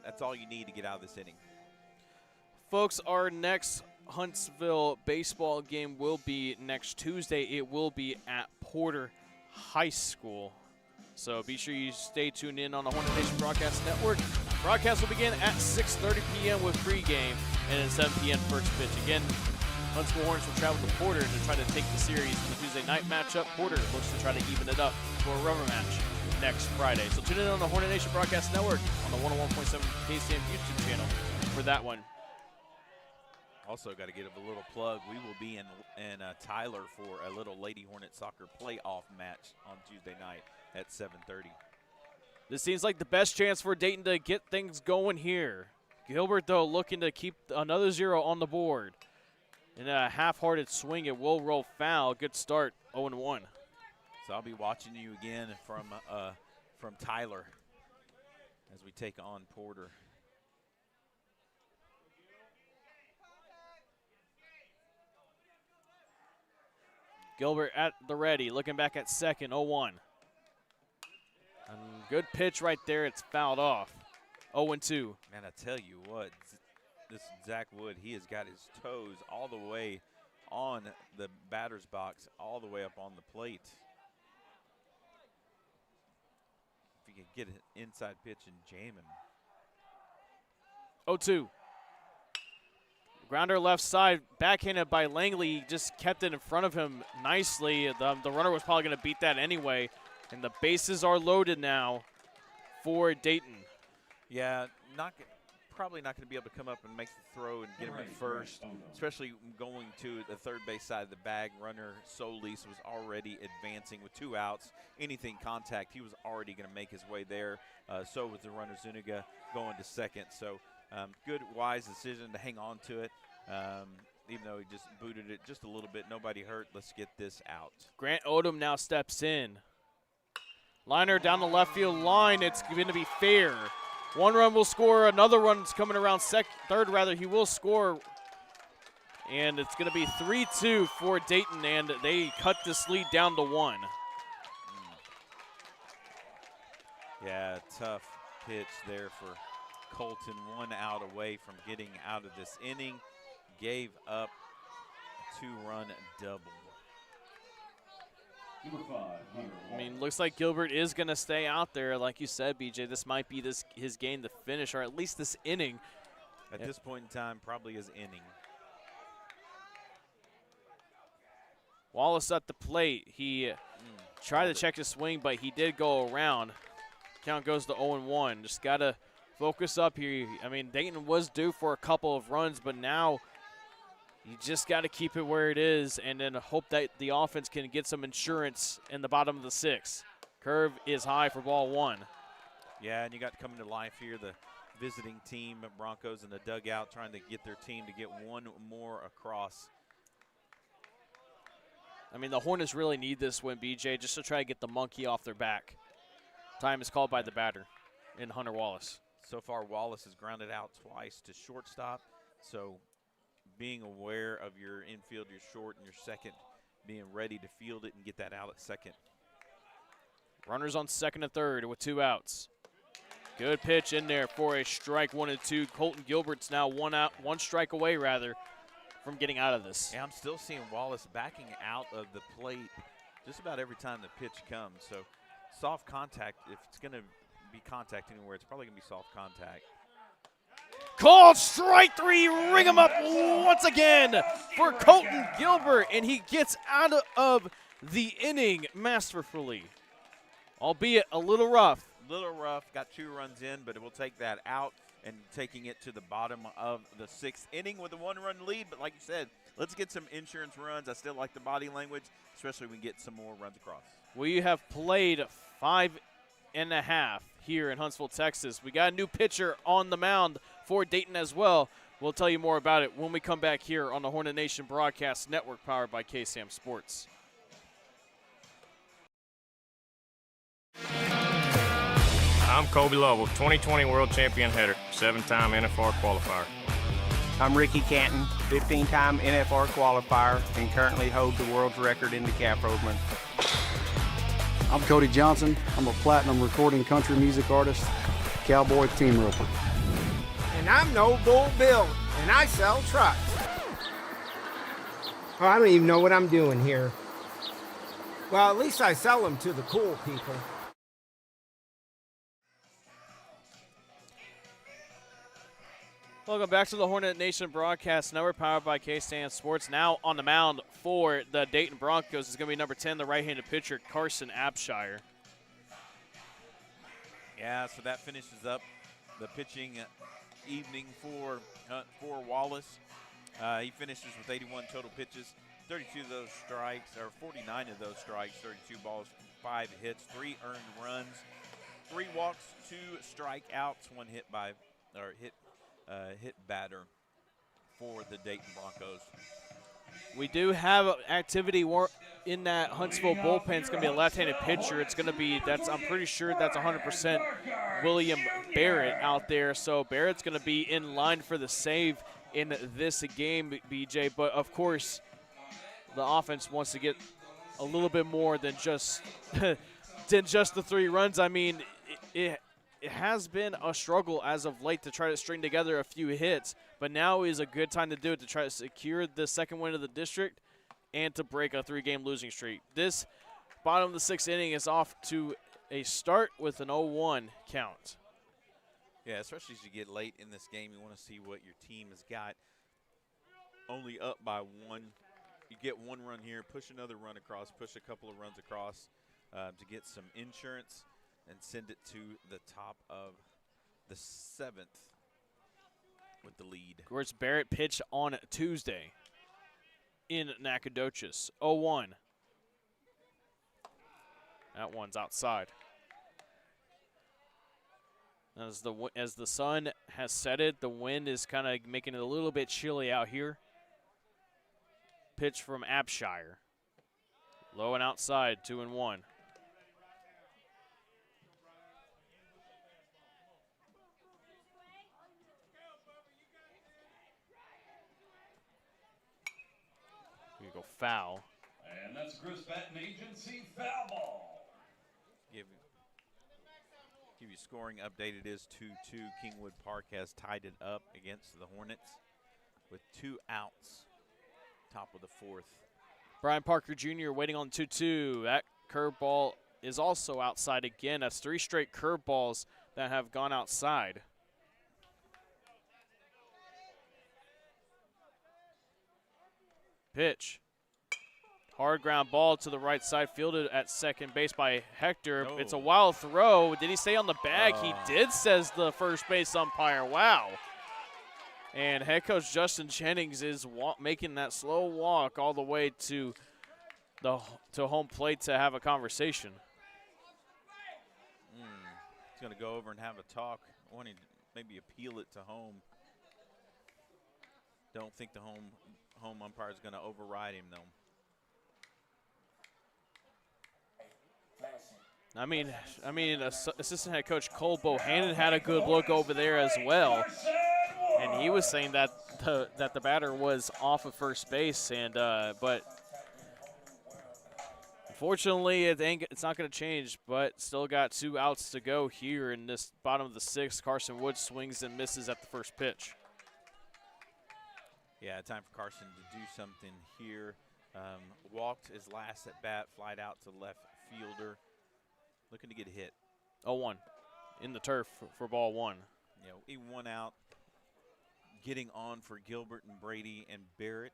That's all you need to get out of this inning. Folks, our next Huntsville baseball game will be next Tuesday. It will be at Porter High School. So be sure you stay tuned in on the Hornet Nation Broadcast Network. Broadcast will begin at 6:30 p.m. with pregame, and then 7 p.m. first pitch. Again, Huntsville Hornets will travel to Porter to try to take the series in the Tuesday night matchup. Porter looks to try to even it up for a rubber match next Friday. So tune in on the Hornet Nation Broadcast Network on the 101.7 KSAM YouTube channel for that one. Also got to give a little plug. We will be in Tyler for a little Lady Hornet soccer playoff match on Tuesday night at 7:30. This seems like the best chance for Dayton to get things going here. Gilbert, though, looking to keep another 0 on the board. In a half-hearted swing, it will roll foul. Good start, 0-1. So I'll be watching you again from Tyler as we take on Porter. Gilbert at the ready, looking back at second, 0-1. Good pitch right there. It's fouled off. 0-2. Man, I tell you what, this Zach Wood, he has got his toes all the way on the batter's box, all the way up on the plate. If you can get an inside pitch and jam him. 0-2. Grounder left side, backhanded by Langley. He just kept it in front of him nicely. The runner was probably going to beat that anyway. And the bases are loaded now for Dayton. Yeah, probably not going to be able to come up and make the throw and get him at first, especially going to the third base side of the bag. Runner Solis was already advancing with 2 outs. Anything contact, he was already going to make his way there. So was the runner Zuniga going to second. So good, wise decision to hang on to it. Even though he just booted it just a little bit. Nobody hurt. Let's get this out. Grant Odom now steps in. Liner down the left field line. It's going to be fair. 1 run will score. Another run's coming around third. He will score. And it's going to be 3-2 for Dayton, and they cut this lead down to 1. Yeah, tough pitch there for Colton. 1 out away from getting out of this inning. Gave up a 2-run double. I mean, looks like Gilbert is going to stay out there. Like you said, BJ, this might be his game to finish, or at least this inning. At this point in time, probably his inning. Wallace at the plate. He tried to check his swing, but he did go around. Count goes to 0-1. Just got to focus up here. I mean, Dayton was due for a couple of runs, but now you just got to keep it where it is and then hope that the offense can get some insurance in the bottom of the 6th. Curve is high for ball 1. Yeah, and you got coming to life here, the visiting team, Broncos in the dugout, trying to get their team to get 1 more across. I mean, the Hornets really need this win, BJ, just to try to get the monkey off their back. Time is called by the batter in Hunter Wallace. So far, Wallace has grounded out twice to shortstop, so being aware of your infield, your short, and your second, being ready to field it and get that out at second. Runners on second and third with 2 outs. Good pitch in there for a strike, 1-2. Colton Gilbert's now 1 strike away, from getting out of this. Yeah, I'm still seeing Wallace backing out of the plate just about every time the pitch comes. So soft contact, if it's going to be contact anywhere, it's probably going to be soft contact. Called strike 3, ring him up once again for Colton Gilbert, and he gets out of the inning masterfully, albeit a little rough. Got 2 runs in, but it will take that out and taking it to the bottom of the 6th inning with a 1-run lead. But like you said, let's get some insurance runs. I still like the body language, especially when we get some more runs across. We have played 5.5 here in Huntsville, Texas. We got a new pitcher on the mound for Dayton as well. We'll tell you more about it when we come back here on the Hornet Nation Broadcast Network, powered by KSAM Sports. I'm Kobe Lovell, 2020 World Champion hitter, 7-time NFR qualifier. I'm Ricky Canton, 15-time NFR qualifier, and currently hold the world's record in the calf movement. I'm Cody Johnson. I'm a platinum recording country music artist, cowboy team roper. And I'm No Bull Bill, and I sell trucks. Oh, I don't even know what I'm doing here. Well, at least I sell them to the cool people. Welcome back to the Hornet Nation Broadcast Network, powered by KSAM Sports. Now on the mound for the Dayton Broncos is going to be number 10, the right-handed pitcher, Carson Abshire. Yeah, so that finishes up the pitching evening for Wallace. He finishes with 81 total pitches, 32 of those strikes, or 49 of those strikes, 32 balls, 5 hits, 3 earned runs, 3 walks, 2 strikeouts, 1 hit batter for the Dayton Broncos. We do have activity in that Huntsville bullpen. It's going to be a left-handed pitcher. It's going to be, I'm pretty sure that's 100% William Barrett out there. So Barrett's going to be in line for the save in this game, BJ. But, of course, the offense wants to get a little bit more than just the 3 runs. I mean, it has been a struggle as of late to try to string together a few hits, but now is a good time to do it, to try to secure the second win of the district and to break a 3-game losing streak. This bottom of the 6th inning is off to a start with an 0-1 count. Yeah, especially as you get late in this game, you want to see what your team has got. Only up by 1. You get 1 run here, push another run across, push a couple of runs across to get some insurance and send it to the top of the 7th with the lead. Of course, Barrett pitched on Tuesday in Nacogdoches. 0-1. That one's outside. As the sun has setted, the wind is kind of making it a little bit chilly out here. Pitch from Abshire. Low and outside, 2-1. We go foul. And that's Chris Batten Agency foul ball. Give you scoring update. It is 2-2. Kingwood Park has tied it up against the Hornets with 2 outs. Top of the 4th. Brian Parker Jr. waiting on 2-2. That curveball is also outside again. That's 3 straight curveballs that have gone outside. Pitch. Hard ground ball to the right side, fielded at second base by Hector. Oh. It's a wild throw. Did he stay on the bag? He did, says the first base umpire. Wow. And head coach Justin Jennings is making that slow walk all the way to home plate to have a conversation. He's going to go over and have a talk. Wanting to maybe appeal it to home. Don't think the home umpire is going to override him, though. I mean, assistant head coach Cole Bohannon had a good look over there as well, and he was saying that the batter was off of first base, and but unfortunately it's not going to change. But still got 2 outs to go here in this bottom of the 6th. Carson Woods swings and misses at the first pitch. Yeah, time for Carson to do something here. Walked his last at bat, flied out to left fielder. Looking to get a hit. 0-1 in the turf for ball 1. You know, he 1 out. Getting on for Gilbert and Brady and Barrett.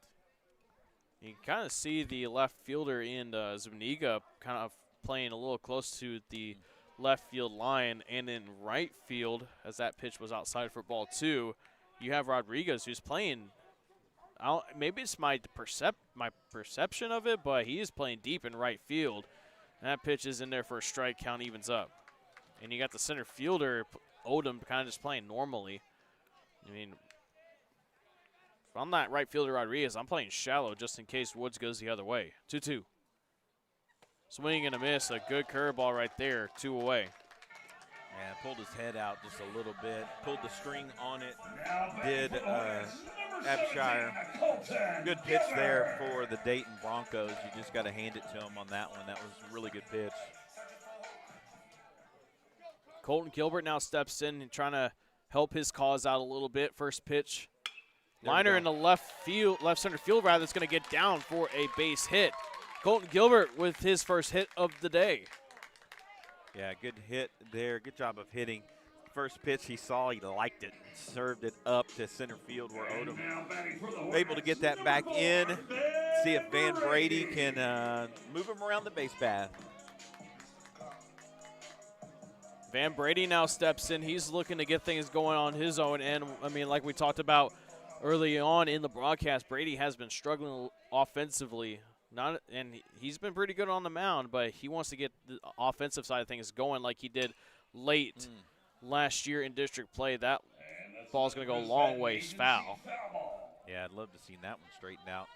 You can kind of see the left fielder in Zuniga kind of playing a little close to the left field line. And in right field, as that pitch was outside for ball 2, you have Rodriguez, who's playing. Maybe it's my perception of it, but he is playing deep in right field. And that pitch is in there for a strike. Count evens up. And you got the center fielder, Odom, kind of just playing normally. I mean, if I'm not right fielder Rodriguez, I'm playing shallow just in case Woods goes the other way. 2-2. Swing and a miss. A good curveball right there. 2 away. Yeah, pulled his head out just a little bit. Pulled the string on it. Did Abshire. Good pitch there for the Dayton Broncos. You just got to hand it to him on that one. That was a really good pitch. Colton Gilbert now steps in and trying to help his cause out a little bit. First pitch. Liner in the left center field rather, that's going to get down for a base hit. Colton Gilbert with his first hit of the day. Yeah, good hit there. Good job of hitting. First pitch he saw, he liked it. Served it up to center field where Odom able to get that back in. See if Van Brady can move him around the base path. Van Brady now steps in. He's looking to get things going on his own end. I mean, like we talked about early on in the broadcast, Brady has been struggling offensively. And he's been pretty good on the mound, but he wants to get the offensive side of things going like he did late last year in district play. That ball's going to go a long ways foul. Yeah, I'd love to see that one straightened out.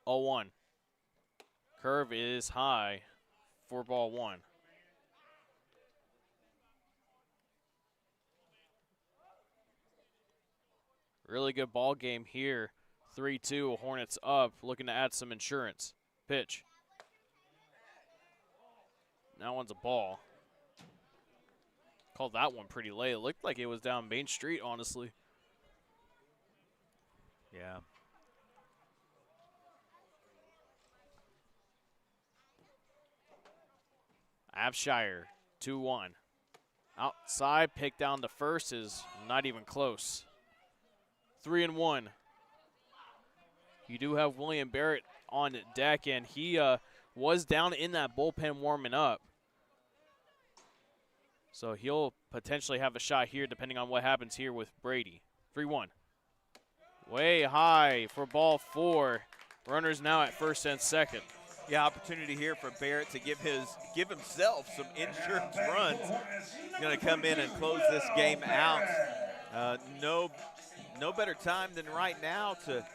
Oh, 1. Curve is high for ball 1. Really good ball game here. 3-2, Hornets up, looking to add some insurance. Pitch. That one's a ball. Called that one pretty late. It looked like it was down Main Street, honestly. Yeah. Abshire, 2-1. Outside, pick down to first is not even close. 3-1. You do have William Barrett on deck, and he was down in that bullpen warming up. So he'll potentially have a shot here depending on what happens here with Brady. 3-1. Way high for ball 4. Runners now at first and second. Yeah, opportunity here for Barrett to give himself some insurance runs. He's going to come in and close this game out. No better time than right now to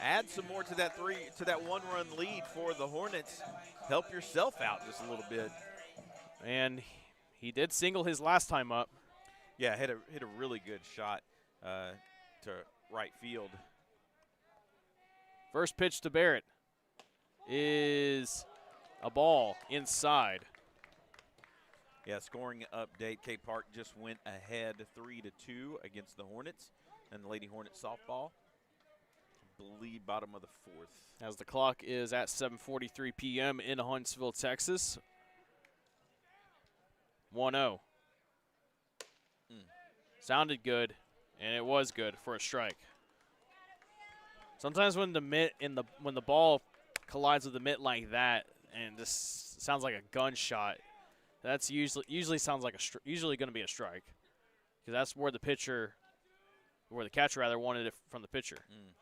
add some more to that 1-run lead for the Hornets. Help yourself out just a little bit. And he did single his last time up. Yeah, hit a really good shot to right field. First pitch to Barrett is a ball inside. Yeah, scoring update. Cape Park just went ahead 3-2 against the Hornets and the Lady Hornets softball. I believe bottom of the 4th. As the clock is at 7:43 p.m. in Huntsville, Texas. 1-0. Sounded good, and it was good for a strike. Sometimes when when the ball collides with the mitt like that, and this sounds like a gunshot, that's usually sounds like usually going to be a strike, because that's where the catcher rather wanted it from the pitcher.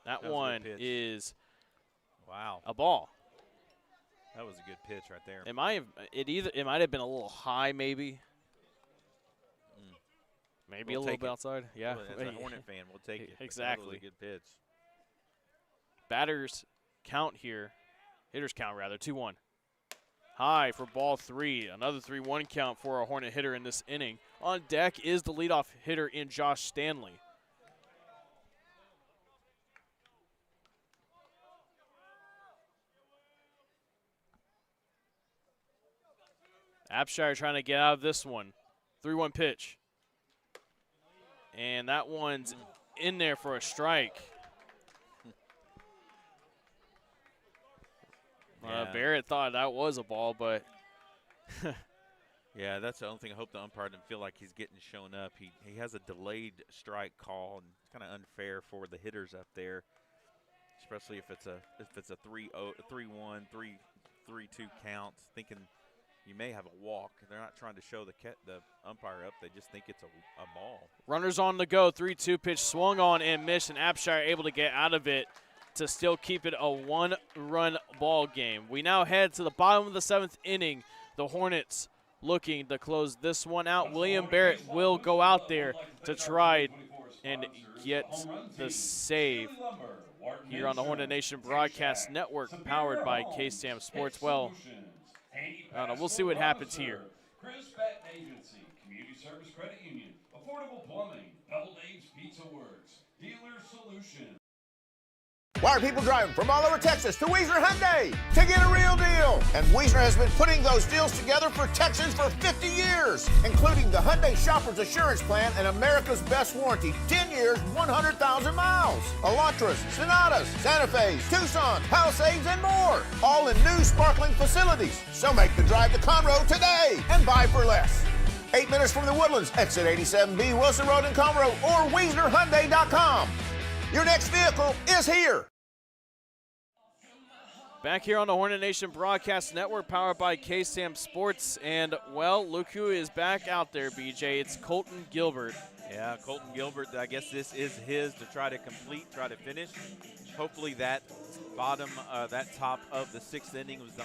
That one is a ball. That was a good pitch right there. It might have been a little high, maybe. Maybe a little bit outside. Yeah. As a Hornet fan, we'll take it. Exactly. That was a good pitch. Batters count here. Hitters count, rather. 2-1. High for ball 3. Another 3-1 count for a Hornet hitter in this inning. On deck is the leadoff hitter in Josh Stanley. Abshire trying to get out of this one. 3-1 pitch. And that one's in there for a strike. Barrett thought that was a ball, but Yeah, that's the only thing. I hope the umpire doesn't feel like he's getting shown up. He has a delayed strike call, and it's kind of unfair for the hitters up there, especially if it's a 3-1, 3-2 count, thinking you may have a walk. They're not trying to show the umpire up. They just think it's a ball. Runners on the go. 3-2 pitch swung on and missed, and Abshire able to get out of it to still keep it a one-run ball game. We now head to the bottom of the 7th inning. The Hornets looking to close this one out. William Barrett will go out there to try and get the save here on the Hornet Nation Broadcast Network, powered by KSAM Sports. Well, I don't know. We'll see what happens here. Chris Patton Agency, Community Service Credit Union, Affordable Plumbing, Double Dave's Pizza Works, Dealer Solutions. Why are people driving from all over Texas to Weisner Hyundai to get a real deal? And Weisner has been putting those deals together for Texans for 50 years, including the Hyundai Shoppers Assurance Plan and America's Best Warranty, 10 years, 100,000 miles. Elantras, Sonatas, Santa Fe's, Tucson, Palisades, and more. All in new sparkling facilities. So make the drive to Conroe today and buy for less. 8 minutes from the Woodlands, exit 87B, Wilson Road in Conroe, or WeisnerHyundai.com. Your next vehicle is here. Back here on the Hornet Nation Broadcast Network, powered by KSAM Sports. And, well, look who is back out there, BJ. It's Colton Gilbert. Yeah, Colton Gilbert, I guess this is his to try to complete, try to finish. Hopefully that that top of the 6th inning was the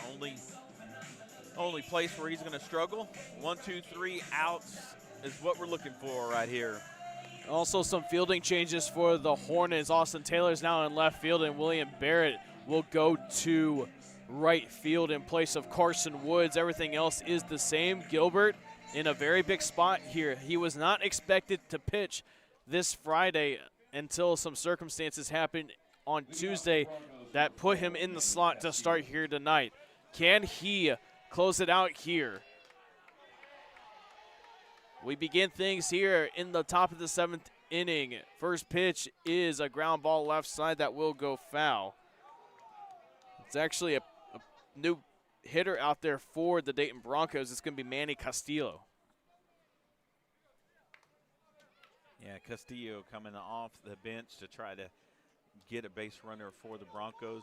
only place where he's going to struggle. 1, 2, 3 outs is what we're looking for right here. Also some fielding changes for the Hornets. Austin Taylor's now in left field, and William Barrett will go to right field in place of Carson Woods. Everything else is the same. Gilbert in a very big spot here. He was not expected to pitch this Friday until some circumstances happened on Tuesday that put him in the slot to start here tonight. Can he close it out here? We begin things here in the top of the 7th inning. First pitch is a ground ball left side that will go foul. It's actually a new hitter out there for the Dayton Broncos. It's going to be Manny Castillo. Yeah, Castillo coming off the bench to try to get a base runner for the Broncos.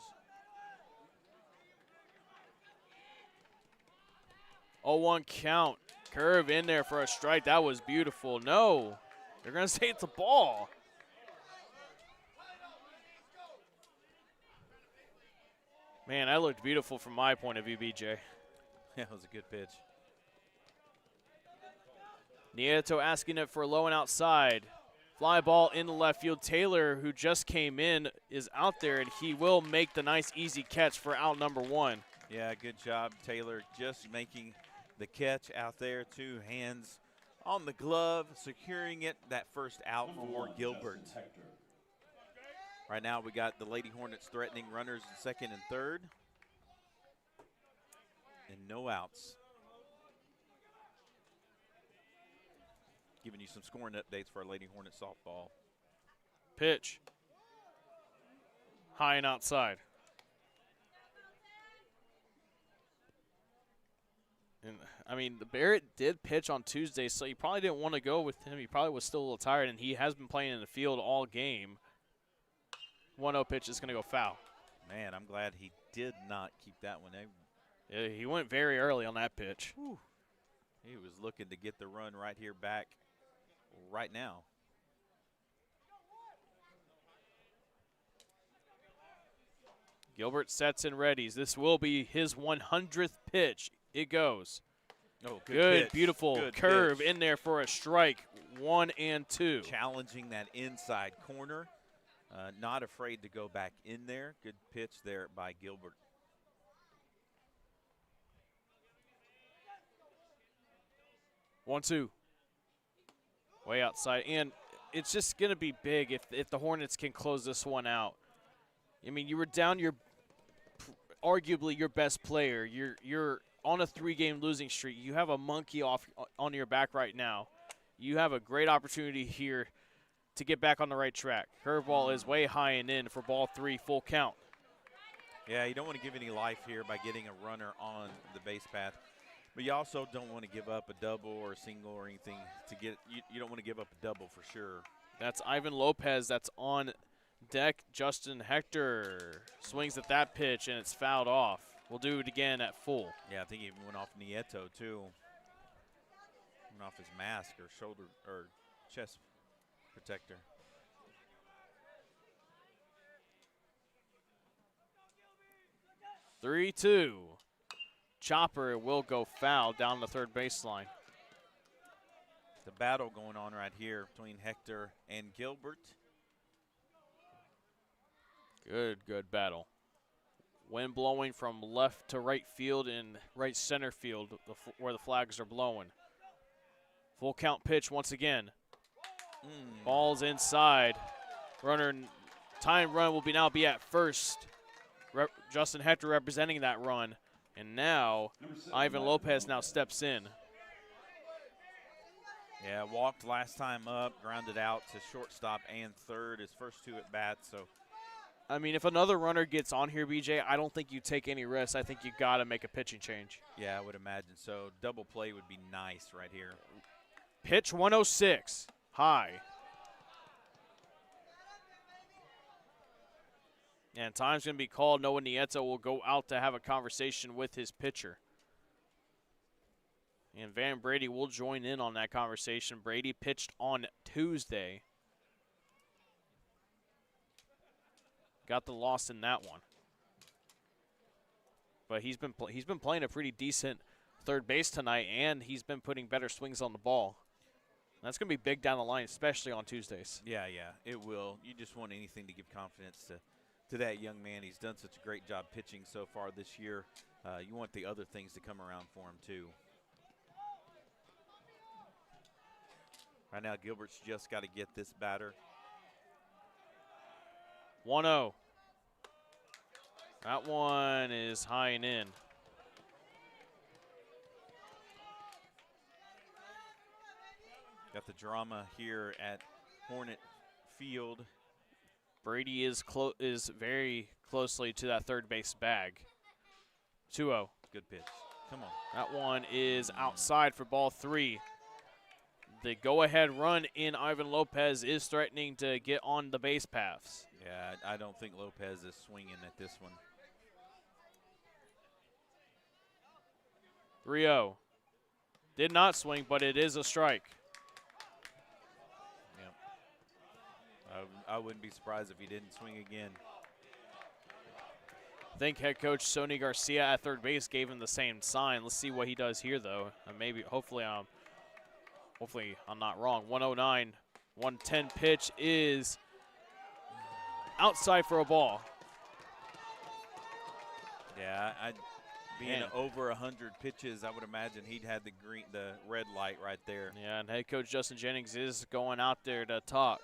0-1 count. Curve in there for a strike. That was beautiful. No, they're going to say it's a ball. Man, that looked beautiful from my point of view, BJ. Yeah, it was a good pitch. Nieto asking it for low and outside. Fly ball in the left field. Taylor, who just came in, is out there, and he will make the nice, easy catch for out number 1. Yeah, good job, Taylor, just making the catch out there. 2 hands on the glove, securing it, that first out for Gilbert. Right now we got the Lady Hornets threatening runners in 2nd and 3rd. And no outs. Giving you some scoring updates for our Lady Hornet softball. Pitch. High and outside. And, I mean, the Barrett did pitch on Tuesday, so you probably didn't want to go with him. He probably was still a little tired, and he has been playing in the field all game. 1-0 pitch is going to go foul. Man, I'm glad he did not keep that one. Yeah, he went very early on that pitch. Whew. He was looking to get the run right here back right now. Gilbert sets and readies. This will be his 100th pitch. It goes. Oh, good pitch. Beautiful Good curve pitch. in there for a strike. 1 and 2. Challenging that inside corner. Not afraid to go back in there. Good pitch there by Gilbert. One, 2. Way outside. And it's just going to be big if the Hornets can close this one out. I mean, you were down arguably your best player. You're on a 3-game losing streak. You have a monkey on your back right now. You have a great opportunity here to get back on the right track. Curveball is way high and in for ball 3, full count. Yeah, you don't want to give any life here by getting a runner on the base path. But you also don't want to give up a double or a single or anything to get – you don't want to give up a double for sure. That's Ivan Lopez that's on deck. Justin Hector swings at that pitch, and it's fouled off. We'll do it again at full. Yeah, I think he even went off Nieto, too. Went off his mask or shoulder or chest protector. Three, 2. Chopper will go foul down the third baseline. The battle going on right here between Hector and Gilbert. Good battle. Wind blowing from left to right field and right center field where the flags are blowing. Full count pitch once again. Ball's inside. Time run will now be at first. Justin Hector representing that run. And now Ivan Lopez now steps in. Yeah, walked last time up, grounded out to shortstop and third, his first 2 at bats. So, I mean, if another runner gets on here, BJ, I don't think you take any risks. I think you got to make a pitching change. Yeah, I would imagine so. Double play would be nice right here. Pitch 106, high. And time's going to be called. Noah Nieto will go out to have a conversation with his pitcher. And Van Brady will join in on that conversation. Brady pitched on Tuesday. Got the loss in that one. But he's been playing a pretty decent third base tonight, and he's been putting better swings on the ball. That's going to be big down the line, especially on Tuesdays. Yeah, it will. You just want anything to give confidence to that young man. He's done such a great job pitching so far this year. You want the other things to come around for him, too. Right now, Gilbert's just got to get this batter. 1-0. That one is high and in. Got the drama here at Hornet Field. Brady is very closely to that third base bag. 2-0. Good pitch. Come on. That one is outside for ball 3. The go-ahead run in Ivan Lopez is threatening to get on the base paths. Yeah, I don't think Lopez is swinging at this one. 3-0. Did not swing, but it is a strike. Yep. I wouldn't be surprised if he didn't swing again. I think head coach Sonny Garcia at third base gave him the same sign. Let's see what he does here, though. Hopefully I'm not wrong. 109, 110 pitch is outside for a ball. Yeah, being over 100 pitches, I would imagine he'd had the red light right there. Yeah, and head coach Justin Jennings is going out there to talk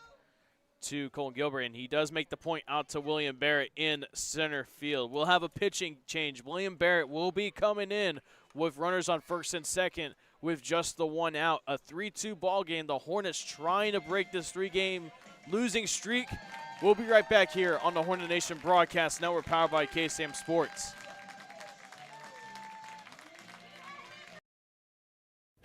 to Colin Gilbert, and he does make the point out to William Barrett in center field. We'll have a pitching change. William Barrett will be coming in with runners on first and second with just the one out. A 3-2 ball game. The Hornets trying to break this 3-game losing streak. We'll be right back here on the Hornet Nation Broadcast Network, powered by KSAM Sports.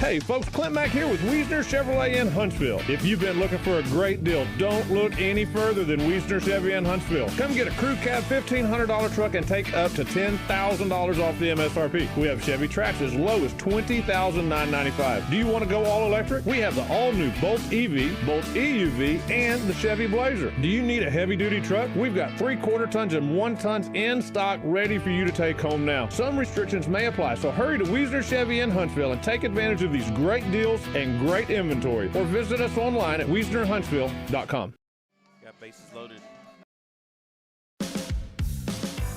Hey folks, Clint Mack here with Wiesner Chevrolet in Huntsville. If you've been looking for a great deal, don't look any further than Wiesner Chevy in Huntsville. Come get a crew cab $1,500 truck and take up to $10,000 off the MSRP. We have Chevy Trax as low as $20,995. Do you want to go all electric? We have the all-new Bolt EV, Bolt EUV, and the Chevy Blazer. Do you need a heavy-duty truck? We've got 3/4 tons and 1 tons in stock ready for you to take home now. Some restrictions may apply, so hurry to Wiesner Chevy in Huntsville and take advantage of these great deals and great inventory, or visit us online at WiesnerHuntsville.com. Got bases loaded.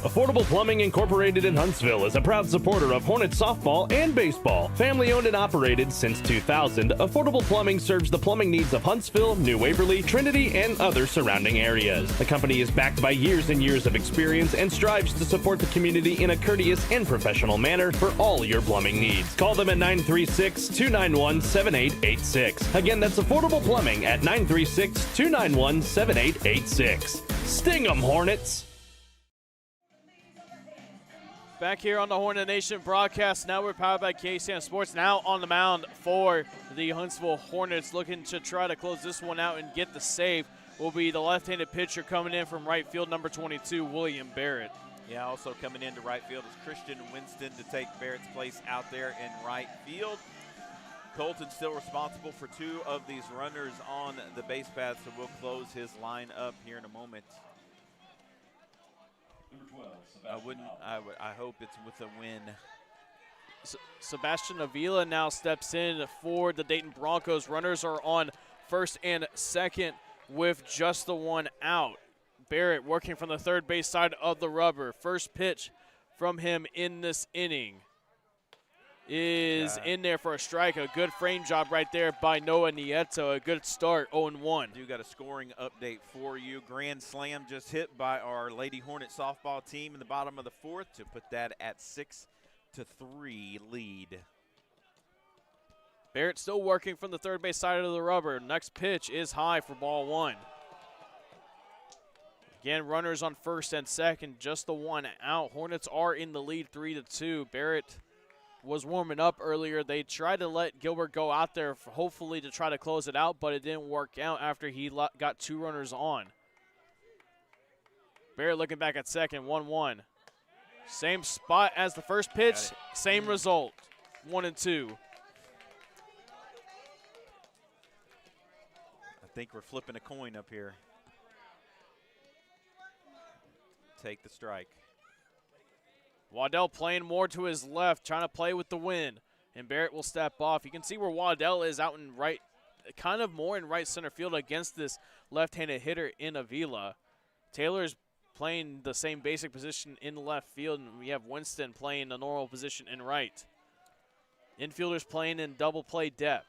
Affordable Plumbing Incorporated in Huntsville is a proud supporter of Hornet softball and baseball. Family owned and operated since 2000, Affordable Plumbing serves the plumbing needs of Huntsville, New Waverly, Trinity, and other surrounding areas. The company is backed by years and years of experience and strives to support the community in a courteous and professional manner for all your plumbing needs. Call them at 936-291-7886. Again, that's Affordable Plumbing at 936-291-7886. Sting 'em, Hornets! Back here on the Hornet Nation broadcast network, powered by KSAM Sports. Now on the mound for the Huntsville Hornets, looking to try to close this one out and get the save, will be the left-handed pitcher coming in from right field, number 22, William Barrett. Yeah, also coming into right field is Christian Winston to take Barrett's place out there in right field. Colton still responsible for 2 of these runners on the base path, so we'll close his line up here in a moment. I hope it's with a win. Sebastian Avila now steps in for the Dayton Broncos. Runners are on first and second with just the one out. Barrett working from the third base side of the rubber. First pitch from him in this inning is in there for a strike. A good frame job right there by Noah Nieto. A good start, 0-1. Do got a scoring update for you. Grand slam just hit by our Lady Hornet softball team in the bottom of the 4th to put that at 6-3 lead. Barrett still working from the third base side of the rubber. Next pitch is high for ball 1. Again, runners on first and second, just the one out. Hornets are in the lead 3-2. Barrett was warming up earlier. They tried to let Gilbert go out there hopefully to try to close it out, but it didn't work out after he got 2 runners on. Barrett looking back at second, 1-1. Same spot as the first pitch, same result, 1-2. I think we're flipping a coin up here. Take the strike. Waddell playing more to his left, trying to play with the wind, and Barrett will step off. You can see where Waddell is out in right, kind of more in right center field against this left-handed hitter in Avila. Taylor's playing the same basic position in left field, and we have Winston playing the normal position in right. Infielders playing in double play depth.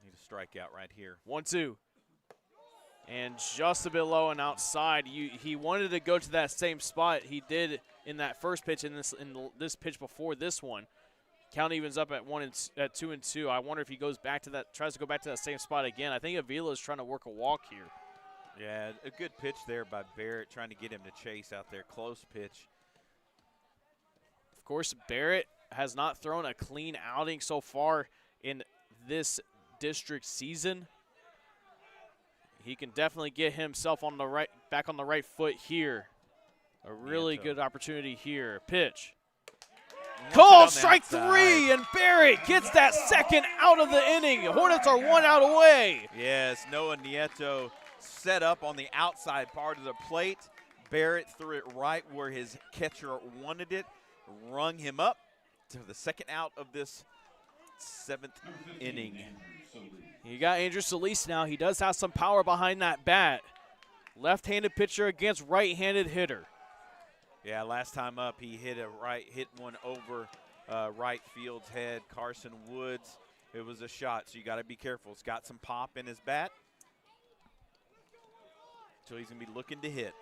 Need a strikeout right here. 1-2. And just a bit low and outside. He wanted to go to that same spot he did in that first pitch in this pitch before this one. Count evens up at 2-2. I wonder if he goes back to that, tries to go back to that same spot again. I think Avila is trying to work a walk here. Yeah, a good pitch there by Barrett, trying to get him to chase out there. Close pitch. Of course, Barrett has not thrown a clean outing so far in this district season. He can definitely get himself on the back on the right foot here. A really good opportunity here. Pitch. Called strike 3, and Barrett gets that second out of the inning. Hornets are 1 out away. Yes, Noah Nieto set up on the outside part of the plate. Barrett threw it right where his catcher wanted it, rung him up to the second out of this 7th inning. You got Andrew Solis now. He does have some power behind that bat. Left-handed pitcher against right-handed hitter. Yeah, last time up he hit one over right field's head. Carson Woods, it was a shot, so you got to be careful. It's got some pop in his bat. So he's going to be looking to hit.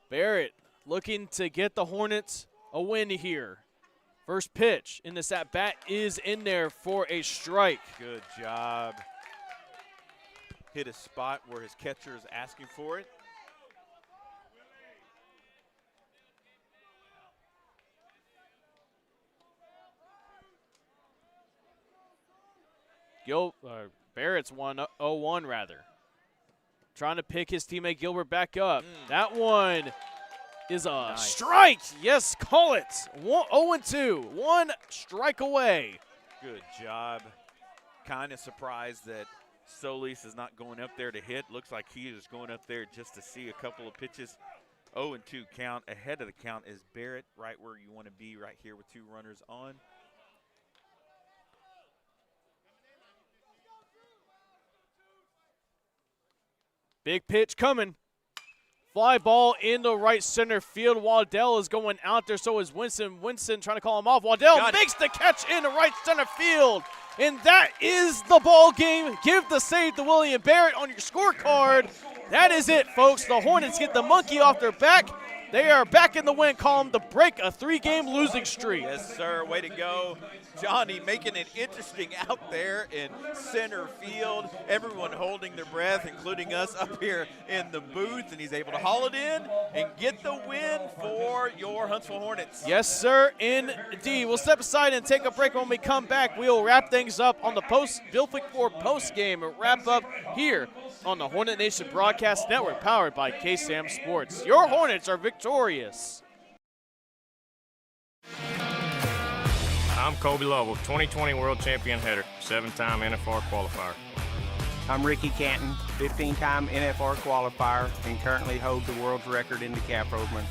Barrett looking to get the Hornets a win here. First pitch in this at-bat is in there for a strike. Good job. Hit a spot where his catcher is asking for it. Barrett's 0-1 rather. Trying to pick his teammate Gilbert back up. That one is a strike. Yes, call it. 0-2. 1 strike away. Good job. Kind of surprised that Solis is not going up there to hit. Looks like he is going up there just to see a couple of pitches. 0-2 count. Ahead of the count is Barrett, right where you want to be right here with 2 runners on. Big pitch coming. Fly ball into right center field. Waddell is going out there, so is Winston. Winston trying to call him off. Waddell makes the catch into right center field. And that is the ball game. Give the save to William Barrett on your scorecard. That is it, folks. The Hornets get the monkey off their back They are back in the win column to break a 3-game losing streak. Yes, sir. Way to go. Johnny making it interesting out there in center field. Everyone holding their breath, including us up here in the booth, and he's able to haul it in and get the win for your Huntsville Hornets. Yes, sir, indeed. We'll step aside and take a break. When we come back, we'll wrap things up on the Bilfick Ford post-game and wrap up here on the Hornet Nation Broadcast Network, powered by KSAM Sports. Your Hornets are victorious. I'm Kobe Lovell, 2020 World Champion hitter, 7-time NFR qualifier. I'm Ricky Canton, 15-time NFR qualifier, and currently hold the world's record in the calf movement.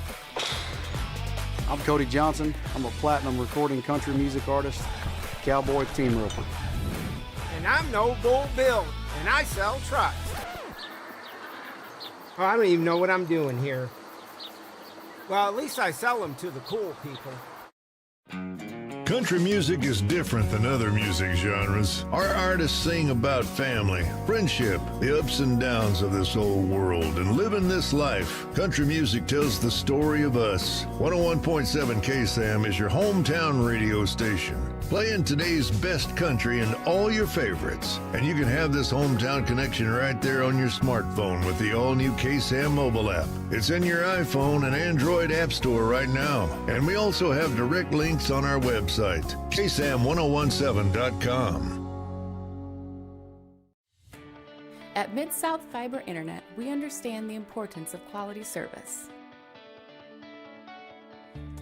I'm Cody Johnson. I'm a platinum recording country music artist, cowboy team roper. And I'm No Bull Bill, and I sell trucks. Oh, I don't even know what I'm doing here. Well, at least I sell them to the cool people. Country music is different than other music genres. Our artists sing about family, friendship, the ups and downs of this old world, and living this life. Country music tells the story of us. 101.7 KSAM is your hometown radio station, playing today's best country and all your favorites. And you can have this hometown connection right there on your smartphone with the all-new KSAM mobile app. It's in your iPhone and Android app store right now. And we also have direct links on our website, ksam1017.com. At Mid-South Fiber Internet, we understand the importance of quality service.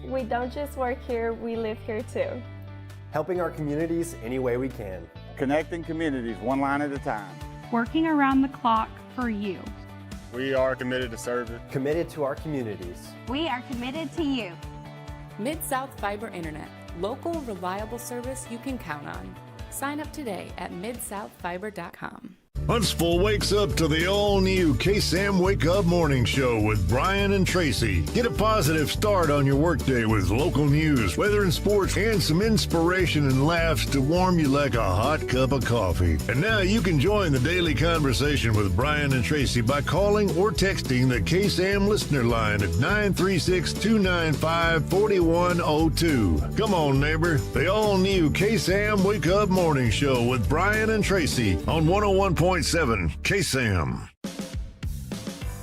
We don't just work here, we live here too. Helping our communities any way we can. Connecting communities one line at a time. Working around the clock for you. We are committed to service. Committed to our communities. We are committed to you. Mid-South Fiber Internet, local, reliable service you can count on. Sign up today at midsouthfiber.com. Huntsville wakes up to the all-new KSAM Wake Up Morning Show with Brian and Tracy. Get a positive start on your workday with local news, weather and sports, and some inspiration and laughs to warm you like a hot cup of coffee. And now you can join the daily conversation with Brian and Tracy by calling or texting the KSAM listener line at 936-295-4102. Come on, neighbor. The all-new KSAM Wake Up Morning Show with Brian and Tracy on 101.7 KSAM.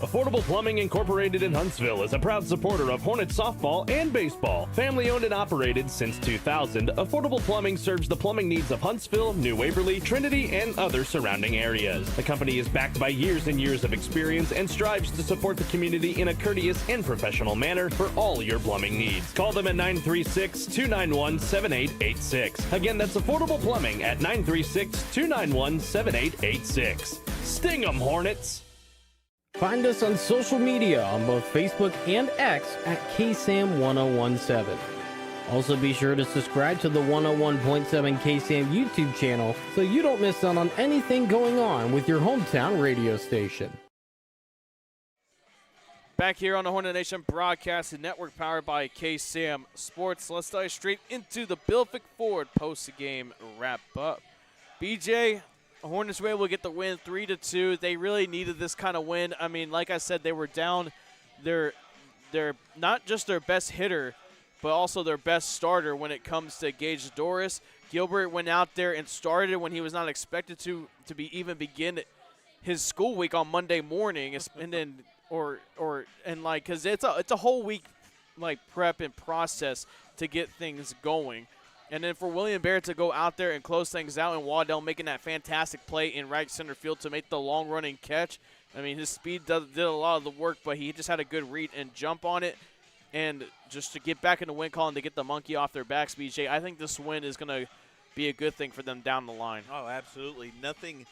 Affordable Plumbing Incorporated in Huntsville is a proud supporter of Hornet softball and baseball. Family owned and operated since 2000, Affordable Plumbing serves the plumbing needs of Huntsville, New Waverly, Trinity, and other surrounding areas. The company is backed by years and years of experience and strives to support the community in a courteous and professional manner for all your plumbing needs. Call them at 936-291-7886. Again, that's Affordable Plumbing at 936-291-7886. Sting 'em, Hornets! Find us on social media on both Facebook and X at KSAM-1017. Also be sure to subscribe to the 101.7 KSAM YouTube channel so you don't miss out on anything going on with your hometown radio station. Back here on the Hornet Nation Broadcast Network, powered by KSAM Sports. Let's dive straight into the Bilfick Ford post-game wrap-up. BJ, Hornets were able to get the win 3-2. They really needed this kind of win. I mean, like I said, they were down their not just their best hitter, but also their best starter when it comes to Gage Doris. Gilbert went out there and started when he was not expected to even begin his school week on Monday morning, and then because it's a whole week like prep and process to get things going. And then for William Barrett to go out there and close things out, and Waddell making that fantastic play in right center field to make the long-running catch. I mean, his speed did a lot of the work, but he just had a good read and jump on it. And just to get back in the win column to get the monkey off their backs, BJ, I think this win is going to be a good thing for them down the line. Oh, absolutely. Nothing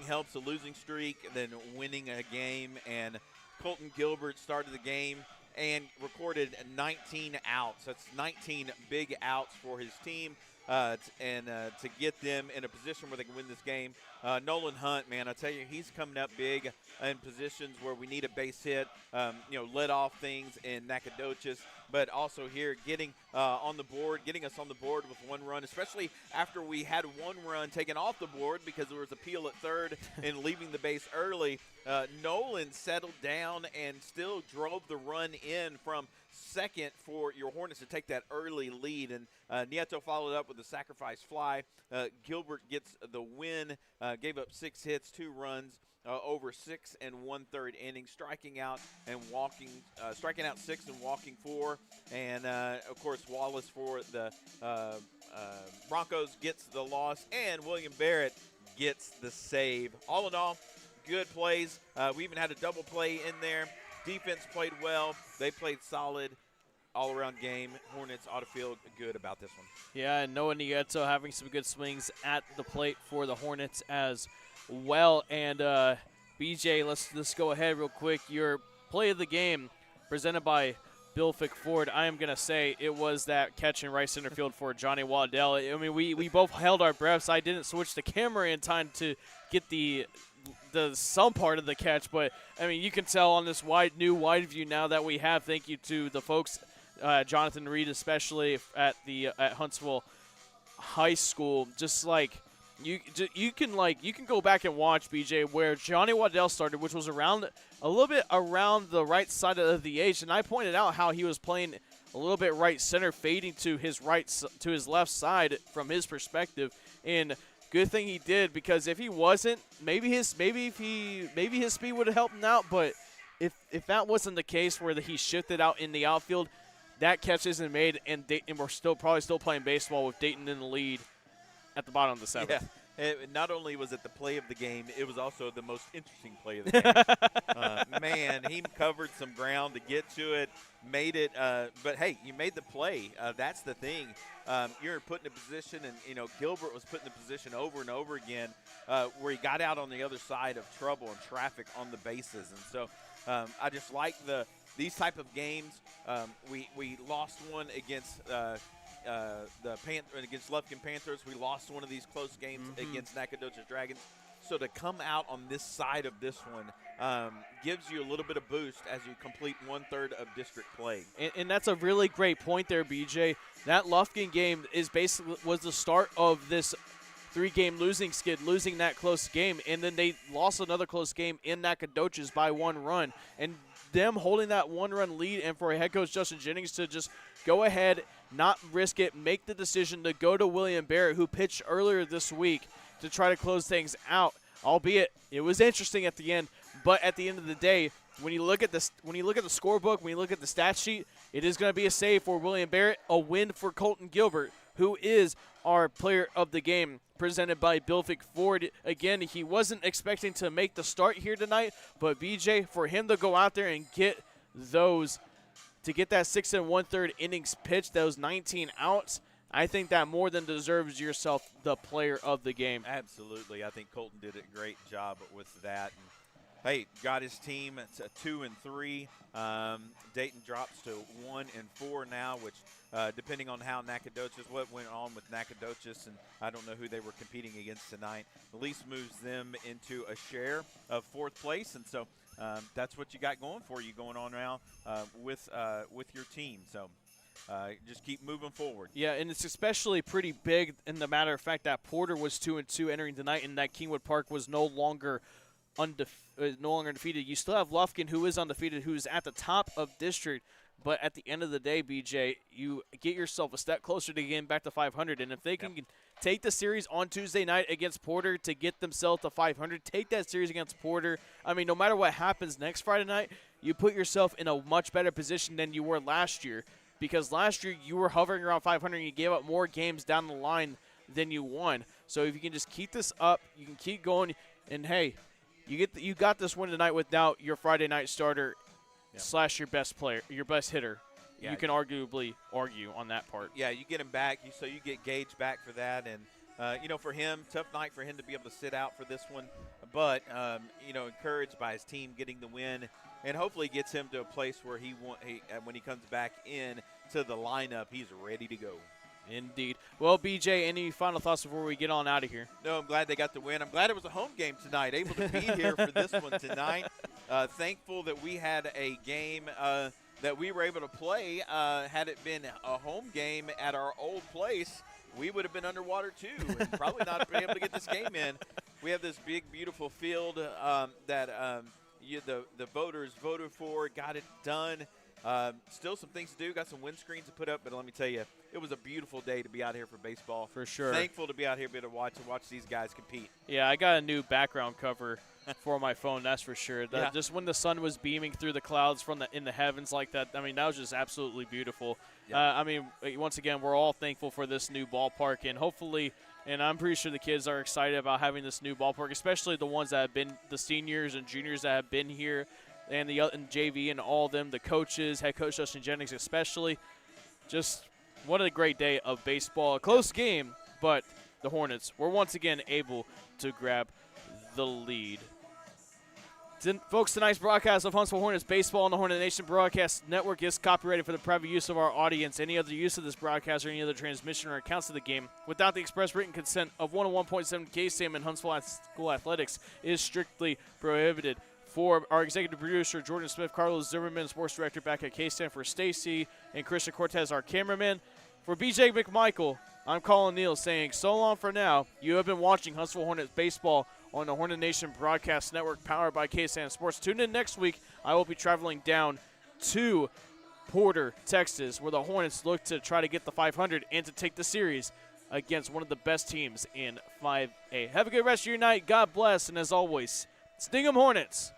helps a losing streak than winning a game. And Colton Gilbert started the game and recorded 19 outs. That's 19 big outs for his team. to get them in a position where they can win this game. Nolan Hunt, man, I tell you, he's coming up big in positions where we need a base hit, led off things in Nacogdoches, but also here getting on the board, getting us on the board with one run, especially after we had one run taken off the board because there was a peel at third and leaving the base early. Nolan settled down and still drove the run in from second for your Hornets to take that early lead. And Nieto followed up with a sacrifice fly. Gilbert gets the win, gave up 6 hits, 2 runs, over 6 1/3 innings, striking out 6 and walking 4. And, of course, Wallace for the Broncos gets the loss, and William Barrett gets the save. All in all, good plays. We even had a double play in there. Defense played well. They played solid all-around game. Hornets ought to feel good about this one. Yeah, and Noah Nieto having some good swings at the plate for the Hornets as well. And, BJ, let's go ahead real quick. Your play of the game presented by Bill Fick-Ford. I am going to say it was that catch in right center field for Johnny Waddell. I mean, we both held our breaths. I didn't switch the camera in time to get the some part of the catch, but I mean, you can tell on this new wide view now that we have. Thank you to the folks, Jonathan Reed, especially at Huntsville High School. Just like you can go back and watch, BJ, where Johnny Waddell started, which was a little bit around the right side of the edge, and I pointed out how he was playing a little bit right center, fading to his left side from his perspective. And good thing he did, because if he wasn't, maybe his speed would have helped him out. But if that wasn't the case, where he shifted out in the outfield, that catch isn't made, and we're probably still playing baseball with Dayton in the lead at the bottom of the 7th. Yeah. Not only was it the play of the game, it was also the most interesting play of the game. Man, he covered some ground to get to it, made it. But, hey, you made the play. That's the thing. You're put in a position, and, Gilbert was put in a position over and over again where he got out on the other side of trouble and traffic on the bases. And so I just like these type of games. We lost one against against Lufkin Panthers. We lost one of these close games against Nacogdoches Dragons. So to come out on this side of this one gives you a little bit of boost as you complete 1/3 of district play. And that's a really great point there, BJ. That Lufkin game was the start of this 3-game losing skid, losing that close game, and then they lost another close game in Nacogdoches by 1 run. And them holding that 1-run lead, and for head coach Justin Jennings to just go ahead, not risk it, make the decision to go to William Barrett, who pitched earlier this week, to try to close things out. Albeit it was interesting at the end, but at the end of the day, when you look at the scorebook, when you look at the stat sheet, it is going to be a save for William Barrett, a win for Colton Gilbert, who is our player of the game, presented by Bill Fick-Ford. Again, he wasn't expecting to make the start here tonight, but BJ, for him to go out there and get that 6 1/3 innings pitched, those 19 outs, I think that more than deserves yourself the player of the game. Absolutely. I think Colton did a great job with that. And, hey, got his team to 2-3. Dayton drops to 1-4 now, which depending on how what went on with Nacogdoches, and I don't know who they were competing against tonight, at least moves them into a share of 4th place. And so that's what you got going for you going on now with your team. So just keep moving forward. Yeah, and it's especially pretty big in the matter of fact that Porter was 2-2 entering tonight, and that Kingwood Park was no longer undefeated. You still have Lufkin, who is undefeated, who's at the top of district. But at the end of the day, BJ, you get yourself a step closer to getting back to 500. And if they can take the series on Tuesday night against Porter to get themselves to 500, take that series against Porter. I mean, no matter what happens next Friday night, you put yourself in a much better position than you were last year. Because last year you were hovering around 500 and you gave up more games down the line than you won. So if you can just keep this up, you can keep going. And, hey, you got this win tonight without your Friday night starter / your best player, your best hitter. Yeah. You can arguably argue on that part. Yeah, you get him back, so you get Gage back for that. And, for him, tough night for him to be able to sit out for this one. But, encouraged by his team getting the win, and hopefully gets him to a place where when he comes back in to the lineup, he's ready to go. Indeed. Well, BJ, any final thoughts before we get on out of here? No, I'm glad they got the win. I'm glad it was a home game tonight. Able to be here for this one tonight. Thankful that we had a game that we were able to play. Had it been a home game at our old place, we would have been underwater too and probably not been able to get this game in. We have this big, beautiful field that the voters voted for, got it done. Still some things to do, got some windscreens to put up, but let me tell you, it was a beautiful day to be out here for baseball. For sure. Thankful to be out here, be able to watch these guys compete. Yeah, I got a new background cover for my phone, that's for sure. Yeah. Just when the sun was beaming through the clouds in the heavens like that, I mean, that was just absolutely beautiful. Yeah. I mean, once again, we're all thankful for this new ballpark, and hopefully, and I'm pretty sure the kids are excited about having this new ballpark, especially the ones that have been the seniors and juniors that have been here, and and JV and all of them, the coaches, head coach Justin Jennings especially. Just what a great day of baseball. A close game, but the Hornets were once again able to grab the lead. Folks, tonight's broadcast of Huntsville Hornets baseball on the Hornet Nation Broadcast Network is copyrighted for the private use of our audience. Any other use of this broadcast or any other transmission or accounts of the game without the express written consent of 101.7 KSAM and Huntsville School Athletics is strictly prohibited. For our executive producer, Jordan Smith, Carlos Zimmerman, sports director back at K-Stan, for Stacy and Christian Cortez, our cameraman. For BJ McMichael, I'm Collin Neill saying so long for now. You have been watching Huntsville Hornets baseball on the Hornet Nation Broadcast Network powered by K-Stan Sports. Tune in next week. I will be traveling down to Porter, Texas, where the Hornets look to try to get the 500 and to take the series against one of the best teams in 5A. Have a good rest of your night. God bless, and as always, Sting 'em Hornets.